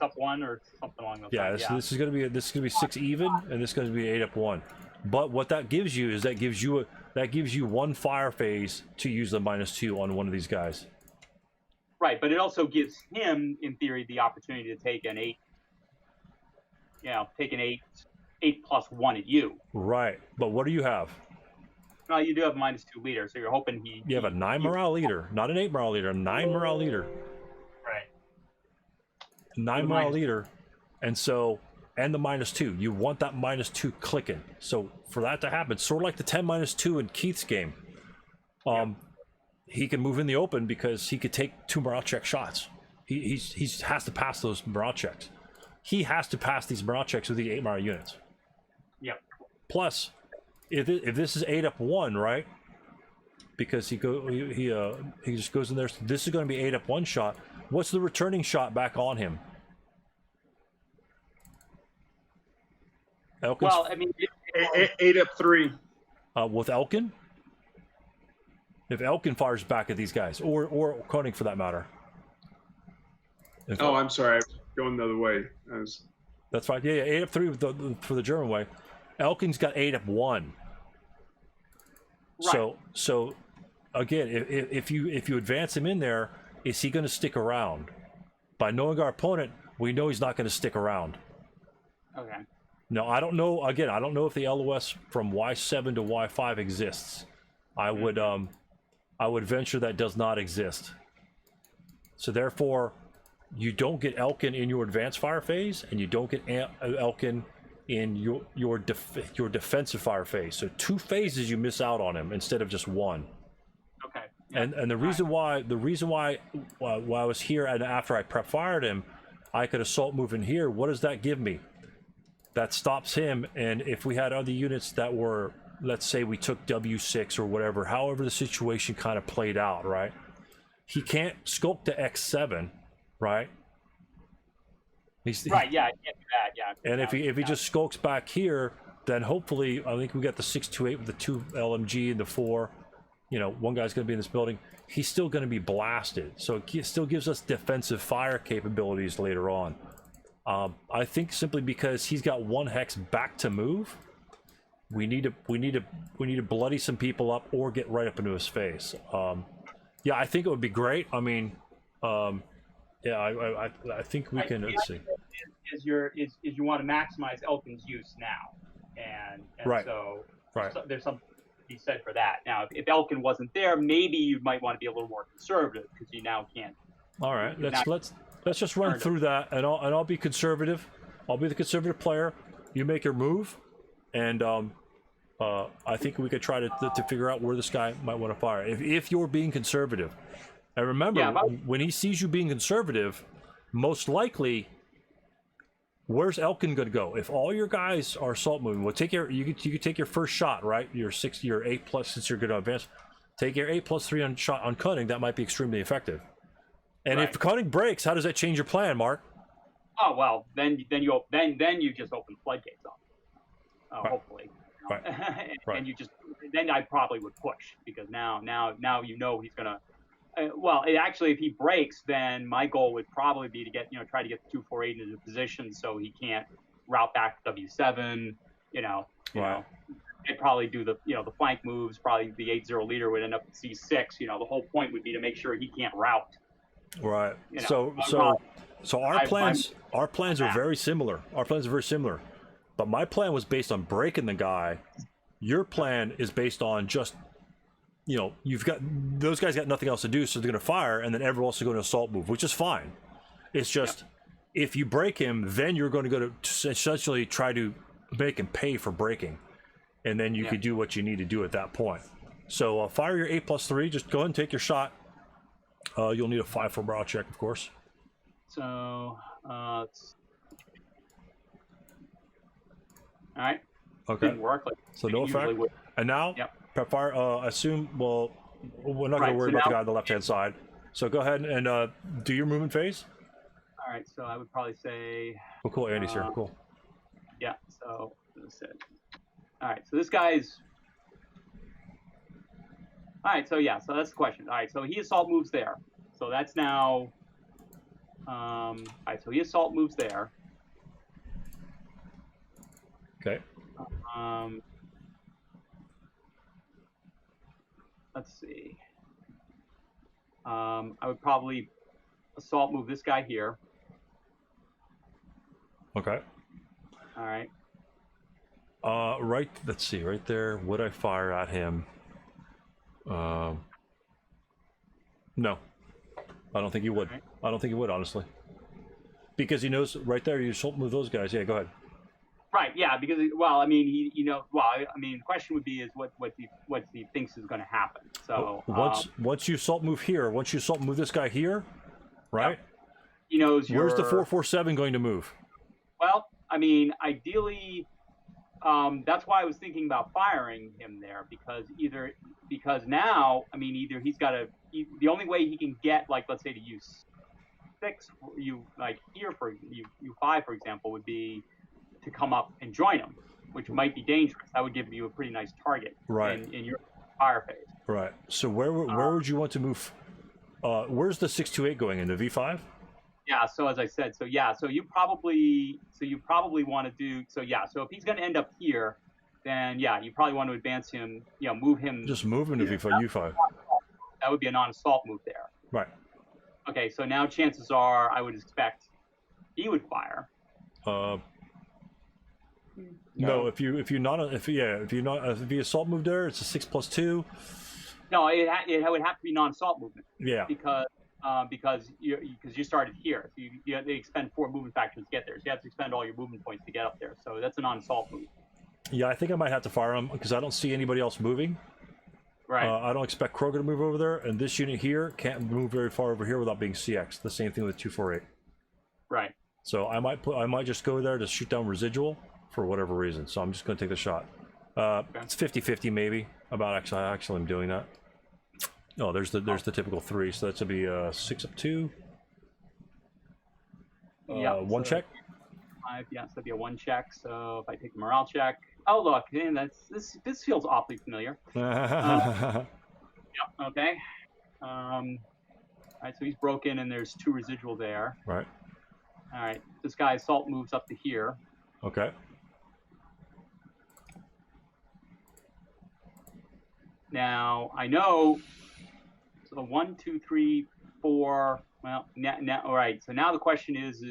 up 1 or something along those lines. This is gonna be 6 even, and this is gonna be 8 up 1. But what that gives you is that gives you one fire phase to use the -2 on one of these guys. Right, but it also gives him, in theory, the opportunity to take an 8. Take an 8+1 at you. Right, but what do you have? Well, you do have -2 leader, so you're hoping You have a 9 morale leader, not an 8 morale leader, a 9 morale leader. Right. 9 morale leader, and the -2. You want that -2 clicking. So for that to happen, sort of like the 10-2 in Keith's game, he can move in the open because he could take 2 morale check shots. He has to pass those morale checks. He has to pass these morale checks with the 8 morale units. Yep. Plus, if this is 8 up 1, right? Because he just goes in there. So this is going to be 8 up 1 shot. What's the returning shot back on him? Elkin's, Well, I mean, 8 up 3. with Elkin, if Elkin fires back at these guys, or Koenig for that matter. Oh, I'm sorry. I was going the other way. That's right. Yeah, 8 up 3 for the German way. Elkin's got 8 up 1. Right. So again, if you advance him in there, is he going to stick around? By knowing our opponent, we know he's not going to stick around. okay. No, I don't know. Again, I don't know if the LOS from Y7 to Y5 exists. I would venture that does not exist. So therefore, you don't get Elkin in your advanced fire phase, and you don't get Elkin in your defensive fire phase. So 2 phases you miss out on him instead of just 1. Okay. Yeah. And the reason why while I was here and after I prep fired him, I could assault move in here. What does that give me? that stops him. And if we had other units that were, let's say we took W6 or whatever, however the situation kind of played out, right? He can't skulk to X7, right? Right, yeah, I can't do that, yeah. And if he just skulks back here, then hopefully, I think we got the 628 with the 2 LMG and the 4. You know, one guy's going to be in this building. He's still going to be blasted. So it still gives us defensive fire capabilities later on. I think simply because he's got 1 hex back to move, we need to bloody some people up or get right up into his face. Yeah, I think it would be great. I mean, yeah, I think we can. Let's see. Is you want to maximize Elkin's use now, and right. So right. There's something to be said for that. Now, if Elkin wasn't there, maybe you might want to be a little more conservative because you now can't. All right, let's just run through that, and I'll be conservative. I'll be the conservative player. You make your move, and I think we could try to figure out where this guy might want to fire if you're being conservative. And remember, when he sees you being conservative, most likely, where's Elkin going to go? If all your guys are assault moving, well, you could take your first shot, right? Your 8+, since you're going to advance. Take your 8+3 on shot on cunning. That might be extremely effective. And if cunning breaks, how does that change your plan, Mark? Oh well, then you just open the floodgates up. Hopefully. Right. And you just then I probably would push because now you know he's gonna. Well, actually, if he breaks, then my goal would probably be to try to get the 248 into position so he can't route back to W7. You know. I'd probably do the flank moves. Probably the 8-0 leader would end up at C6. You know, the whole point would be to make sure he can't route. Right. So our plans are very similar. Our plans are very similar. But my plan was based on breaking the guy. Your plan is based on just, you've got those guys got nothing else to do, so they're going to fire, and then everyone else is going to assault move, which is fine. It's just if you break him, then you're going to go to essentially try to make him pay for breaking, and then you could do what you need to do at that point. So fire your 8+3. Just go ahead and take your shot. You'll need a 5 for morale check, of course. So all right. Okay. Didn't work. So no effect. And now, prep fire. Assume. Well, we're not going to worry about the guy on the left-hand side. So go ahead and do your movement phase. All right. So I would probably say. Oh, cool. Andy's here. Cool. Yeah. So that's it. All right. So this guy's. All right. So so that's the question. All right. So he assault moves there. So that's now. All right. So he assault moves there. Okay. Let's see. I would probably assault move this guy here. Okay. All right. Right. Let's see. Right there. Would I fire at him? No. I don't think you would. Right. I don't think you would, honestly. Because he knows right there. You assault move those guys. Yeah. Go ahead. Right, yeah, because the question would be is what he thinks is going to happen. So once you assault move here, once you assault move this guy here, right? Yep. He knows where's the 447 going to move? Well, I mean, ideally, that's why I was thinking about firing him there because now, I mean, either he's got the only way he can get let's say to use 6, here for U5 for example would be to come up and join him, which might be dangerous. That would give you a pretty nice target in your fire phase. Right. So where would you want to move? Where's the 628 going in the V5? Yeah. So as I said, so you probably want to do so. Yeah. So if he's going to end up here, then you probably want to advance him. Move him. Just move him to U5. That would be a non-assault move there. Right. Okay. So now chances are, I would expect he would fire. No, if you assault move there, it's a 6+2. No, it would have to be non-assault movement. Yeah. Because you started here, so they expend 4 movement factors to get there. So you have to expend all your movement points to get up there. So that's a non-assault move. Yeah, I think I might have to fire him because I don't see anybody else moving. Right. I don't expect Kroger to move over there, and this unit here can't move very far over here without being CX. The same thing with 248. Right. So I might just go there to shoot down residual. for whatever reason. So I'm just going to take the shot. It's 50-50 maybe about actually I'm doing that. Oh, there's the typical 3, so that's to be 6 up 2. One check. 5, yeah, so that'd be a 1 check. So if I take the morale check, oh look, man, this feels awfully familiar. Yeah, okay. All right, so he's broken, and there's 2 residual there. Right. All right, this guy assault moves up to here. Okay. Now I know. So 1, 2, 3, 4. Well, now all right. So now the question is.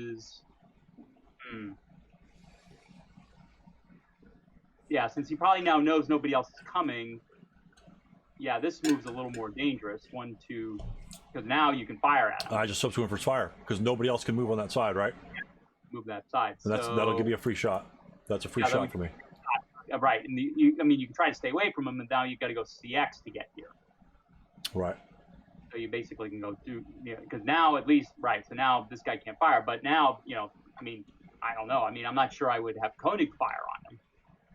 Yeah, since he probably now knows nobody else is coming. Yeah, this move's a little more dangerous. 1, 2, because now you can fire at him. I just substitute for his fire because nobody else can move on that side, right? Move that side. And that'll give you a free shot. That's a free shot for me. Right, and you can try to stay away from him, and now you've got to go CX to get here. Right. So you basically can go do, because now at least, right, so now this guy can't fire, but now, I don't know. I'm not sure I would have Koenig fire on him,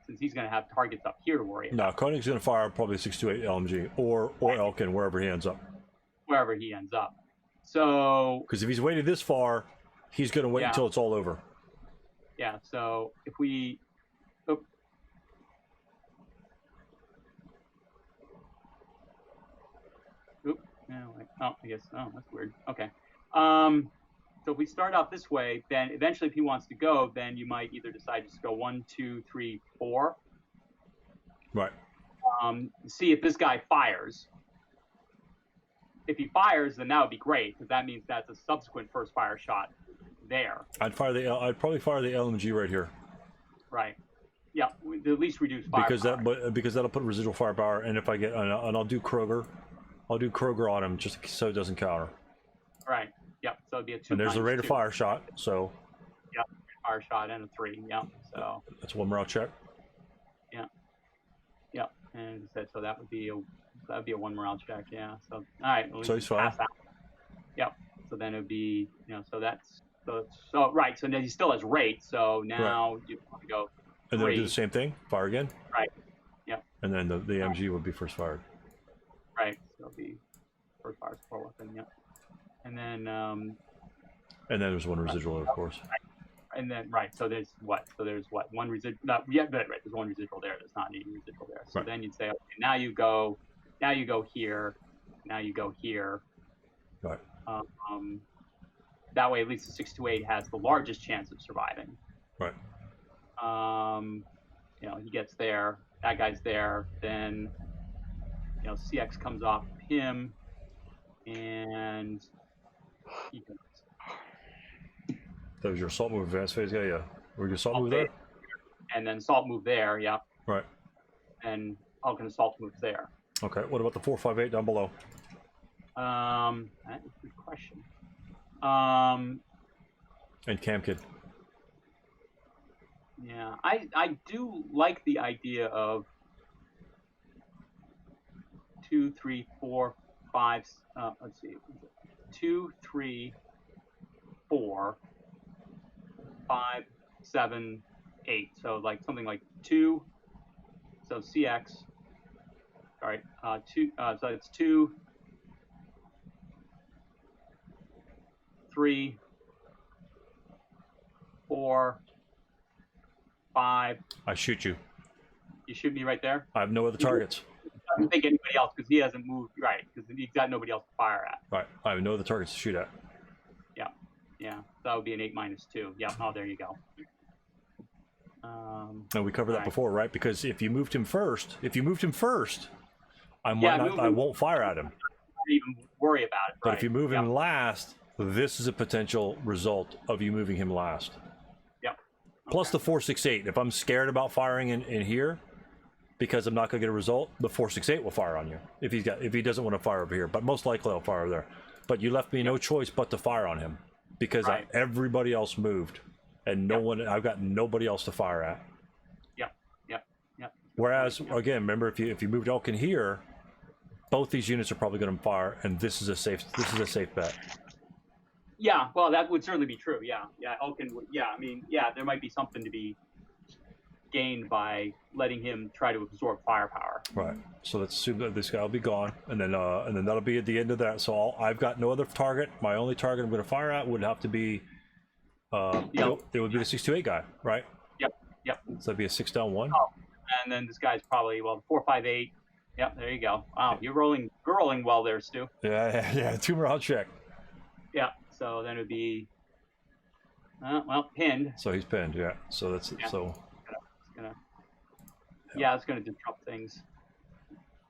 since he's going to have targets up here to worry about. No, Koenig's going to fire probably 628 LMG, or Elkin, wherever he ends up. Wherever he ends up. So... Because if he's waited this far, he's going to wait until it's all over. Yeah, so if we... I guess. Oh, that's weird. Okay. So if we start out this way, then eventually, if he wants to go, then you might either decide just to go 1, 2, 3, 4. Right. See if this guy fires. If he fires, then that would be great because that means that's a subsequent first fire shot there. I'd probably fire the LMG right here. Right. Yeah. At least reduce firepower. Because that'll put residual firepower, and if I get and I'll do Kroger. I'll do Kroger on him just so it doesn't counter. Right. Yep. So it'd be a 2. And there's a rate of fire shot. So. Yep. Fire shot and a 3. Yep. So. That's 1 morale check. Yeah. Yep. And so that would be a 1 morale check. Yeah. So all right. So he's fine. Yep. So then it would be so right. So now he still has rate. So now you want to go. And then do the same thing. Fire again. Right. Yep. And then the MG would be first fired. Right, so it'll be first fire support weapon, yep. And then there's 1 residual, of course. Right. And then so there's what? 1 residual? No, yeah, right. There's 1 residual there. There's not any residual there. So then you'd say, okay, now you go here, now you go here. Right. That way, at least the 628 has the largest chance of surviving. Right. He gets there. That guy's there. Then. CX comes off him, and he goes. That was your assault move advanced phase guy, yeah. Were your assault move there? And then assault move there, yeah. Right. And Elkin assault moves there. Okay, what about the 458 down below? That is a good question. And Cam Kid. Yeah, I do like the idea of 2, 3, 4, 5. Let's see. 2, 3, 4, 5, 7, 8. So like something like 2. So CX. All right. 2. So it's 2, 3, 4, 5. I shoot you. You shoot me right there? I have no other targets. I don't think anybody else because he hasn't moved, right, because he's got nobody else to fire at. Right. I have no other targets to shoot at. Yeah. Yeah. That would be an 8 - 2. Yeah. Oh, there you go. And we covered that before, right? Because if you moved him first, I won't fire at him. Not even worry about it. But right. if you move him last, this is a potential result of you moving him last. Yep. Plus the 468. If I'm scared about firing in here, because I'm not going to get a result, the 468 will fire on you if he doesn't want to fire over here. But most likely I'll fire over there. But you left me no choice but to fire on him because everybody else moved, and I've got nobody else to fire at. Yep. Whereas again, remember if you moved Elkin here, both these units are probably going to fire, and this is a safe bet. Yeah, well, that would certainly be true. Yeah, Elkin would. Yeah, I mean, yeah, there might be something to be gained by letting him try to absorb firepower. Right. So let's assume that this guy will be gone, and then that'll be at the end of that. So I've got no other target. My only target I'm going to fire at would have to be, it would be the 628 guy, right? Yep. So that'd be a 6-down-1. Oh, and then this guy's probably 458. Yep, there you go. Wow, you're rolling well there, Stu. Yeah. 2 morale check. Yeah. So then it would be, pinned. So he's pinned. Yeah. So that's so. It's gonna disrupt things.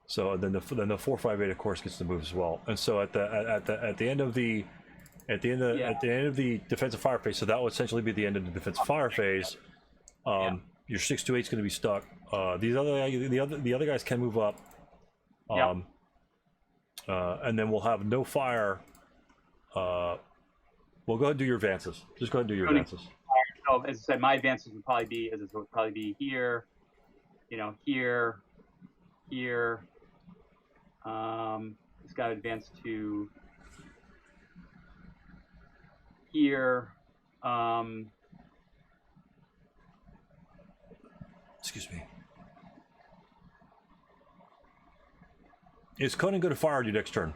So then the 458 of course gets to move as well. And so at the end of the defensive fire phase, so that would essentially be the end of the defensive fire phase. Your 628 is going to be stuck. The other guys can move up. And then we'll have no fire. We'll go ahead and do your advances. Just go ahead and do your advances. So as I said, my advances would probably be here, here. This guy would advance to here. Excuse me. Is Conan going to fire on your next turn?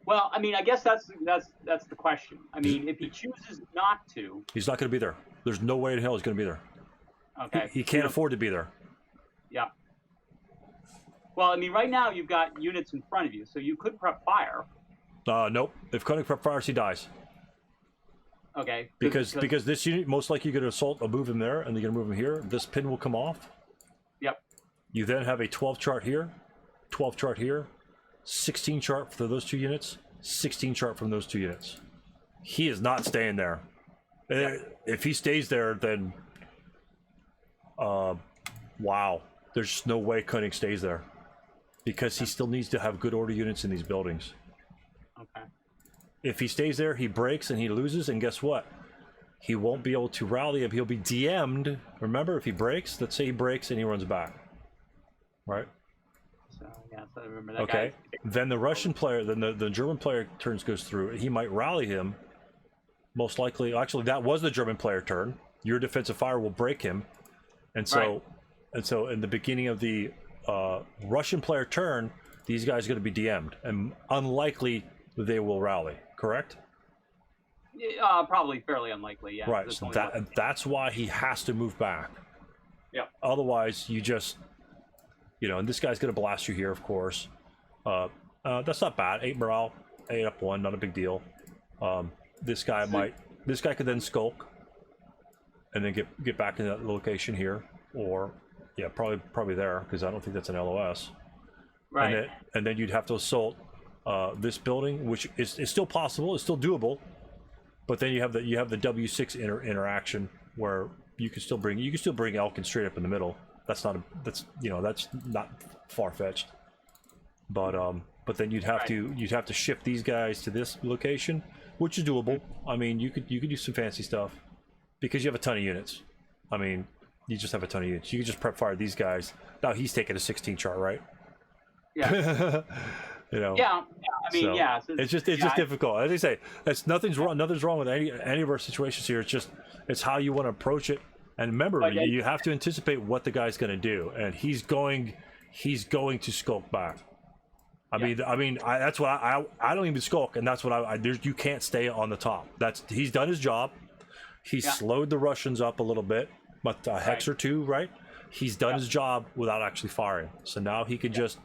Well, I mean, I guess that's the question. I mean, if he chooses not to, he's not going to be there. There's no way in hell he's going to be there. Okay. He can't afford to be there. Yeah. Well, I mean, right now you've got units in front of you, so you could prep fire. Nope. If Conan prep fires, he dies. Okay. Because this unit most likely you're going to assault a move him there, and you're going to move him here. This pin will come off. Yep. You then have a 12 chart here, 12 chart here, 16 chart for those 2 units, 16 chart from those 2 units. He is not staying there. Yep. If he stays there, then wow, there's just no way Cunning stays there, because he still needs to have good order units in these buildings. Okay. If he stays there, he breaks and he loses, and guess what? He won't be able to rally him. He'll be DM'd. Remember, if he breaks, let's say he breaks and he runs back. Right? So I remember that okay. guy. Then the Russian player, then the German player turns goes through. He might rally him. Most likely, actually, that was the German player turn. Your defensive fire will break him, and so in the beginning of the Russian player turn, these guys are going to be DM'd, and unlikely they will rally. Correct? Probably fairly unlikely. Yeah. Right. So that's why he has to move back. Yeah. Otherwise, you just, and this guy's going to blast you here, of course. That's not bad. 8 morale, 8 up 1, not a big deal. This guy could then skulk, and then get back in that location here, or probably there, because I don't think that's an LOS. Right. And then you'd have to assault this building, which is still possible, it's still doable, but then you have the W6 interaction where you can still bring Elkin straight up in the middle. That's not far-fetched, but then you'd have to shift these guys to this location, which is doable. I mean, you could do some fancy stuff because you have a ton of units. I mean, you just have a ton of units. You could just prep fire these guys. Now he's taking a 16 chart, right? Yeah. Yeah. I mean, so it's just difficult. As I say, nothing's wrong with any of our situations here. It's how you want to approach it. And remember, you have to anticipate what the guy's going to do, and he's going to skulk back. I mean, that's what I don't even skulk, and that's what you can't stay on the top. He's done his job. He's slowed the Russians up a little bit, but a hex or 2, right? He's done his job without actually firing. So now he can just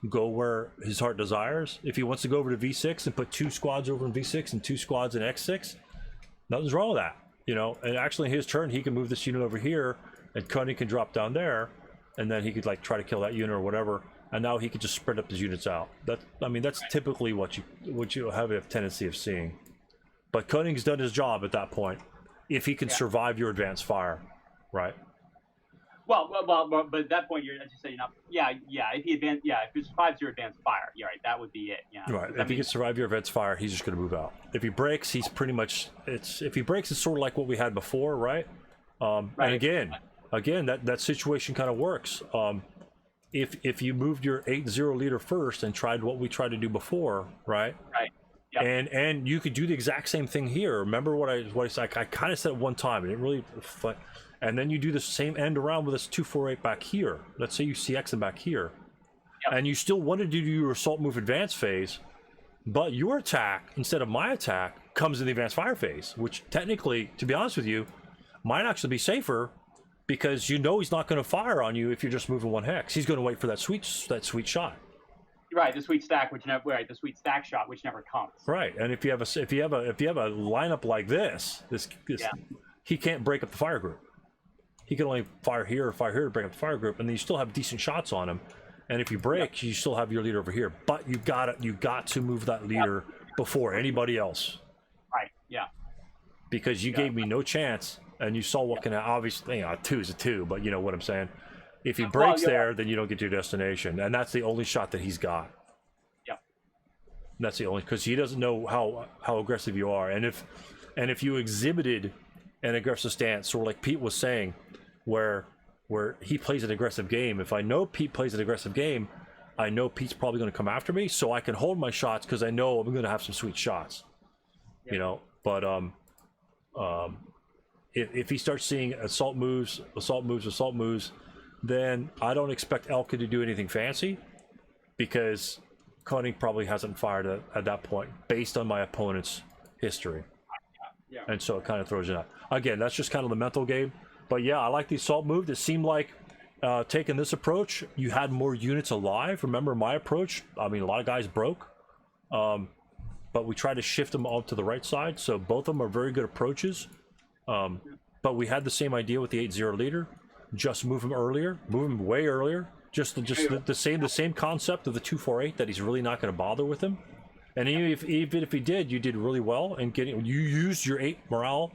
go where his heart desires. If he wants to go over to V6 and put 2 squads over in V6 and 2 squads in X6, nothing's wrong with that. And actually in his turn, he can move this unit over here, and Cunning can drop down there, and then he could try to kill that unit or whatever, and now he could just spread up his units out. That's typically what you have a tendency of seeing. But Cunning's done his job at that point, if he can survive your advanced fire, right? Well, but at that point, as you say, if he survives your advanced fire, right, that would be it. Yeah. Right. If he can survive your advanced fire, he's just going to move out. If he breaks, he's pretty much. If he breaks, it's sort of like what we had before, right? And again, that situation kind of works. If you moved your 8-0 leader first and tried what we tried to do before, right? Right. Yep. And you could do the exact same thing here. Remember what I said? I kind of said it one time. It didn't really, and then you do the same end around with this 248 back here. Let's say you CX them back here, and you still wanted to do your assault move advance phase, but your attack instead of my attack comes in the advanced fire phase, which technically, to be honest with you, might actually be safer because you know he's not going to fire on you if you're just moving one hex. He's going to wait for that sweet shot. Right, the sweet stack, the sweet stack shot, which never comes. Right, and if you have a lineup like this, he can't break up the fire group. He can only fire here to break up the fire group, and then you still have decent shots on him. And if you break, you still have your leader over here. But you got to move that leader before anybody else. Right. Yeah. Because you gave me no chance, and you saw what can obviously a 2 is a 2, but you know what I'm saying. If he breaks there, then you don't get to your destination, and that's the only shot that he's got. Yeah. That's the only, because he doesn't know how aggressive you are, and if you exhibited an aggressive stance, sort of like Pete was saying, where he plays an aggressive game. If I know Pete plays an aggressive game, I know Pete's probably going to come after me, so I can hold my shots because I know I'm going to have some sweet shots. Yeah. You know, but if he starts seeing assault moves, then I don't expect Elkin to do anything fancy, because Koenig probably hasn't fired at that point based on my opponent's history. Yeah. And so it kind of throws you out. Again, that's just kind of the mental game. But yeah, I like the assault move. It seemed like taking this approach, you had more units alive. Remember my approach? I mean, a lot of guys broke. But we tried to shift them all to the right side. So both of them are very good approaches. But we had the same idea with the 8-0 leader. Just move him earlier, move him way earlier. Just the same concept of the 248, that he's really not going to bother with him. And even if he did, you did really well in getting. You used your 8 morale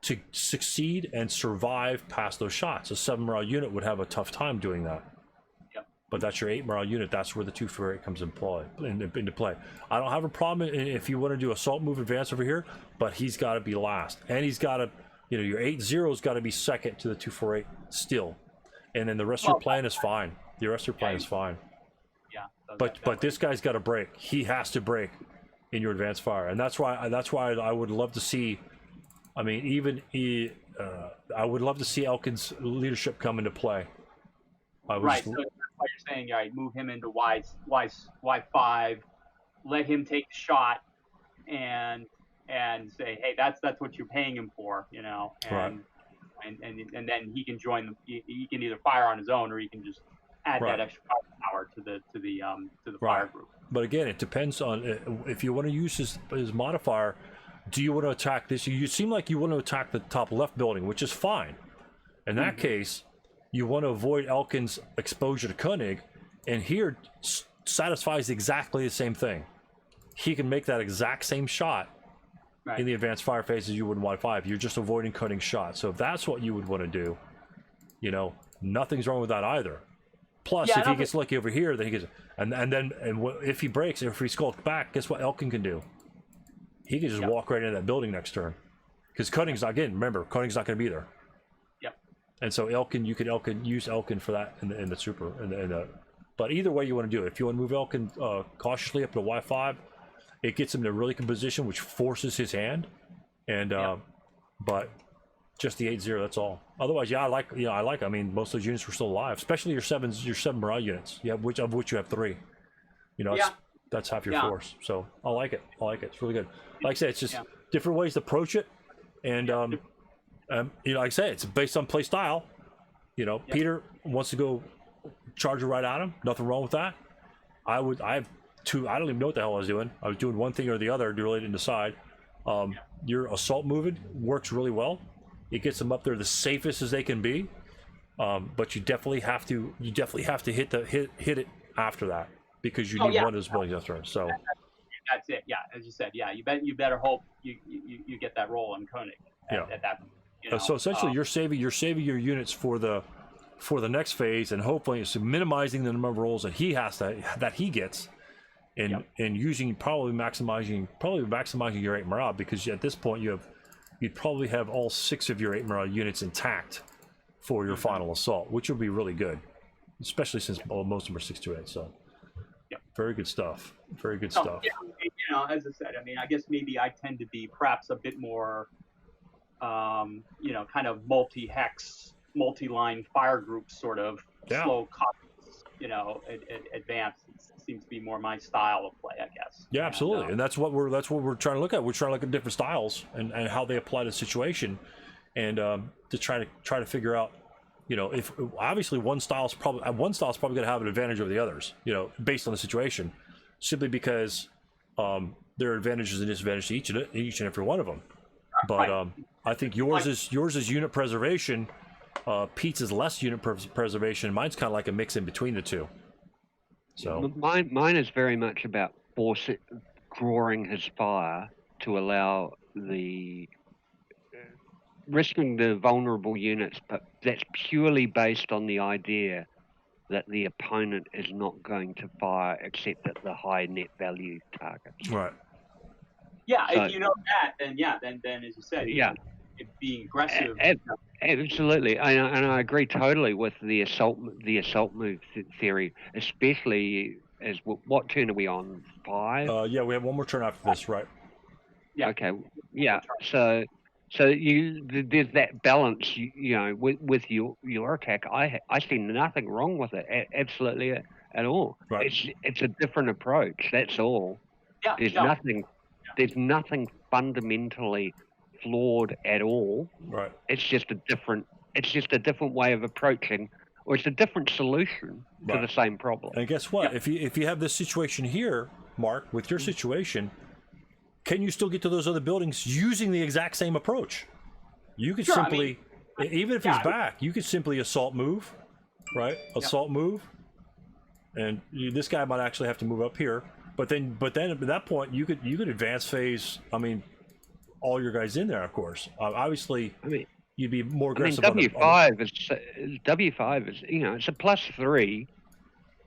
to succeed and survive past those shots. A 7 morale unit would have a tough time doing that. Yep. But that's your 8 morale unit. That's where the 248 comes into play. I don't have a problem if you want to do assault move advance over here, but he's got to be last, and he's got to. You know, your 8-0's got to be second to the 248 still, and then the rest of your plan is fine. The rest of your plan is fine. Yeah. But this guy's got to break. He has to break in your advanced fire, and that's why I would love to see. I mean, I would love to see Elkin's leadership come into play. Right. So that's why you're saying, right, move him into Y5, let him take the shot, and say, hey, that's what you're paying him for, you know, and then he can join he can either fire on his own, or he can just add that extra power to the fire group. But again, it depends on if you want to use his modifier. Do you want to attack this? You seem like you want to attack the top left building, which is fine. In that case, you want to avoid Elkin's exposure to Koenig, and here satisfies exactly the same thing. He can make that exact same shot in the advanced fire phase as you would in Y5. You're just avoiding Koenig's shot. So if that's what you would want to do, you know, nothing's wrong with that either. Plus, if he gets lucky over here, then he gets, and if he breaks, if he skulks back, guess what Elkin can do? He can just walk right into that building next turn, because Koenig's not getting. Remember, Koenig's not going to be there. Yep. And so you could use Elkin for that in the super. But either way you want to do it. If you want to move Elkin cautiously up to Y5, it gets him in a really good position, which forces his hand. And but just the 8-0, that's all. Otherwise, I like. I mean, most of those units were still alive, especially your 7 morale units. Of which you have 3. You know, that's half your force. So I like it. It's really good. Like I said, it's just different ways to approach it, and you know, like I said, it's based on play style. You know, Peter wants to go charge right at him. Nothing wrong with that. I have 2. I don't even know what the hell I was doing. I was doing one thing or the other. I really didn't decide. Your assault movement works really well. It gets them up there the safest as they can be. But you definitely have to hit it after that, because you need one of those buildings after. So that's it. Yeah, as you said. Yeah, you better hope you get that roll on Koenig at that. You know, so essentially, you're saving your units for the next phase, and hopefully it's minimizing the number of rolls that he gets, and probably maximizing your 8 morale, because at this point you'd probably have all 6 of your 8 morale units intact for your final assault, which would be really good, especially since most of them are 6 to 8. So very good stuff. Very good stuff. Yeah, as I said, I mean, I guess maybe I tend to be perhaps a bit more, kind of multi-hex, multi-line fire group sort of slow copies, advanced. It seems to be more my style of play, I guess. Yeah, absolutely, and that's what we're trying to look at. We're trying to look at different styles and how they apply to the situation, and to try to figure out, if obviously one style's probably going to have an advantage over the others, based on the situation, simply because there are advantages and disadvantages to each and every one of them. But I think yours is unit preservation. Pete's is less unit preservation. Mine's kind of like a mix in between the two. So mine is very much about drawing his fire to allow the risking the vulnerable units, but that's purely based on the idea that the opponent is not going to fire except at the high net value targets. Right. Yeah, so, if you know that, then as you said, being aggressive. Absolutely, and I agree totally with the assault move theory, especially as what turn are we on? 5? Yeah, we have one more turn after this, right? Yeah. Okay. Yeah. So there's that balance, with your attack. I see nothing wrong with it, absolutely at all. Right. It's a different approach. That's all. Yeah. There's nothing fundamentally flawed at all. Right. It's just a different way of approaching, or it's a different solution to the same problem. And guess what? Yeah. If you have this situation here, Mark, with your situation, can you still get to those other buildings using the exact same approach? You could simply, even if he's back, you could simply assault move, right? Assault move, and this guy might actually have to move up here. But then at that point, you could advance phase. I mean, all your guys in there, of course. Obviously, you'd be more aggressive. W5 is it's a +3.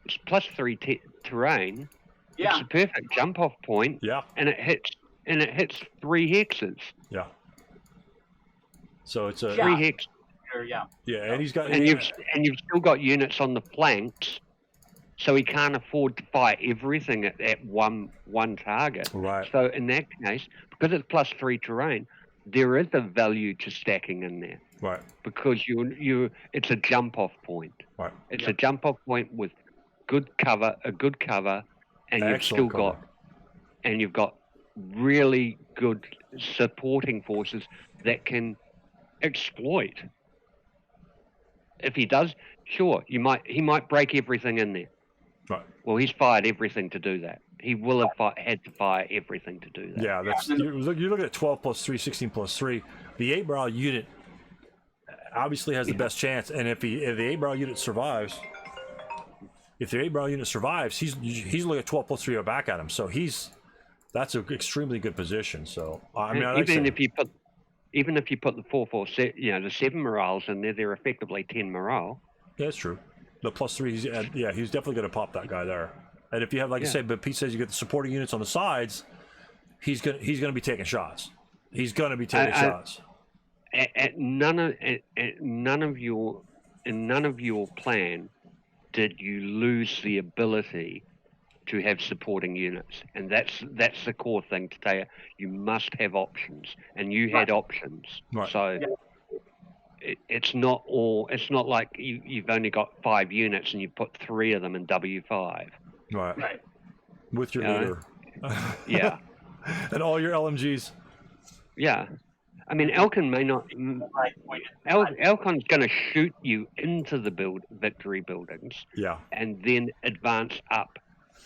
It's +3 terrain. Yeah. It's a perfect jump off point. Yeah. And it hits 3 hexes. Yeah. So it's a 3 hexes. Yeah. Yeah, and he's got you've still got units on the flanks. So he can't afford to fire everything at one target. Right. So in that case, because it's +3 terrain, there is a value to stacking in there. Right. Because it's a jump off point. Right. It's a jump off point with a good cover, and you've got really good supporting forces that can exploit. If he does, sure, he might break everything in there. Right. Well, he's fired everything to do that. He will have had to fire everything to do that. Yeah, you're looking at 12 + 3, 16 + 3. The 8 barrel unit obviously has the best chance, and if the 8 barrel unit survives, he's looking at 12 + 3 back at him. So that's an extremely good position. So even if you put the 4-4, the 7 morales in there, they're effectively 10 morale. Yeah, that's true. The +3, he's definitely going to pop that guy there. And if you have, like I said, but Pete says you get the supporting units on the sides, he's going to be taking shots. He's going to be taking shots. None of your plan did you lose the ability to have supporting units, and that's the core thing to tell you. You must have options, and you had options. Right. So. It's not like you've only got 5 units and you put 3 of them in W5. Right. With your leader. Yeah. And all your LMGs. Yeah. I mean, Elkin may not. Elkin's going to shoot you into the victory buildings. Yeah. And then advance up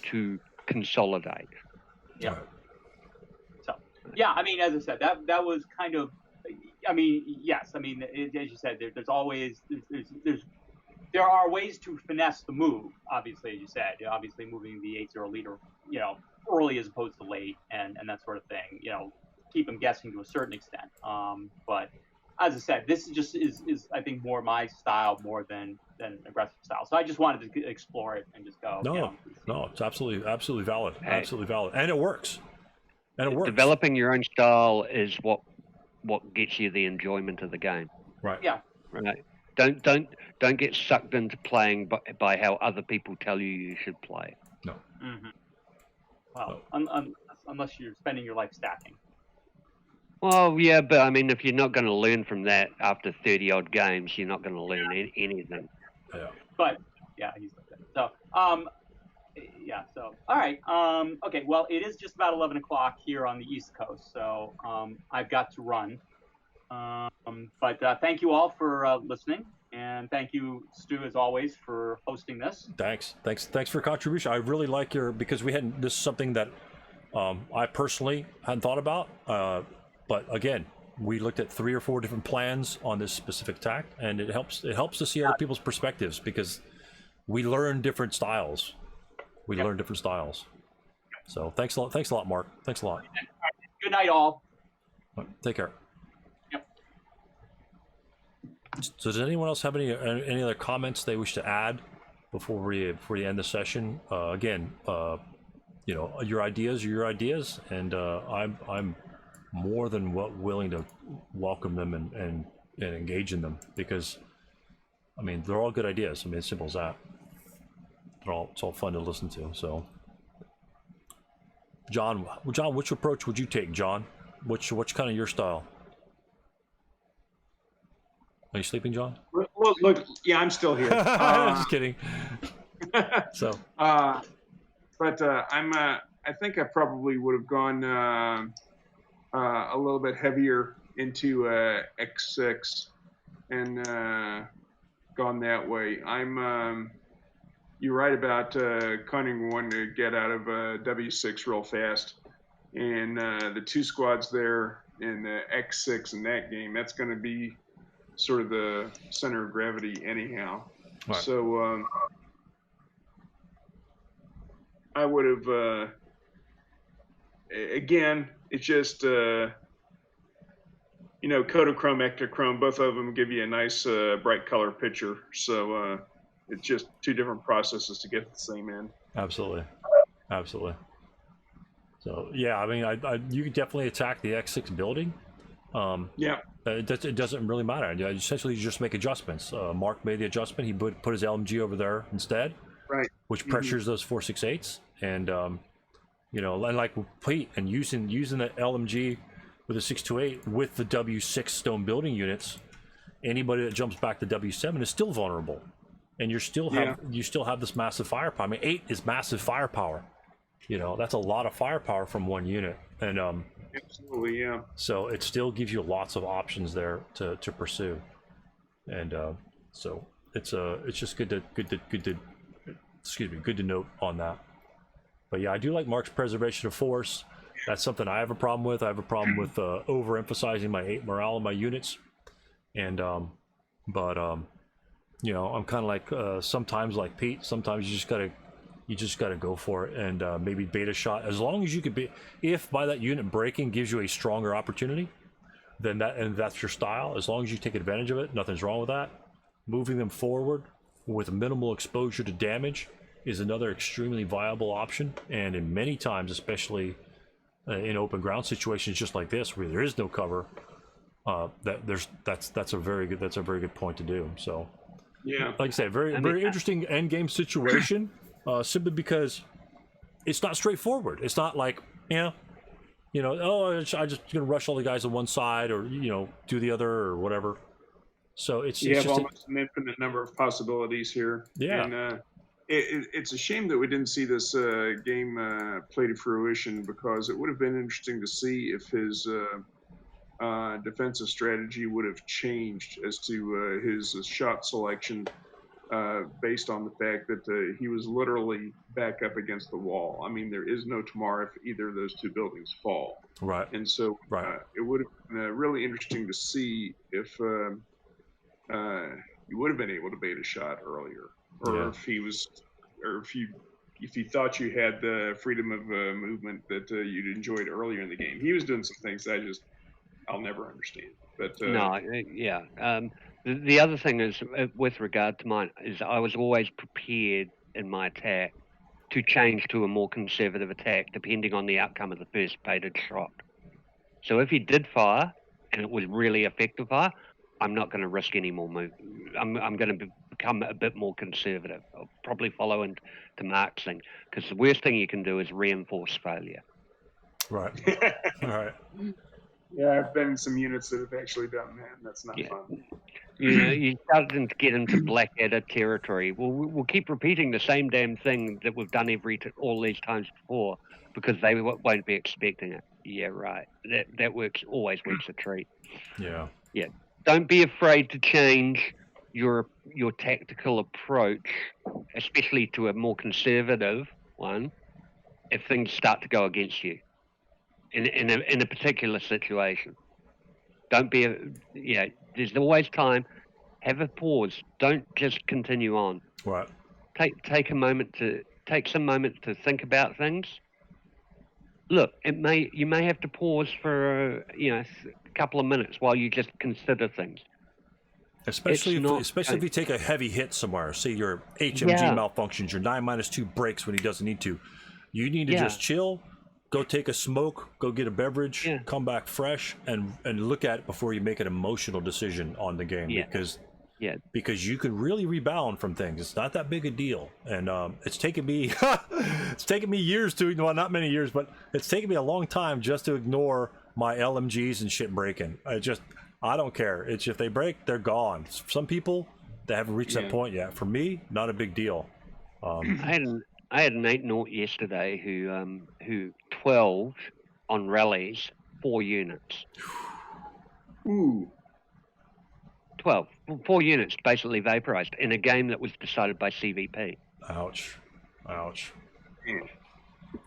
to consolidate. Yeah. So, yeah, I mean, as I said, that was kind of. I mean, yes. I mean, as you said, there are ways to finesse the move. Obviously, as you said, obviously moving the 8-0 leader, early as opposed to late, and that sort of thing. Keep them guessing to a certain extent. But as I said, this is I think more my style more than aggressive style. So I just wanted to explore it and just go. No, it's absolutely valid, absolutely valid, and it works. Developing your own style is what gets you the enjoyment of the game. Right. Yeah. Right. Don't get sucked into playing by how other people tell you should play. No. Mm-hmm. Well, unless you're spending your life stacking. Well, yeah, but I mean, if you're not going to learn from that after 30 odd games, you're not going to learn anything. Yeah. But yeah, he's like that. So yeah. So all right. Okay. Well, it is just about 11 o'clock here on the East Coast, so I've got to run. But thank you all for listening, and thank you, Stu, as always, for hosting this. Thanks for your contribution. I really like because we hadn't. This is something that I personally hadn't thought about. But again, we looked at 3 or 4 different plans on this specific tack, and it helps to see other people's perspectives because we learn different styles. Learn different styles. So thanks a lot, Mark. Thanks a lot. Good night, all. Take care. Yep. So does anyone else have any other comments they wish to add before we end the session? Again, your ideas are your ideas, and I'm more than willing to welcome them and engage in them because, I mean, they're all good ideas. I mean, it's simple as that. It's all fun to listen to. So, John, which approach would you take, John? What's kind of your style? Are you sleeping, John? Well, look, yeah, I'm still here. Just kidding. So, but I think I probably would have gone a little bit heavier into X6 and gone that way. You're right about Cunning wanting to get out of W6 real fast, and the 2 squads there in X6 in that game, that's going to be sort of the center of gravity anyhow. Right. So I would have, again, it's just, Kodachrome, Ectochrome, both of them give you a nice bright color picture. So it's just 2 different processes to get the same end. Absolutely. So yeah, I mean, you could definitely attack the X6 building. Yeah. It doesn't really matter. Essentially, you just make adjustments. Mark made the adjustment. He put his LMG over there instead, right? Which pressures those 4.68s, and and like Pete and using the LMG with a 6.28 with the W6 stone building units, anybody that jumps back to W7 is still vulnerable, and you still have this massive firepower. I mean, 8 is massive firepower. That's a lot of firepower from one unit, and absolutely, yeah. So it still gives you lots of options there to pursue, and so it's just good to note on that. But yeah, I do like Mark's preservation of force. That's something I have a problem with. I have a problem with overemphasizing my 8 morale in my units, and I'm kind of like sometimes like Pete. Sometimes you just gotta go for it, and maybe beta shot. As long as you could be, if by that unit breaking gives you a stronger opportunity, then that's your style. As long as you take advantage of it, nothing's wrong with that. Moving them forward with minimal exposure to damage is another extremely viable option, and in many times, especially in open ground situations just like this where there is no cover, that's a very good point to do. So yeah, like I said, very interesting end game situation. Simply because it's not straightforward. It's not like, I'm just gonna rush all the guys on one side or do the other or whatever. So it's have just almost an infinite number of possibilities here. Yeah, and it's a shame that we didn't see this game play to fruition, because it would have been interesting to see if his defensive strategy would have changed as to his shot selection. Based on the fact that he was literally back up against the wall. I mean, there is no tomorrow if either of those 2 buildings fall. right. And so it would have been really interesting to see if you would have been able to bait a shot earlier, or if he was, or if you thought you had the freedom of movement that you'd enjoyed earlier in the game. He was doing some things that I'll never understand. But the other thing is, with regard to mine, is I was always prepared in my attack to change to a more conservative attack depending on the outcome of the first baited shot. So if he did fire and it was really effective fire, I'm not going to risk any more move. I'm going to become a bit more conservative. I'll probably follow into Mark's thing, because the worst thing you can do is reinforce failure. Right. All right. Yeah, I've been in some units that have actually done that, and that's not Yeah. fun. You're starting to get into Blackadder territory. We'll keep repeating the same damn thing that we've done all these times before because they won't be expecting it. Yeah, right. That always works a treat. Yeah. Yeah. Don't be afraid to change your tactical approach, especially to a more conservative one, if things start to go against you in a particular situation. Don't be there's always time. Have a pause. Don't just continue on. Right. Take some moments to think about things. Look, you may have to pause for a couple of minutes while you just consider things. Especially if you take a heavy hit somewhere. Say your HMG malfunctions, your 9-2 breaks when he doesn't need to. You need to just chill, go take a smoke, go get a beverage, come back fresh, and look at it before you make an emotional decision on the game. Because you can really rebound from things. It's not that big a deal, and it's taken me years to ignore. Not many years, but it's taken me a long time just to ignore my LMGs and shit breaking. I don't care. It's if they break, they're gone. Some people, they haven't reached that point yet. For me, not a big deal. I had an 8-0 yesterday who 12 on rallies, 4 units. Ooh. 12. 4 units basically vaporized in a game that was decided by CVP. Ouch.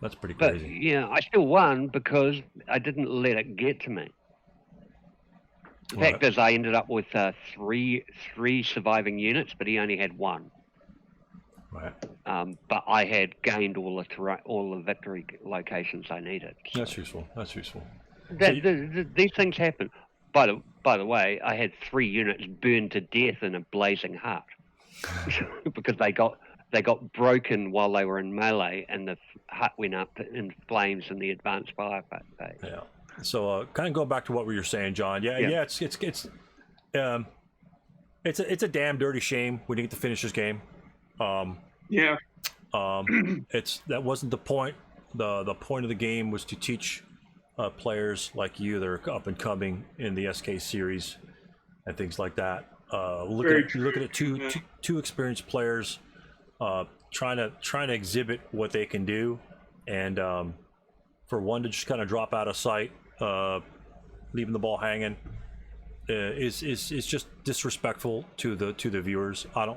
That's pretty But crazy. I still won because I didn't let it get to me. The fact is, I ended up with three surviving units, but he only had 1. Right. But I had gained all the victory locations I needed. So. That's useful. These things happen. By the way, I had 3 units burned to death in a blazing hut because they got broken while they were in melee, and the hut went up in flames in the advanced firefight phase. Yeah. So, kind of going back to what we were saying, John. It's a damn dirty shame we didn't get to finish this game. That wasn't the point. The point of the game was to teach players like you that are up and coming in the SK series and things like that. Looking at two experienced players trying to exhibit what they can do, and for one to just kind of drop out of sight, leaving the ball hanging, is just disrespectful to the viewers. I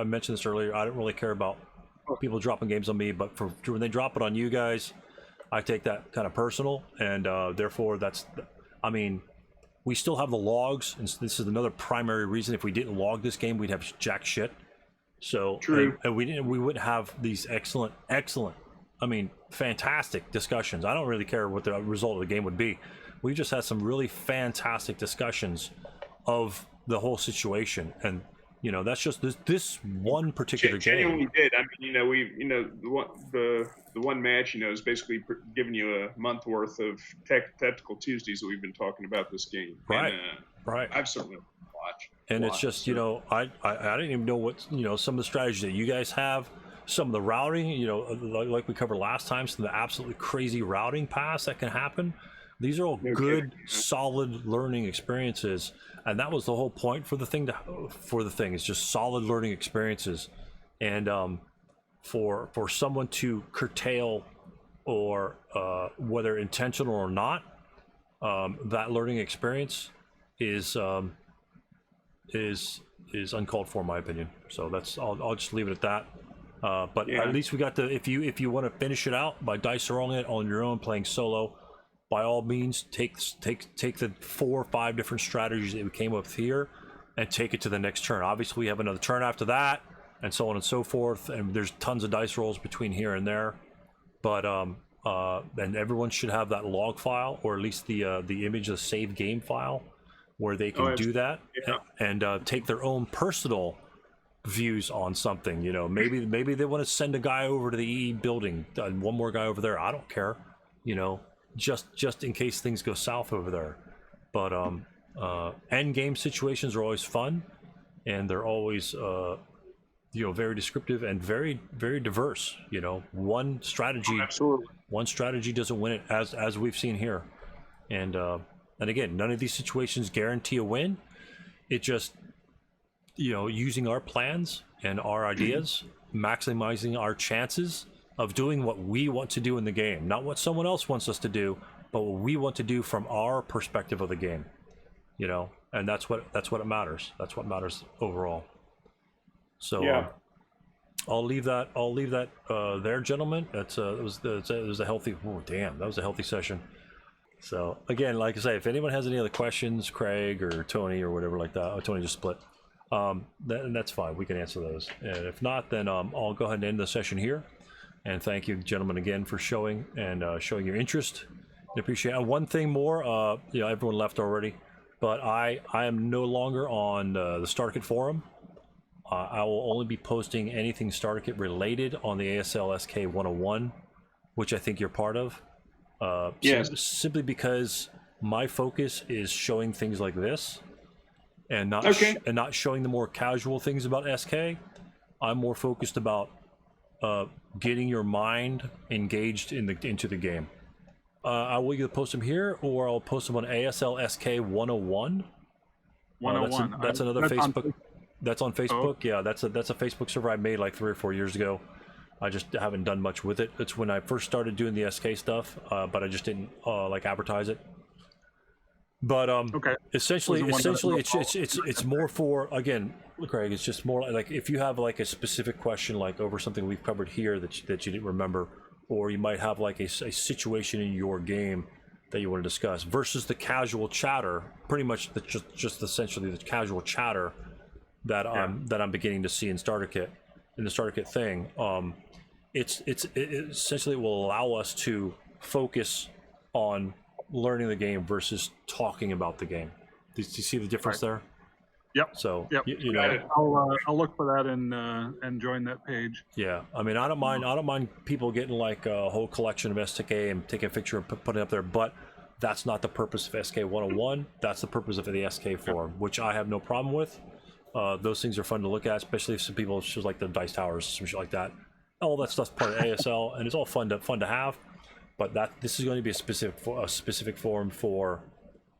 mentioned this earlier. I don't really care about people dropping games on me, but when they drop it on you guys, I take that kind of personal, and therefore we still have the logs, and this is another primary reason. If we didn't log this game, we'd have jack shit. So true, and we wouldn't have these excellent, fantastic discussions. I don't really care what the result of the game would be. We just had some really fantastic discussions of the whole situation, and that's just this one particular genuinely game. Did. The one match, is basically giving you a month worth of Tactical Tuesdays that we've been talking about this game. Right. And, right. I've certainly watched. And it's just, I didn't even know what, some of the strategies that you guys have, some of the routing, like we covered last time, some of the absolutely crazy routing paths that can happen. These are all good, solid learning experiences, and that was the whole point for the thing. It's just solid learning experiences, and for someone to curtail, or whether intentional or not, that learning experience is uncalled for, in my opinion. So I'll just leave it at that. But at least we got to. If you want to finish it out by dice rolling it on your own, playing solo, by all means, take the 4 or 5 different strategies that we came up with here, and take it to the next turn. Obviously, we have another turn after that, and so on and so forth. And there's tons of dice rolls between here and there. But and everyone should have that log file, or at least the image, the save game file, where they can do that and take their own personal views on something. Maybe they want to send a guy over to the EE building, one more guy over there. I don't care. Just in case things go south over there. But end game situations are always fun, and they're always very descriptive and very diverse. One strategy Absolutely. doesn't win it, as we've seen here, and again, none of these situations guarantee a win. It just using our plans and our ideas, maximizing our chances of doing what we want to do in the game, not what someone else wants us to do, but what we want to do from our perspective of the game. And that's what it matters. That's what matters overall. So Yeah. I'll leave that there, gentlemen. It was a healthy. Oh damn, that was a healthy session. So again, like I say, if anyone has any other questions, Craig or Tony or whatever like that, Tony just split. That's fine. We can answer those. And if not, then I'll go ahead and end the session here. And thank you, gentlemen, again for showing your interest. I appreciate it. One thing more, everyone left already, but I am no longer on the StarterKit forum. I will only be posting anything StarterKit related on the ASL SK 101, which I think you're part of. Yes. Simply because my focus is showing things like this, and not not showing the more casual things about SK. I'm more focused about getting your mind engaged into the game. I will either post them here or I'll post them on ASL SK 101. 101. That's another Facebook. That's on Facebook. Oh. Yeah, that's a Facebook server I made like 3 or 4 years ago. I just haven't done much with it. It's when I first started doing the SK stuff, but I just didn't advertise it. But essentially, it's more for, again, Craig. It's just more like if you have like a specific question, like over something we've covered here that you didn't remember, or you might have like a situation in your game that you want to discuss, versus the casual chatter. Pretty much just essentially the casual chatter that I'm beginning to see in StarterKit, in the StarterKit thing. It essentially will allow us to focus on learning the game versus talking about the game. Do you see the difference there? Yep. So Yep. I'll look for that and join that page. Yeah, I mean, I don't mind people getting like a whole collection of STK and taking a picture and putting it up there, but that's not the purpose of SK 101. That's the purpose of the SK forum, which I have no problem with. Those things are fun to look at, especially if some people just like the dice towers, some shit like that. All that stuff's part of ASL, and it's all fun to have. But this is going to be a specific forum for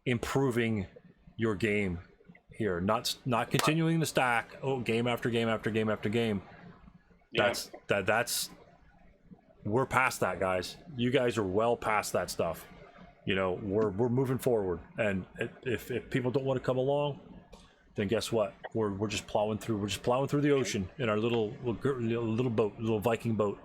improving your game here, not continuing to stack game after game after game after game. Yeah. That's we're past that, guys. You guys are well past that stuff. We're moving forward, and if people don't want to come along, then guess what? We're just plowing through. We're just plowing through the ocean in our little boat, little Viking boat.